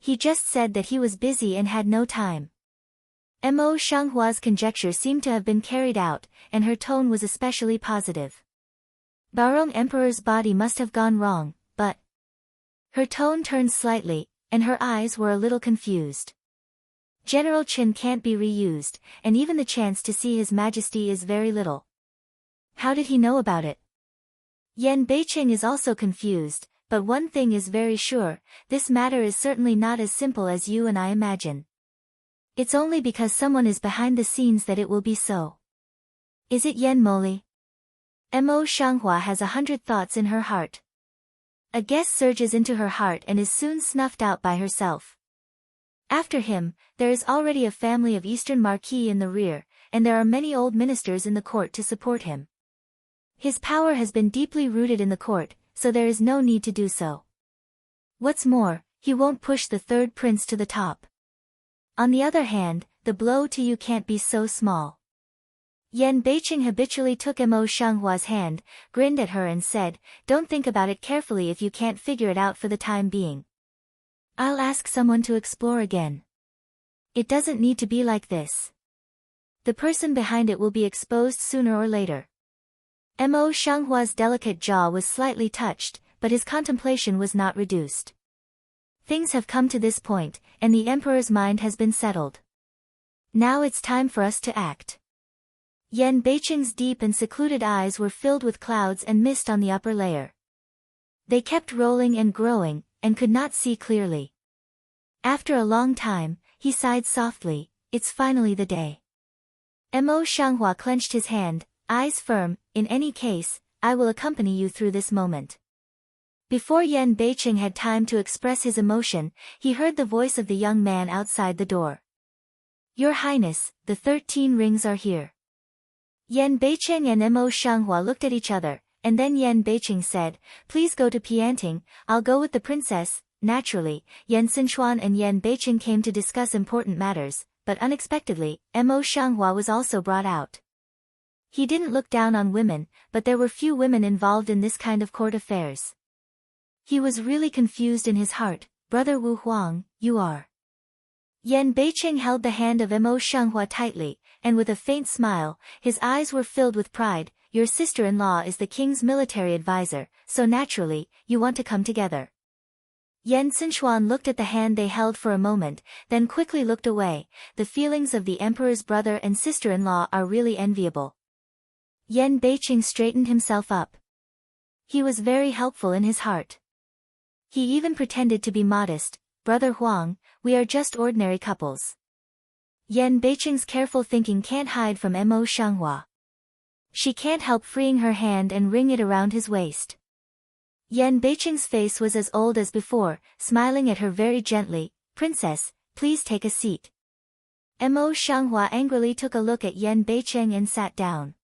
He just said that he was busy and had no time. Mo Shanghua's conjecture seemed to have been carried out, and her tone was especially positive. Baorong Emperor's body must have gone wrong, but... Her tone turned slightly, and her eyes were a little confused. General Qin can't be reused, and even the chance to see His Majesty is very little. How did he know about it? Yan Beiqing is also confused, but one thing is very sure, this matter is certainly not as simple as you and I imagine. It's only because someone is behind the scenes that it will be so. Is it Yan Moli? Mo Shanghua has 100 thoughts in her heart. A guess surges into her heart and is soon snuffed out by herself. After him, there is already a family of Eastern Marquis in the rear, and there are many old ministers in the court to support him. His power has been deeply rooted in the court, so there is no need to do so. What's more, he won't push the third prince to the top. On the other hand, the blow to you can't be so small. Yan Beiqing habitually took Mo Shanghua's hand, grinned at her and said, don't think about it carefully if you can't figure it out for the time being. I'll ask someone to explore again. It doesn't need to be like this. The person behind it will be exposed sooner or later. Mo Shanghua's delicate jaw was slightly touched, but his contemplation was not reduced. Things have come to this point, and the emperor's mind has been settled. Now it's time for us to act. Yan Beiqing's deep and secluded eyes were filled with clouds and mist on the upper layer. They kept rolling and growing, and could not see clearly. After a long time, he sighed softly, it's finally the day. Mo Shanghua clenched his hand, eyes firm, in any case, I will accompany you through this moment. Before Yan Beiqing had time to express his emotion, he heard the voice of the young man outside the door. Your Highness, the 13 rings are here. Yan Beicheng and Mo Shanghua looked at each other, and then Yan Beicheng said, please go to Pianting, I'll go with the princess. Naturally, Yan Sinchuan and Yan Beicheng came to discuss important matters, but unexpectedly, Mo Shanghua was also brought out. He didn't look down on women, but there were few women involved in this kind of court affairs. He was really confused in his heart. Brother Wu Huang, you are. Yan Beicheng held the hand of Mo Shanghua tightly, and with a faint smile, his eyes were filled with pride. Your sister-in-law is the king's military advisor, so naturally, you want to come together. Yan Sinchuan looked at the hand they held for a moment, then quickly looked away. The feelings of the emperor's brother and sister-in-law are really enviable. Yan Beicheng straightened himself up. He was very helpful in his heart. He even pretended to be modest. Brother Huang, we are just ordinary couples. Yan Beicheng's careful thinking can't hide from Mo Shanghua. She can't help freeing her hand and wring it around his waist. Yan Beicheng's face was as old as before, smiling at her very gently. Princess, please take a seat. Mo Shanghua angrily took a look at Yan Beicheng and sat down.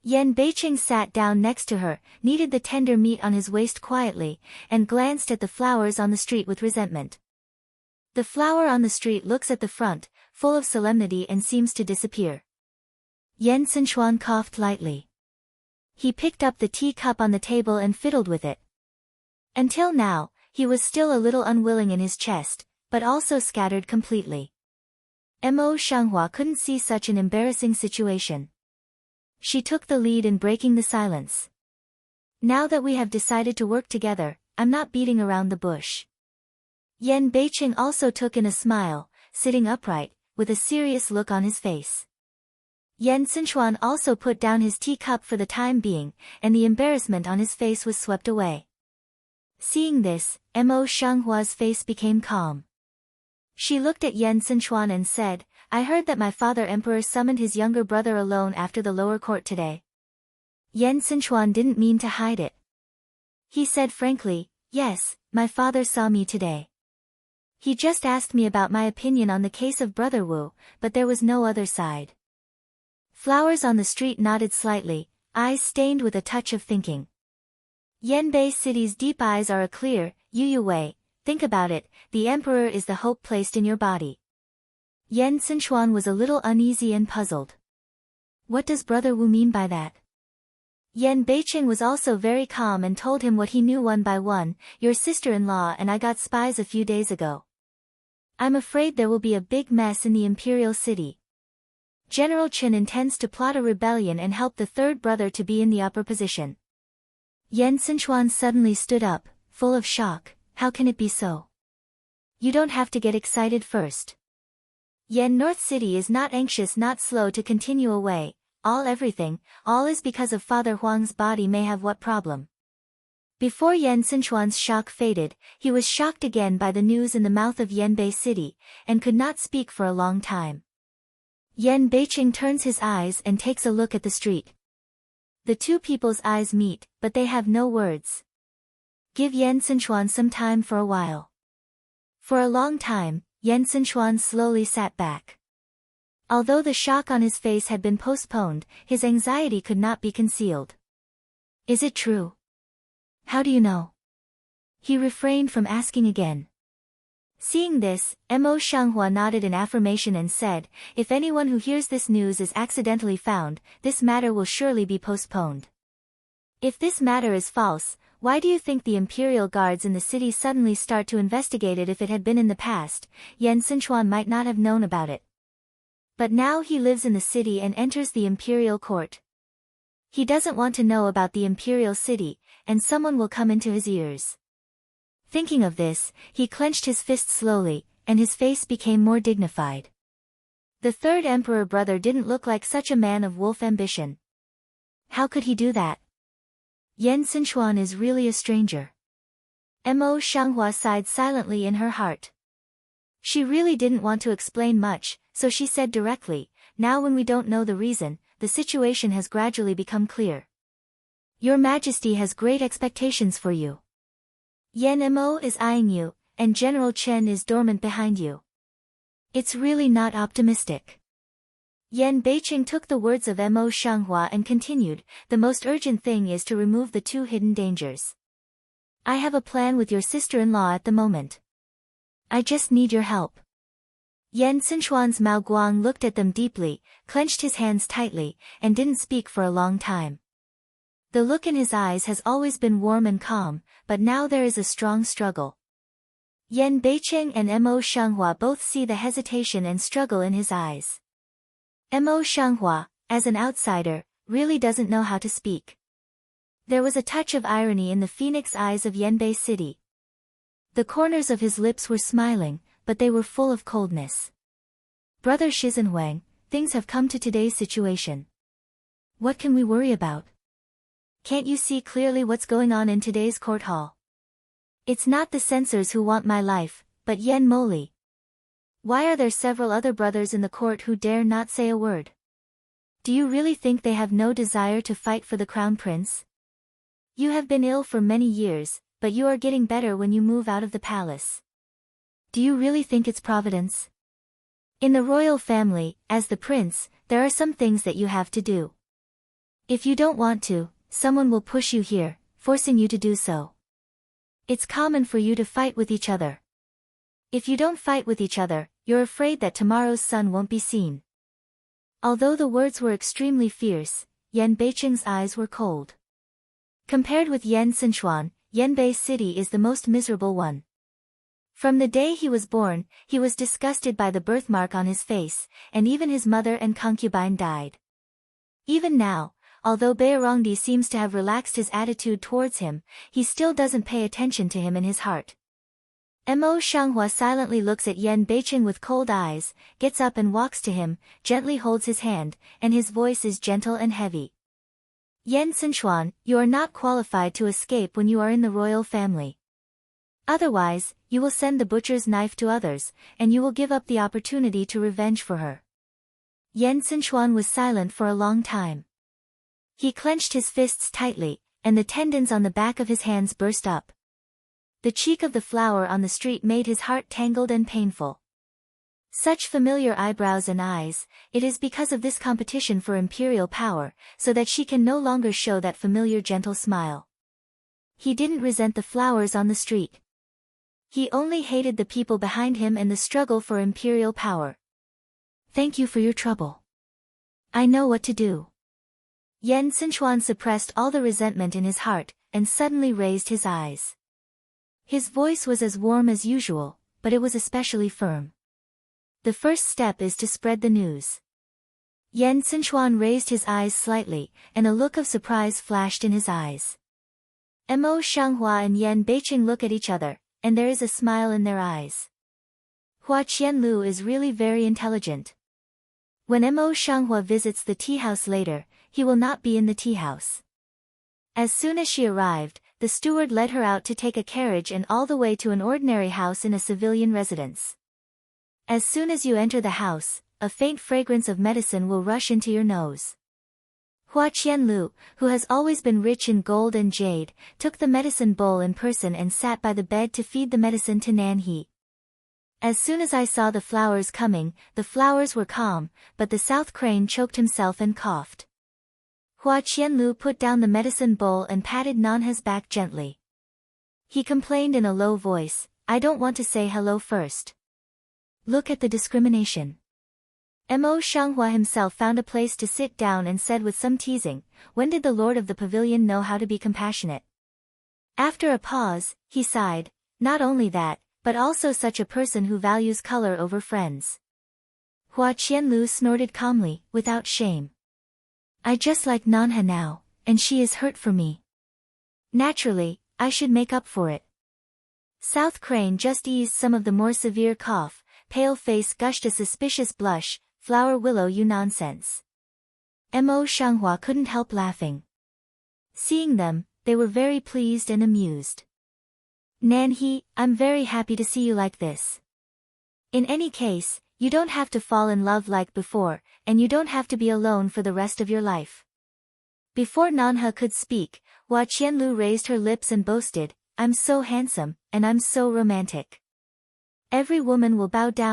Yan Beicheng sat down next to her, kneaded the tender meat on his waist quietly, and glanced at the flowers on the street with resentment. The flower on the street looks at the front, full of solemnity and seems to disappear. Yan Sinchuan coughed lightly. He picked up the teacup on the table and fiddled with it. Until now, he was still a little unwilling in his chest, but also scattered completely. Mo Shanghua couldn't see such an embarrassing situation. She took the lead in breaking the silence. Now that we have decided to work together, I'm not beating around the bush. Yan Beicheng also took in a smile, sitting upright, with a serious look on his face. Yan Sinchuan also put down his teacup for the time being, and the embarrassment on his face was swept away. Seeing this, Mo Shanghua's face became calm. She looked at Yan Sinchuan and said, I heard that my father emperor summoned his younger brother alone after the lower court today. Yan Sinchuan didn't mean to hide it. He said frankly, yes, my father saw me today. He just asked me about my opinion on the case of Brother Wu, but there was no other side. Flowers on the street nodded slightly, eyes stained with a touch of thinking. Yanbei City's deep eyes are a clear, Yu way. Think about it, the emperor is the hope placed in your body. Yan Sinchuan was a little uneasy and puzzled. What does Brother Wu mean by that? Yan Beicheng was also very calm and told him what he knew one by one. Your sister-in-law and I got spies a few days ago. I'm afraid there will be a big mess in the imperial city. General Chen intends to plot a rebellion and help the third brother to be in the upper position. Yan Sinchuan suddenly stood up, full of shock. How can it be so? You don't have to get excited first. Yan North City is not anxious, not slow to continue away. Everything is because of Father Huang's body may have what problem. Before Yan Sinchuan's shock faded, he was shocked again by the news in the mouth of Yanbei City, and could not speak for a long time. Yan Beicheng turns his eyes and takes a look at the street. The two people's eyes meet, but they have no words. Give Yan Sinchuan some time for a while. For a long time, Yan Sinchuan slowly sat back. Although the shock on his face had been postponed, his anxiety could not be concealed. Is it true? How do you know? He refrained from asking again. Seeing this, Mo Shanghua nodded in affirmation and said, if anyone who hears this news is accidentally found, this matter will surely be postponed. If this matter is false, why do you think the imperial guards in the city suddenly start to investigate it? If it had been in the past, Yan Sinchuan might not have known about it. But now he lives in the city and enters the imperial court. He doesn't want to know about the imperial city, and someone will come into his ears. Thinking of this, he clenched his fist slowly, and his face became more dignified. The third emperor brother didn't look like such a man of wolf ambition. How could he do that? Yan Sinchuan is really a stranger. Mo Shanghua sighed silently in her heart. She really didn't want to explain much, so she said directly, now when we don't know the reason, the situation has gradually become clear. Your Majesty has great expectations for you. Yan Mo is eyeing you, and General Chen is dormant behind you. It's really not optimistic. Yan Beiqing took the words of Mo Shanghua and continued, the most urgent thing is to remove the two hidden dangers. I have a plan with your sister-in-law at the moment. I just need your help. Yan Xinchuan's Mao Guang looked at them deeply, clenched his hands tightly, and didn't speak for a long time. The look in his eyes has always been warm and calm, but now there is a strong struggle. Yan Beiqing and Mo Shanghua both see the hesitation and struggle in his eyes. Mo Shanghua, as an outsider, really doesn't know how to speak. There was a touch of irony in the phoenix eyes of Yanbei City. The corners of his lips were smiling, but they were full of coldness. Brother Shizenhuang, things have come to today's situation. What can we worry about? Can't you see clearly what's going on in today's court hall? It's not the censors who want my life, but Yan Moli. Why are there several other brothers in the court who dare not say a word? Do you really think they have no desire to fight for the crown prince? You have been ill for many years, but you are getting better when you move out of the palace. Do you really think it's providence? In the royal family, as the prince, there are some things that you have to do. If you don't want to, someone will push you here, forcing you to do so. It's common for you to fight with each other. If you don't fight with each other, you're afraid that tomorrow's sun won't be seen. Although the words were extremely fierce, Yan Beiqing's eyes were cold. Compared with Yan Xinchuan, Yanbei City is the most miserable one. From the day he was born, he was disgusted by the birthmark on his face, and even his mother and concubine died. Even now, although Beirongdi seems to have relaxed his attitude towards him, he still doesn't pay attention to him in his heart. Mo Shanghua silently looks at Yan Beiqing with cold eyes, gets up and walks to him, gently holds his hand, and his voice is gentle and heavy. Yan Xinchuan, you are not qualified to escape when you are in the royal family. Otherwise, you will send the butcher's knife to others, and you will give up the opportunity to revenge for her. Yan Xinchuan was silent for a long time. He clenched his fists tightly, and the tendons on the back of his hands burst up. The cheek of the flower on the street made his heart tangled and painful. Such familiar eyebrows and eyes, it is because of this competition for imperial power, so that she can no longer show that familiar gentle smile. He didn't resent the flowers on the street. He only hated the people behind him and the struggle for imperial power. Thank you for your trouble. I know what to do. Yan Xinchuan suppressed all the resentment in his heart, and suddenly raised his eyes. His voice was as warm as usual, but it was especially firm. The first step is to spread the news. Yan Xinchuan raised his eyes slightly, and a look of surprise flashed in his eyes. Mo Shanghua and Yan Beiqing look at each other, and there is a smile in their eyes. Hua Qianlu is really very intelligent. When Mo Shanghua visits the tea house later, he will not be in the tea house. As soon as she arrived, the steward led her out to take a carriage and all the way to an ordinary house in a civilian residence. As soon as you enter the house, a faint fragrance of medicine will rush into your nose. Hua Qianlu, who has always been rich in gold and jade, took the medicine bowl in person and sat by the bed to feed the medicine to Nan He. As soon as I saw the flowers coming, the flowers were calm, but the South Crane choked himself and coughed. Hua Qianlu put down the medicine bowl and patted Nanha's back gently. He complained in a low voice, I don't want to say hello first. Look at the discrimination. Mo Shanghua himself found a place to sit down and said with some teasing, when did the lord of the pavilion know how to be compassionate? After a pause, he sighed, not only that, but also such a person who values color over friends. Hua Qianlu snorted calmly, without shame. I just like Nanha now, and she is hurt for me. Naturally, I should make up for it. South Crane just eased some of the more severe cough, pale face gushed a suspicious blush, flower willow you nonsense. Mo Shanghua couldn't help laughing. Seeing them, they were very pleased and amused. Nan He, I'm very happy to see you like this. In any case, you don't have to fall in love like before, and you don't have to be alone for the rest of your life. Before Nanha could speak, Hua Qianlu raised her lips and boasted, I'm so handsome, and I'm so romantic. Every woman will bow down